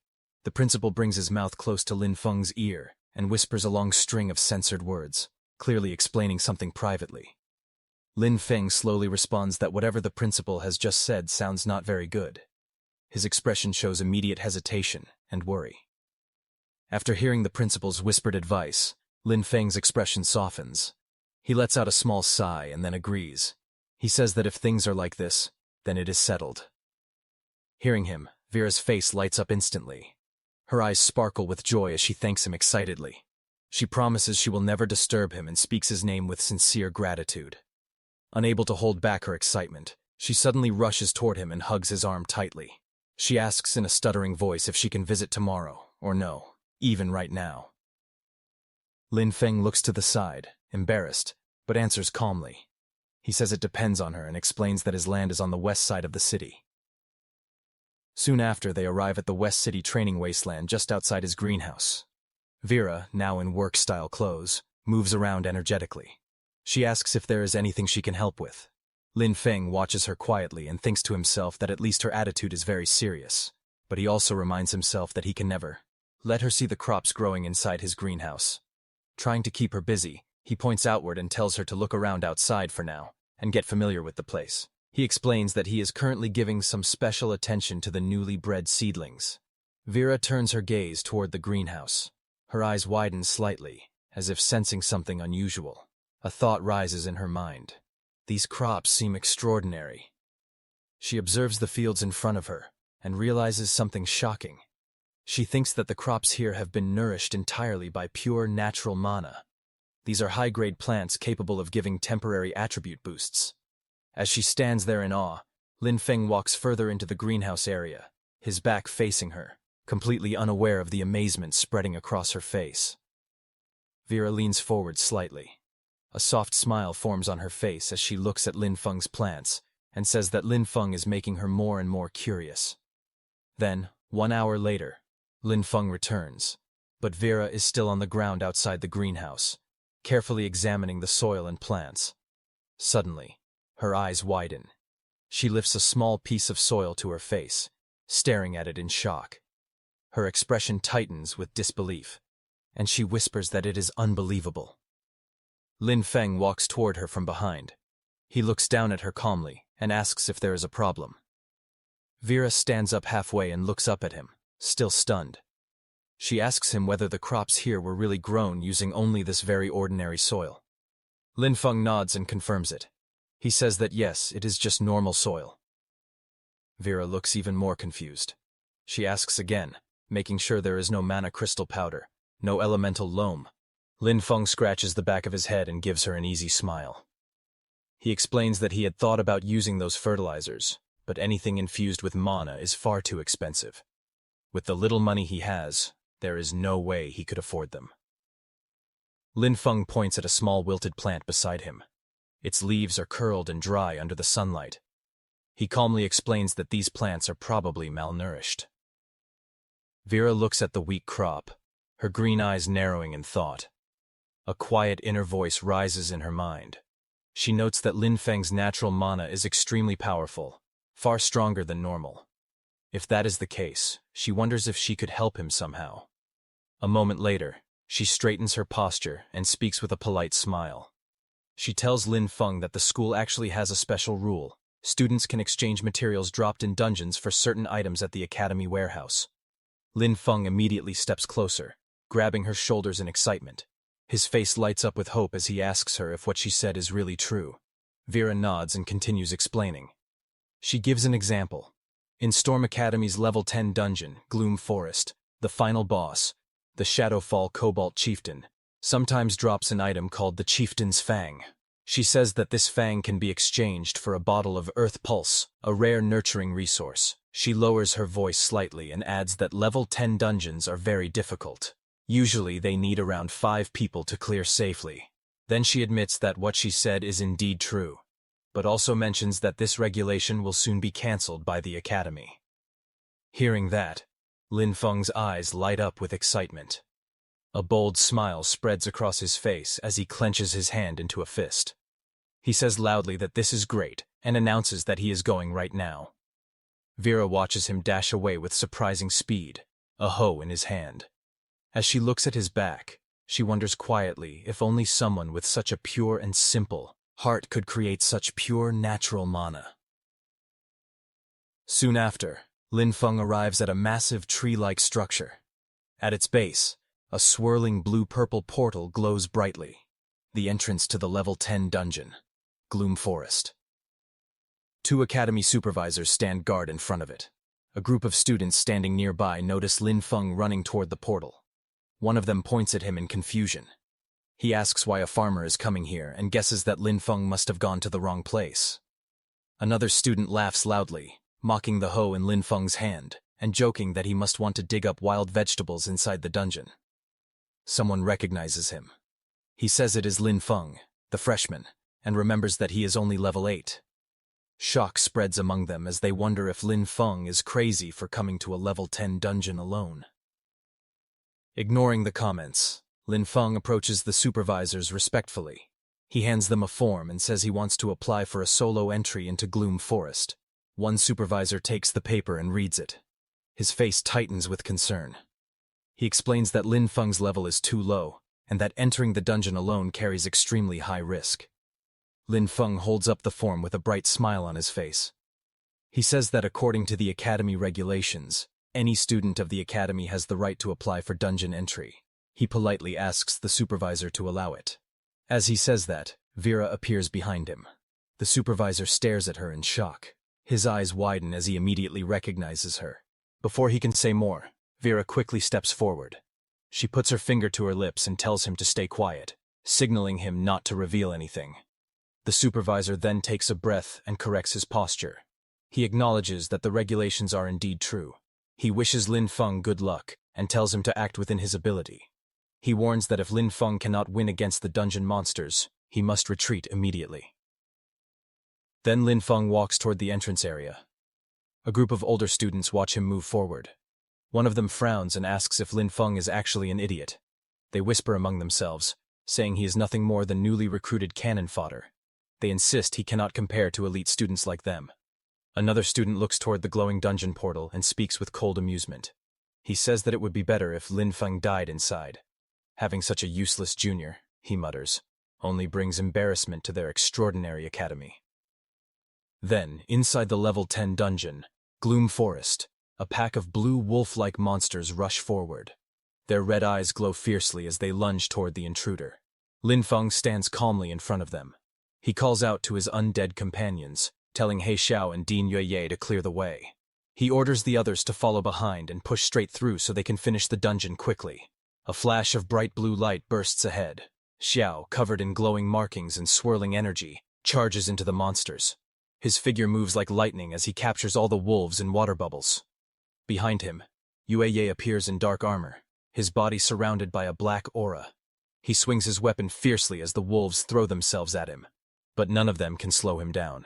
The principal brings his mouth close to Lin Feng's ear and whispers a long string of censored words, clearly explaining something privately. Lin Feng slowly responds that whatever the principal has just said sounds not very good. His expression shows immediate hesitation and worry. After hearing the principal's whispered advice, Lin Feng's expression softens. He lets out a small sigh and then agrees. He says that if things are like this, then it is settled. Hearing him, Vera's face lights up instantly. Her eyes sparkle with joy as she thanks him excitedly. She promises she will never disturb him and speaks his name with sincere gratitude. Unable to hold back her excitement, she suddenly rushes toward him and hugs his arm tightly. She asks in a stuttering voice if she can visit tomorrow, or no, even right now. Lin Feng looks to the side, embarrassed, but answers calmly. He says it depends on her and explains that his land is on the west side of the city. Soon after, they arrive at the West City training wasteland just outside his greenhouse. Vera, now in work-style clothes, moves around energetically. She asks if there is anything she can help with. Lin Feng watches her quietly and thinks to himself that at least her attitude is very serious, but he also reminds himself that he can never let her see the crops growing inside his greenhouse. Trying to keep her busy, he points outward and tells her to look around outside for now and get familiar with the place. He explains that he is currently giving some special attention to the newly bred seedlings. Vera turns her gaze toward the greenhouse. Her eyes widen slightly, as if sensing something unusual. A thought rises in her mind. These crops seem extraordinary. She observes the fields in front of her and realizes something shocking. She thinks that the crops here have been nourished entirely by pure natural mana. These are high-grade plants capable of giving temporary attribute boosts. As she stands there in awe, Lin Feng walks further into the greenhouse area, his back facing her, completely unaware of the amazement spreading across her face. Vera leans forward slightly. A soft smile forms on her face as she looks at Lin Feng's plants and says that Lin Feng is making her more and more curious. Then, 1 hour later, Lin Feng returns, but Vera is still on the ground outside the greenhouse, carefully examining the soil and plants. Suddenly, her eyes widen. She lifts a small piece of soil to her face, staring at it in shock. Her expression tightens with disbelief, and she whispers that it is unbelievable. Lin Feng walks toward her from behind. He looks down at her calmly and asks if there is a problem. Vera stands up halfway and looks up at him, still stunned. She asks him whether the crops here were really grown using only this very ordinary soil. Lin Feng nods and confirms it. He says that yes, it is just normal soil. Vera looks even more confused. She asks again, making sure there is no mana crystal powder, no elemental loam. Lin Feng scratches the back of his head and gives her an easy smile. He explains that he had thought about using those fertilizers, but anything infused with mana is far too expensive. With the little money he has, there is no way he could afford them. Lin Feng points at a small wilted plant beside him. Its leaves are curled and dry under the sunlight. He calmly explains that these plants are probably malnourished. Vera looks at the weak crop, her green eyes narrowing in thought. A quiet inner voice rises in her mind. She notes that Lin Feng's natural mana is extremely powerful, far stronger than normal. If that is the case, she wonders if she could help him somehow. A moment later, she straightens her posture and speaks with a polite smile. She tells Lin Feng that the school actually has a special rule. Students can exchange materials dropped in dungeons for certain items at the academy warehouse. Lin Feng immediately steps closer, grabbing her shoulders in excitement. His face lights up with hope as he asks her if what she said is really true. Vera nods and continues explaining. She gives an example. In Storm Academy's level 10 dungeon, Gloom Forest, the final boss, the Shadowfall Cobalt Chieftain, sometimes drops an item called the Chieftain's Fang. She says that this fang can be exchanged for a bottle of Earth Pulse, a rare nurturing resource. She lowers her voice slightly and adds that level 10 dungeons are very difficult. Usually they need around 5 people to clear safely. Then she admits that what she said is indeed true, but also mentions that this regulation will soon be cancelled by the academy. Hearing that, Lin Feng's eyes light up with excitement. A bold smile spreads across his face as he clenches his hand into a fist. He says loudly that this is great and announces that he is going right now. Vera watches him dash away with surprising speed, a hoe in his hand. As she looks at his back, she wonders quietly if only someone with such a pure and simple heart could create such pure natural mana. Soon after, Lin Feng arrives at a massive tree-like structure. At its base, a swirling blue-purple portal glows brightly. The entrance to the level 10 dungeon, Gloom Forest. 2 academy supervisors stand guard in front of it. A group of students standing nearby notice Lin Feng running toward the portal. One of them points at him in confusion. He asks why a farmer is coming here and guesses that Lin Feng must have gone to the wrong place. Another student laughs loudly, mocking the hoe in Lin Feng's hand and joking that he must want to dig up wild vegetables inside the dungeon. Someone recognizes him. He says it is Lin Feng, the freshman, and remembers that he is only level 8. Shock spreads among them as they wonder if Lin Feng is crazy for coming to a level 10 dungeon alone. Ignoring the comments, Lin Feng approaches the supervisors respectfully. He hands them a form and says he wants to apply for a solo entry into Gloom Forest. One supervisor takes the paper and reads it. His face tightens with concern. He explains that Lin Feng's level is too low, and that entering the dungeon alone carries extremely high risk. Lin Feng holds up the form with a bright smile on his face. He says that according to the academy regulations, any student of the academy has the right to apply for dungeon entry. He politely asks the supervisor to allow it. As he says that, Vera appears behind him. The supervisor stares at her in shock. His eyes widen as he immediately recognizes her. Before he can say more, Vera quickly steps forward. She puts her finger to her lips and tells him to stay quiet, signaling him not to reveal anything. The supervisor then takes a breath and corrects his posture. He acknowledges that the regulations are indeed true. He wishes Lin Feng good luck and tells him to act within his ability. He warns that if Lin Feng cannot win against the dungeon monsters, he must retreat immediately. Then Lin Feng walks toward the entrance area. A group of older students watch him move forward. One of them frowns and asks if Lin Feng is actually an idiot. They whisper among themselves, saying he is nothing more than newly recruited cannon fodder. They insist he cannot compare to elite students like them. Another student looks toward the glowing dungeon portal and speaks with cold amusement. He says that it would be better if Lin Feng died inside. Having such a useless junior, he mutters, only brings embarrassment to their extraordinary academy. Then, inside the level 10 dungeon, Gloom Forest, a pack of blue wolf-like monsters rush forward. Their red eyes glow fiercely as they lunge toward the intruder. Lin Feng stands calmly in front of them. He calls out to his undead companions, telling He Xiao and Dean Yue to clear the way. He orders the others to follow behind and push straight through so they can finish the dungeon quickly. A flash of bright blue light bursts ahead. Xiao, covered in glowing markings and swirling energy, charges into the monsters. His figure moves like lightning as he captures all the wolves in water bubbles. Behind him, Yue appears in dark armor, his body surrounded by a black aura. He swings his weapon fiercely as the wolves throw themselves at him, but none of them can slow him down.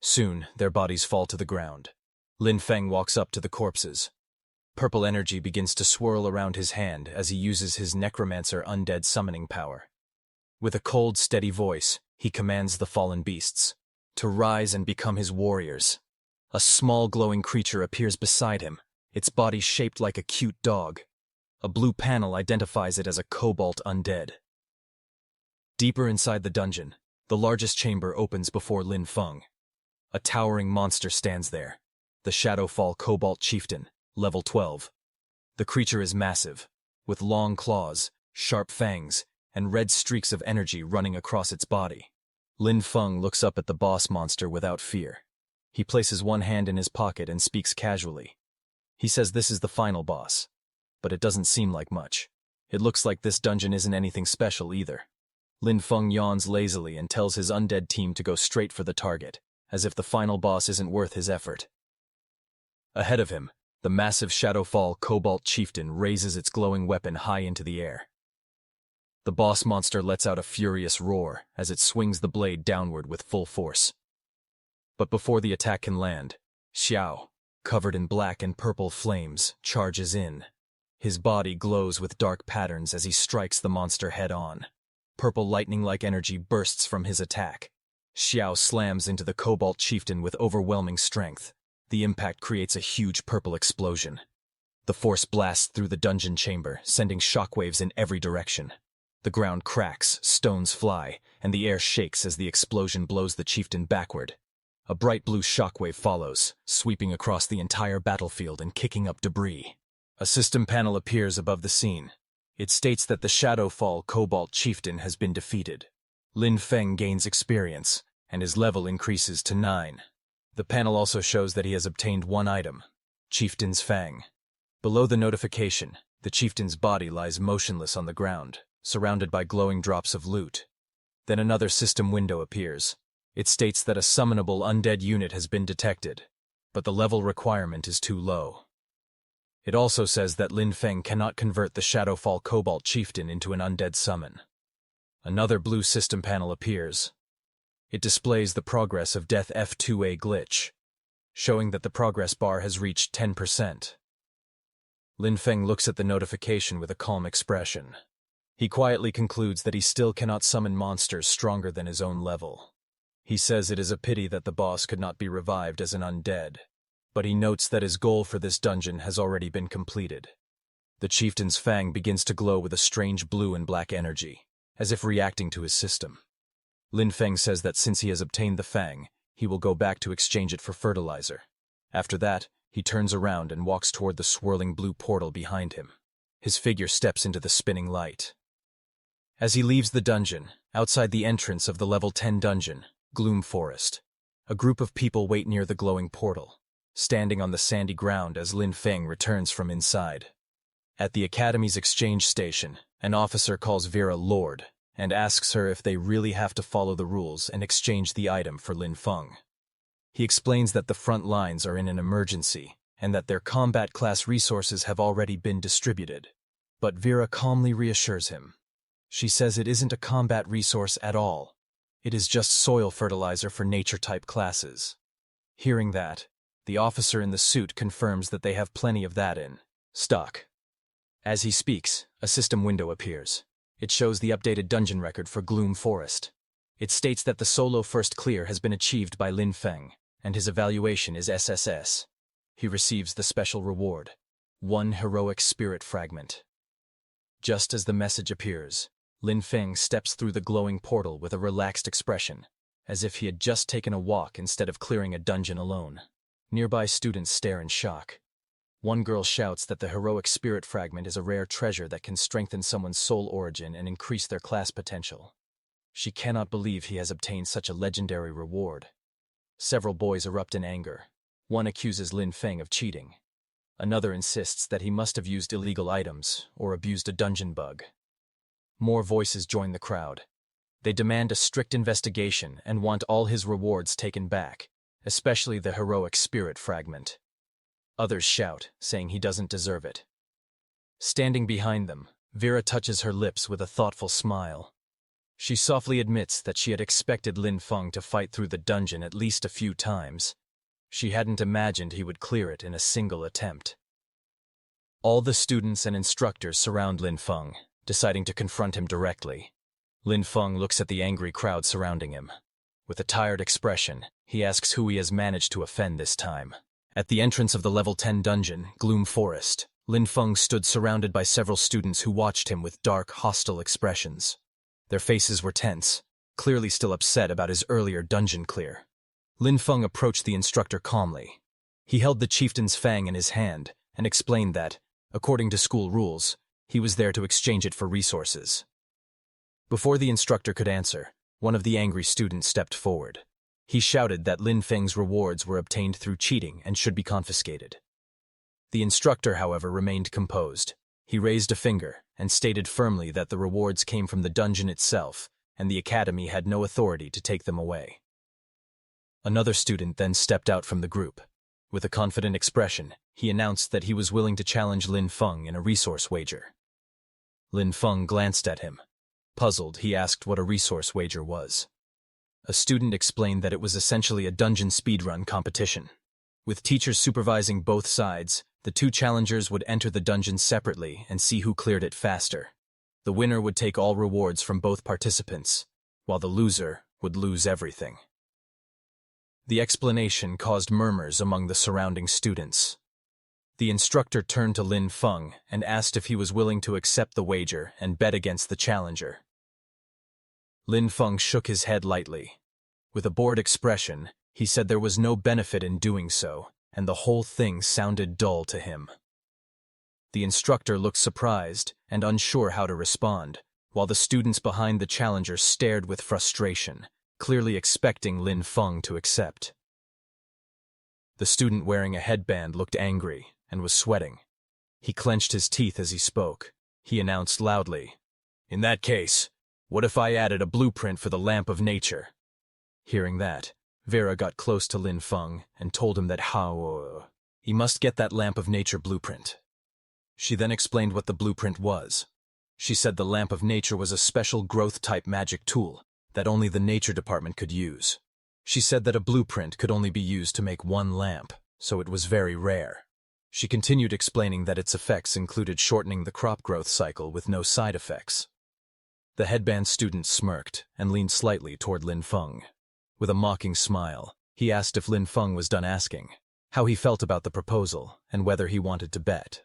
Soon, their bodies fall to the ground. Lin Feng walks up to the corpses. Purple energy begins to swirl around his hand as he uses his Necromancer undead summoning power. With a cold, steady voice, he commands the fallen beasts to rise and become his warriors. A small glowing creature appears beside him, its body shaped like a cute dog. A blue panel identifies it as a cobalt undead. Deeper inside the dungeon, the largest chamber opens before Lin Feng. A towering monster stands there, the Shadowfall Cobalt Chieftain, level 12. The creature is massive, with long claws, sharp fangs, and red streaks of energy running across its body. Lin Feng looks up at the boss monster without fear. He places one hand in his pocket and speaks casually. He says this is the final boss, but it doesn't seem like much. It looks like this dungeon isn't anything special either. Lin Feng yawns lazily and tells his undead team to go straight for the target, as if the final boss isn't worth his effort. Ahead of him, the massive Shadowfall Cobalt Chieftain raises its glowing weapon high into the air. The boss monster lets out a furious roar as it swings the blade downward with full force. But before the attack can land, Xiao, covered in black and purple flames, charges in. His body glows with dark patterns as he strikes the monster head-on. Purple lightning-like energy bursts from his attack. Xiao slams into the Cobalt Chieftain with overwhelming strength. The impact creates a huge purple explosion. The force blasts through the dungeon chamber, sending shockwaves in every direction. The ground cracks, stones fly, and the air shakes as the explosion blows the chieftain backward. A bright blue shockwave follows, sweeping across the entire battlefield and kicking up debris. A system panel appears above the scene. It states that the Shadowfall Cobalt Chieftain has been defeated. Lin Feng gains experience, and his level increases to 9. The panel also shows that he has obtained one item, Chieftain's Fang. Below the notification, the chieftain's body lies motionless on the ground, surrounded by glowing drops of loot. Then another system window appears. It states that a summonable undead unit has been detected, but the level requirement is too low. It also says that Lin Feng cannot convert the Shadowfall Cobalt Chieftain into an undead summon. Another blue system panel appears. It displays the progress of Death F2A glitch, showing that the progress bar has reached 10%. Lin Feng looks at the notification with a calm expression. He quietly concludes that he still cannot summon monsters stronger than his own level. He says it is a pity that the boss could not be revived as an undead, but he notes that his goal for this dungeon has already been completed. The chieftain's fang begins to glow with a strange blue and black energy, as if reacting to his system. Lin Feng says that since he has obtained the fang, he will go back to exchange it for fertilizer. After that, he turns around and walks toward the swirling blue portal behind him. His figure steps into the spinning light. As he leaves the dungeon, outside the entrance of the level 10 dungeon, Gloom Forest, a group of people wait near the glowing portal, standing on the sandy ground as Lin Feng returns from inside. At the Academy's exchange station, an officer calls Vera Lord and asks her if they really have to follow the rules and exchange the item for Lin Feng. He explains that the front lines are in an emergency and that their combat class resources have already been distributed. But Vera calmly reassures him. She says it isn't a combat resource at all. It is just soil fertilizer for nature-type classes. Hearing that, the officer in the suit confirms that they have plenty of that in stock. As he speaks, a system window appears. It shows the updated dungeon record for Gloom Forest. It states that the solo first clear has been achieved by Lin Feng, and his evaluation is SSS. He receives the special reward, 1 heroic spirit fragment. Just as the message appears, Lin Feng steps through the glowing portal with a relaxed expression, as if he had just taken a walk instead of clearing a dungeon alone. Nearby students stare in shock. One girl shouts that the heroic spirit fragment is a rare treasure that can strengthen someone's soul origin and increase their class potential. She cannot believe he has obtained such a legendary reward. Several boys erupt in anger. One accuses Lin Feng of cheating. Another insists that he must have used illegal items or abused a dungeon bug. More voices join the crowd. They demand a strict investigation and want all his rewards taken back, especially the heroic spirit fragment. Others shout, saying he doesn't deserve it. Standing behind them, Vera touches her lips with a thoughtful smile. She softly admits that she had expected Lin Feng to fight through the dungeon at least a few times. She hadn't imagined he would clear it in a single attempt. All the students and instructors surround Lin Feng, deciding to confront him directly. Lin Feng looks at the angry crowd surrounding him. With a tired expression, he asks who he has managed to offend this time. At the entrance of the level 10 dungeon, Gloom Forest, Lin Feng stood surrounded by several students who watched him with dark, hostile expressions. Their faces were tense, clearly still upset about his earlier dungeon clear. Lin Feng approached the instructor calmly. He held the chieftain's fang in his hand and explained that, according to school rules, he was there to exchange it for resources. Before the instructor could answer, one of the angry students stepped forward. He shouted that Lin Feng's rewards were obtained through cheating and should be confiscated. The instructor, however, remained composed. He raised a finger and stated firmly that the rewards came from the dungeon itself, and the academy had no authority to take them away. Another student then stepped out from the group. With a confident expression, he announced that he was willing to challenge Lin Feng in a resource wager. Lin Feng glanced at him. Puzzled, he asked what a resource wager was. A student explained that it was essentially a dungeon speedrun competition. With teachers supervising both sides, the two challengers would enter the dungeon separately and see who cleared it faster. The winner would take all rewards from both participants, while the loser would lose everything. The explanation caused murmurs among the surrounding students. The instructor turned to Lin Feng and asked if he was willing to accept the wager and bet against the challenger. Lin Feng shook his head lightly. With a bored expression, He said there was no benefit in doing so, and the whole thing sounded dull to him. The instructor looked surprised and unsure how to respond, while the students behind the challenger stared with frustration, clearly expecting Lin Feng to accept. The student wearing a headband looked angry and was sweating. He clenched his teeth as he spoke. He announced loudly, "In that case, what if I added a blueprint for the Lamp of Nature?" Hearing that, Vera got close to Lin Feng and told him that he must get that Lamp of Nature blueprint. She then explained what the blueprint was. She said the Lamp of Nature was a special growth-type magic tool that only the Nature Department could use. She said that a blueprint could only be used to make one lamp, so it was very rare. She continued explaining that its effects included shortening the crop growth cycle with no side effects. The headband student smirked and leaned slightly toward Lin Feng. With a mocking smile, he asked if Lin Feng was done asking, how he felt about the proposal, and whether he wanted to bet.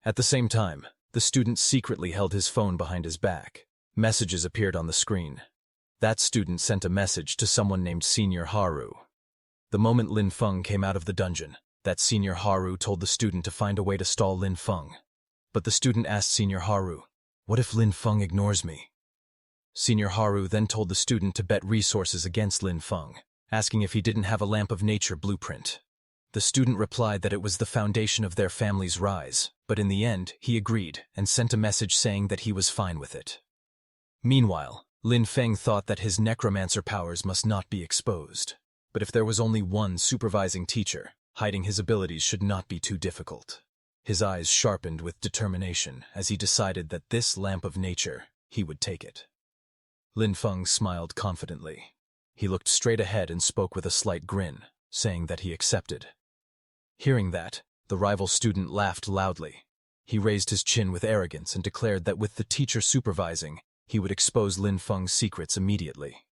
At the same time, the student secretly held his phone behind his back. Messages appeared on the screen. That student sent a message to someone named Senior Haru. The moment Lin Feng came out of the dungeon, that Senior Haru told the student to find a way to stall Lin Feng. But the student asked Senior Haru, "What if Lin Feng ignores me?" Senior Haru then told the student to bet resources against Lin Feng, asking if he didn't have a Lamp of Nature blueprint. The student replied that it was the foundation of their family's rise, but in the end, he agreed and sent a message saying that he was fine with it. Meanwhile, Lin Feng thought that his necromancer powers must not be exposed. But if there was only one supervising teacher, hiding his abilities should not be too difficult. His eyes sharpened with determination as he decided that this Lamp of Nature, he would take it. Lin Feng smiled confidently. He looked straight ahead and spoke with a slight grin, saying that he accepted. Hearing that, the rival student laughed loudly. He raised his chin with arrogance and declared that with the teacher supervising, he would expose Lin Feng's secrets immediately.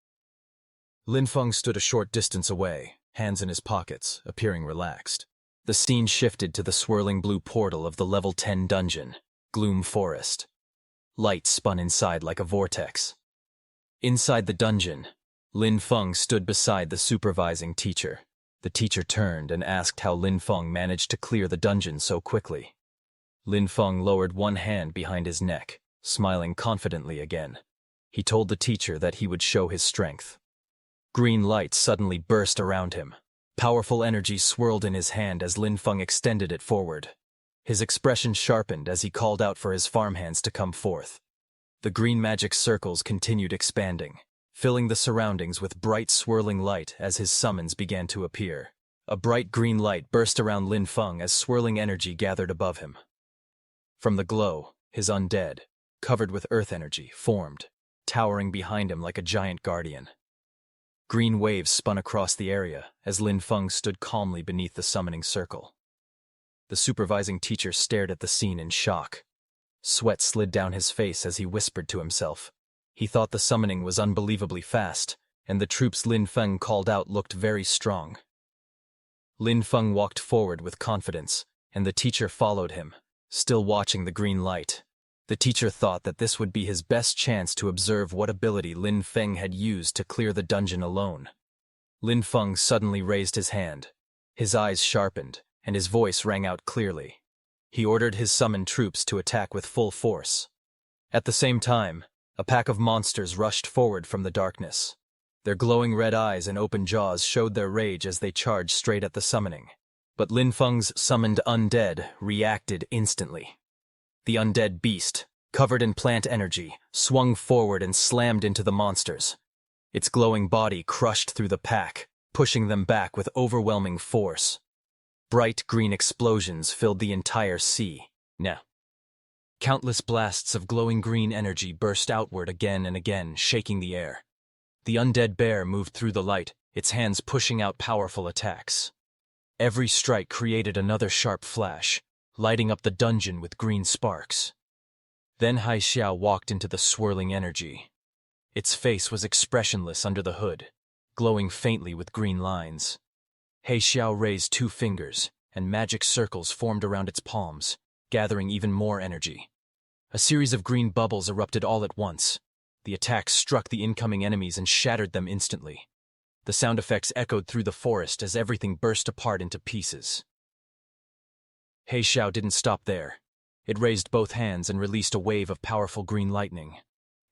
Lin Feng stood a short distance away, hands in his pockets, appearing relaxed. The scene shifted to the swirling blue portal of the level 10 dungeon, Gloom Forest. Light spun inside like a vortex. Inside the dungeon, Lin Feng stood beside the supervising teacher. The teacher turned and asked how Lin Feng managed to clear the dungeon so quickly. Lin Feng lowered one hand behind his neck, smiling confidently again. He told the teacher that he would show his strength. Green light suddenly burst around him. Powerful energy swirled in his hand as Lin Feng extended it forward. His expression sharpened as he called out for his farmhands to come forth. The green magic circles continued expanding, filling the surroundings with bright swirling light as his summons began to appear. A bright green light burst around Lin Feng as swirling energy gathered above him. From the glow, his undead, covered with earth energy, formed, towering behind him like a giant guardian. Green waves spun across the area as Lin Feng stood calmly beneath the summoning circle. The supervising teacher stared at the scene in shock. Sweat slid down his face as he whispered to himself. He thought the summoning was unbelievably fast, and the troops Lin Feng called out looked very strong. Lin Feng walked forward with confidence, and the teacher followed him, still watching the green light. The teacher thought that this would be his best chance to observe what ability Lin Feng had used to clear the dungeon alone. Lin Feng suddenly raised his hand. His eyes sharpened, and his voice rang out clearly. He ordered his summoned troops to attack with full force. At the same time, a pack of monsters rushed forward from the darkness. Their glowing red eyes and open jaws showed their rage as they charged straight at the summoning. But Lin Feng's summoned undead reacted instantly. The undead beast, covered in plant energy, swung forward and slammed into the monsters. Its glowing body crushed through the pack, pushing them back with overwhelming force. Bright green explosions filled the entire sea. Countless blasts of glowing green energy burst outward again and again, shaking the air. The undead bear moved through the light, its hands pushing out powerful attacks. Every strike created another sharp flash, lighting up the dungeon with green sparks. Then Hai Xiao walked into the swirling energy. Its face was expressionless under the hood, glowing faintly with green lines. Hai Xiao raised 2 fingers, and magic circles formed around its palms, gathering even more energy. A series of green bubbles erupted all at once. The attacks struck the incoming enemies and shattered them instantly. The sound effects echoed through the forest as everything burst apart into pieces. He Xiao didn't stop there. It raised both hands and released a wave of powerful green lightning.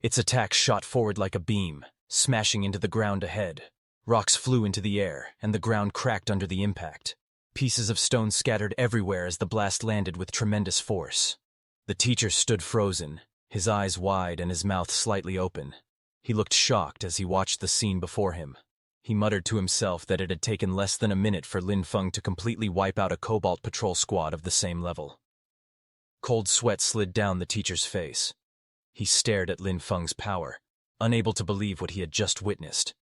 Its attack shot forward like a beam, smashing into the ground ahead. Rocks flew into the air, and the ground cracked under the impact. Pieces of stone scattered everywhere as the blast landed with tremendous force. The teacher stood frozen, his eyes wide and his mouth slightly open. He looked shocked as he watched the scene before him. He muttered to himself that it had taken less than a minute for Lin Feng to completely wipe out a Cobalt patrol squad of the same level. Cold sweat slid down the teacher's face. He stared at Lin Feng's power, unable to believe what he had just witnessed.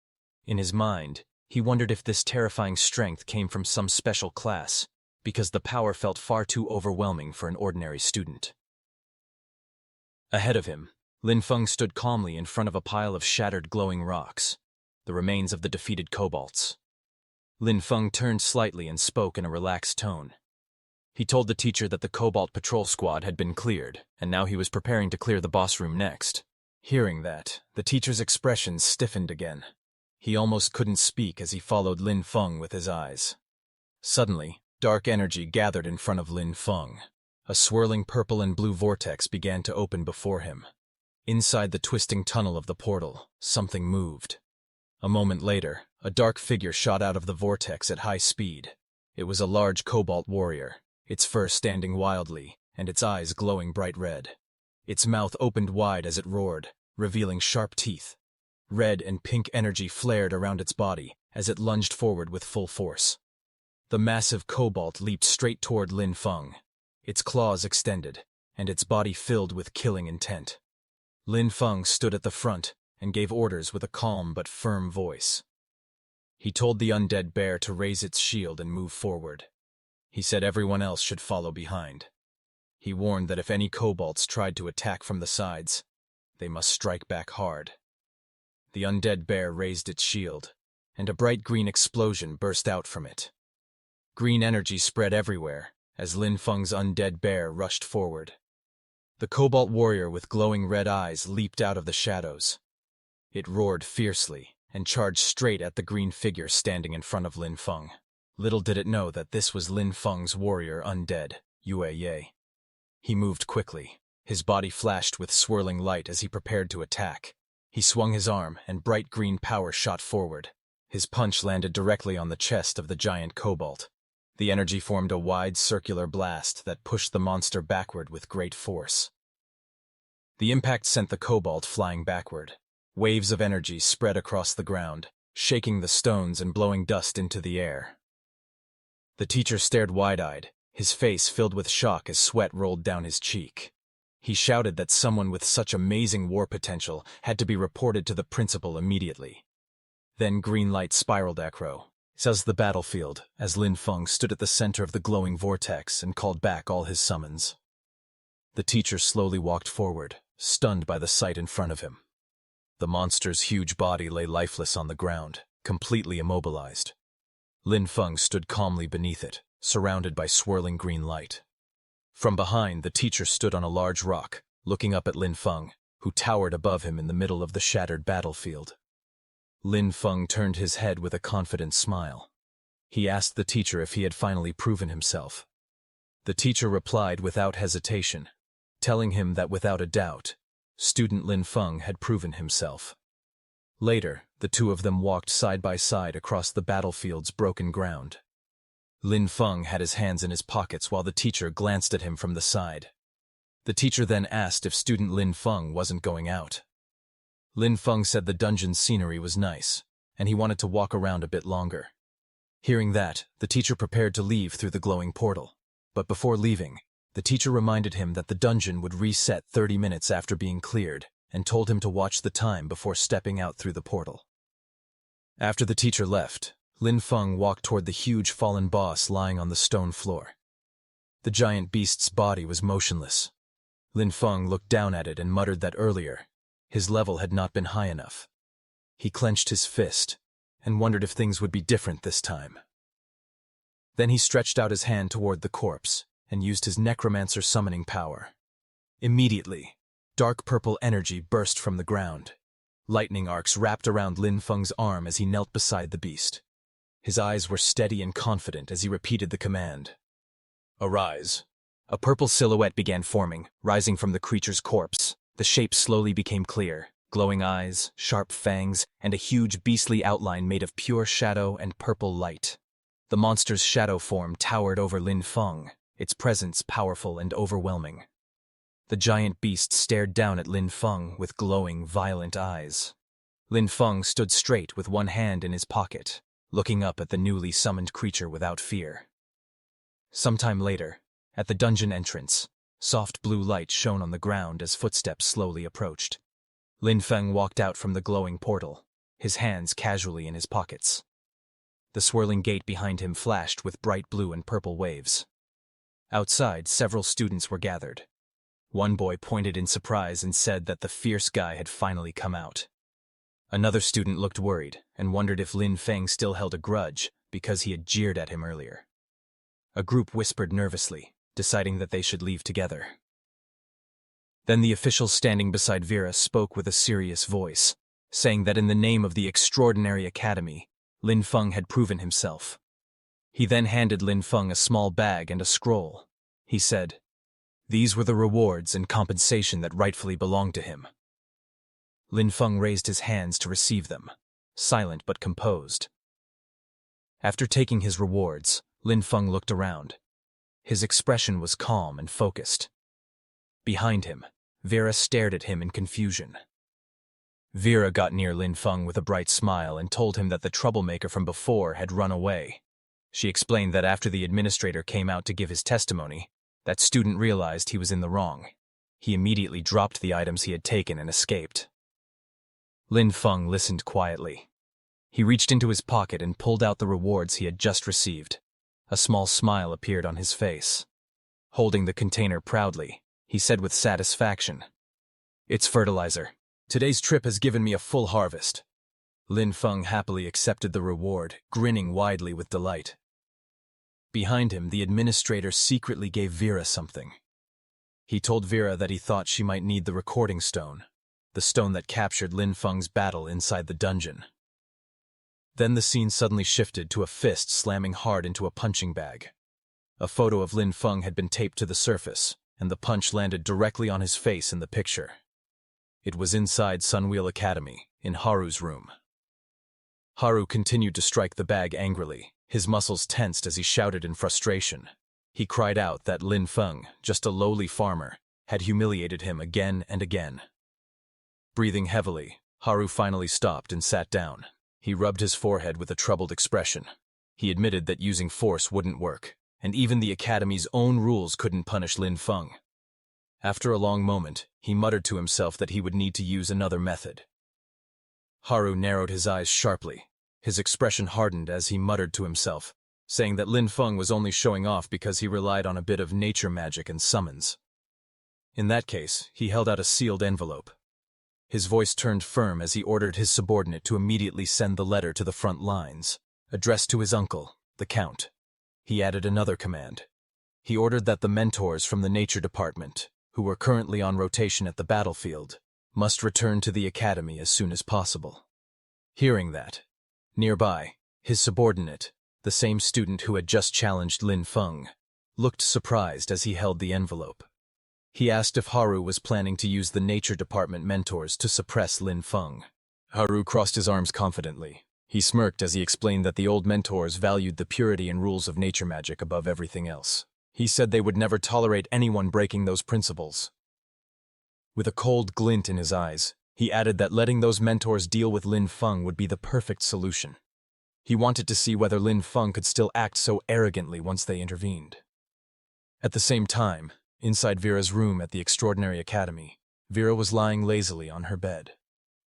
In his mind, he wondered if this terrifying strength came from some special class, because the power felt far too overwhelming for an ordinary student. Ahead of him, Lin Feng stood calmly in front of a pile of shattered glowing rocks, the remains of the defeated kobolds. Lin Feng turned slightly and spoke in a relaxed tone. He told the teacher that the Cobalt patrol squad had been cleared, and now he was preparing to clear the boss room next. Hearing that, the teacher's expression stiffened again. He almost couldn't speak as he followed Lin Feng with his eyes. Suddenly, dark energy gathered in front of Lin Feng. A swirling purple and blue vortex began to open before him. Inside the twisting tunnel of the portal, something moved. A moment later, a dark figure shot out of the vortex at high speed. It was a large Cobalt warrior, its fur standing wildly, and its eyes glowing bright red. Its mouth opened wide as it roared, revealing sharp teeth. Red and pink energy flared around its body as it lunged forward with full force. The massive Cobalt leaped straight toward Lin Feng, its claws extended, and its body filled with killing intent. Lin Feng stood at the front and gave orders with a calm but firm voice. He told the undead bear to raise its shield and move forward. He said everyone else should follow behind. He warned that if any kobolds tried to attack from the sides, they must strike back hard. The undead bear raised its shield, and a bright green explosion burst out from it. Green energy spread everywhere as Lin Feng's undead bear rushed forward. The Cobalt warrior with glowing red eyes leaped out of the shadows. It roared fiercely and charged straight at the green figure standing in front of Lin Feng. Little did it know that this was Lin Feng's warrior undead, Yue Ye. He moved quickly. His body flashed with swirling light as he prepared to attack. He swung his arm, and bright green power shot forward. His punch landed directly on the chest of the giant Cobalt. The energy formed a wide circular blast that pushed the monster backward with great force. The impact sent the Cobalt flying backward. Waves of energy spread across the ground, shaking the stones and blowing dust into the air. The teacher stared wide-eyed, his face filled with shock as sweat rolled down his cheek. He shouted that someone with such amazing war potential had to be reported to the principal immediately. Then green light spiraled across the battlefield as Lin Feng stood at the center of the glowing vortex and called back all his summons. The teacher slowly walked forward, stunned by the sight in front of him. The monster's huge body lay lifeless on the ground, completely immobilized. Lin Feng stood calmly beneath it, surrounded by swirling green light. From behind, the teacher stood on a large rock, looking up at Lin Feng, who towered above him in the middle of the shattered battlefield. Lin Feng turned his head with a confident smile. He asked the teacher if he had finally proven himself. The teacher replied without hesitation, telling him that without a doubt, student Lin Feng had proven himself. Later, the two of them walked side by side across the battlefield's broken ground. Lin Feng had his hands in his pockets while the teacher glanced at him from the side. The teacher then asked if student Lin Feng wasn't going out. Lin Feng said the dungeon's scenery was nice, and he wanted to walk around a bit longer. Hearing that, the teacher prepared to leave through the glowing portal. But before leaving, the teacher reminded him that the dungeon would reset 30 minutes after being cleared, and told him to watch the time before stepping out through the portal. After the teacher left, Lin Feng walked toward the huge fallen boss lying on the stone floor. The giant beast's body was motionless. Lin Feng looked down at it and muttered that earlier, his level had not been high enough. He clenched his fist and wondered if things would be different this time. Then he stretched out his hand toward the corpse and used his Necromancer summoning power. Immediately, dark purple energy burst from the ground. Lightning arcs wrapped around Lin Feng's arm as he knelt beside the beast. His eyes were steady and confident as he repeated the command. Arise. A purple silhouette began forming, rising from the creature's corpse. The shape slowly became clear. Glowing eyes, sharp fangs, and a huge beastly outline made of pure shadow and purple light. The monster's shadow form towered over Lin Feng, its presence powerful and overwhelming. The giant beast stared down at Lin Feng with glowing, violent eyes. Lin Feng stood straight with one hand in his pocket, looking up at the newly summoned creature without fear. Sometime later, at the dungeon entrance, soft blue light shone on the ground as footsteps slowly approached. Lin Feng walked out from the glowing portal, his hands casually in his pockets. The swirling gate behind him flashed with bright blue and purple waves. Outside, several students were gathered. One boy pointed in surprise and said that the fierce guy had finally come out. Another student looked worried and wondered if Lin Feng still held a grudge because he had jeered at him earlier. A group whispered nervously, deciding that they should leave together. Then the official standing beside Vera spoke with a serious voice, saying that in the name of the extraordinary academy, Lin Feng had proven himself. He then handed Lin Feng a small bag and a scroll. He said, "These were the rewards and compensation that rightfully belonged to him." Lin Feng raised his hands to receive them, silent but composed. After taking his rewards, Lin Feng looked around. His expression was calm and focused. Behind him, Vera stared at him in confusion. Vera got near Lin Feng with a bright smile and told him that the troublemaker from before had run away. She explained that after the administrator came out to give his testimony, that student realized he was in the wrong. He immediately dropped the items he had taken and escaped. Lin Feng listened quietly. He reached into his pocket and pulled out the rewards he had just received. A small smile appeared on his face. Holding the container proudly, he said with satisfaction, "It's fertilizer. Today's trip has given me a full harvest." Lin Feng happily accepted the reward, grinning widely with delight. Behind him, the administrator secretly gave Vera something. He told Vera that he thought she might need the recording stone, the stone that captured Lin Feng's battle inside the dungeon. Then the scene suddenly shifted to a fist slamming hard into a punching bag. A photo of Lin Feng had been taped to the surface, and the punch landed directly on his face in the picture. It was inside Sunwheel Academy, in Haru's room. Haru continued to strike the bag angrily, his muscles tensed as he shouted in frustration. He cried out that Lin Feng, just a lowly farmer, had humiliated him again and again. Breathing heavily, Haru finally stopped and sat down. He rubbed his forehead with a troubled expression. He admitted that using force wouldn't work, and even the Academy's own rules couldn't punish Lin Feng. After a long moment, he muttered to himself that he would need to use another method. Haru narrowed his eyes sharply. His expression hardened as he muttered to himself, saying that Lin Feng was only showing off because he relied on a bit of nature magic and summons. In that case, he held out a sealed envelope. His voice turned firm as he ordered his subordinate to immediately send the letter to the front lines, addressed to his uncle, the Count. He added another command. He ordered that the mentors from the nature department, who were currently on rotation at the battlefield, must return to the academy as soon as possible. Hearing that, nearby, his subordinate, the same student who had just challenged Lin Feng, looked surprised as he held the envelope. He asked if Haru was planning to use the nature department mentors to suppress Lin Feng. Haru crossed his arms confidently. He smirked as he explained that the old mentors valued the purity and rules of nature magic above everything else. He said they would never tolerate anyone breaking those principles. With a cold glint in his eyes, he added that letting those mentors deal with Lin Feng would be the perfect solution. He wanted to see whether Lin Feng could still act so arrogantly once they intervened. At the same time, inside Vera's room at the Extraordinary Academy, Vera was lying lazily on her bed.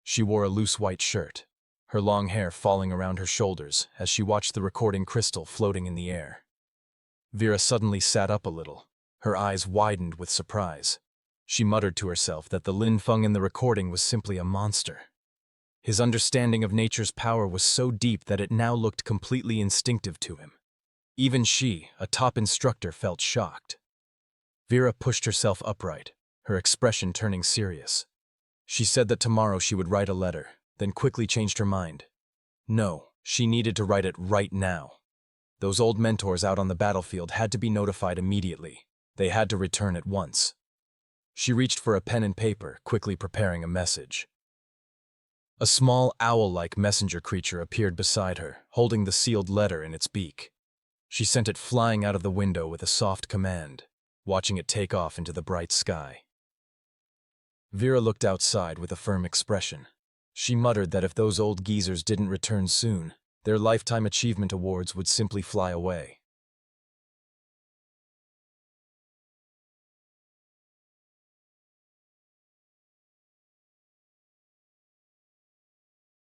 She wore a loose white shirt, her long hair falling around her shoulders as she watched the recording crystal floating in the air. Vera suddenly sat up a little, her eyes widened with surprise. She muttered to herself that the Lin Feng in the recording was simply a monster. His understanding of nature's power was so deep that it now looked completely instinctive to him. Even she, a top instructor, felt shocked. Vera pushed herself upright, her expression turning serious. She said that tomorrow she would write a letter, then quickly changed her mind. No, she needed to write it right now. Those old mentors out on the battlefield had to be notified immediately. They had to return at once. She reached for a pen and paper, quickly preparing a message. A small owl-like messenger creature appeared beside her, holding the sealed letter in its beak. She sent it flying out of the window with a soft command, watching it take off into the bright sky. Vera looked outside with a firm expression. She muttered that if those old geezers didn't return soon, their lifetime achievement awards would simply fly away.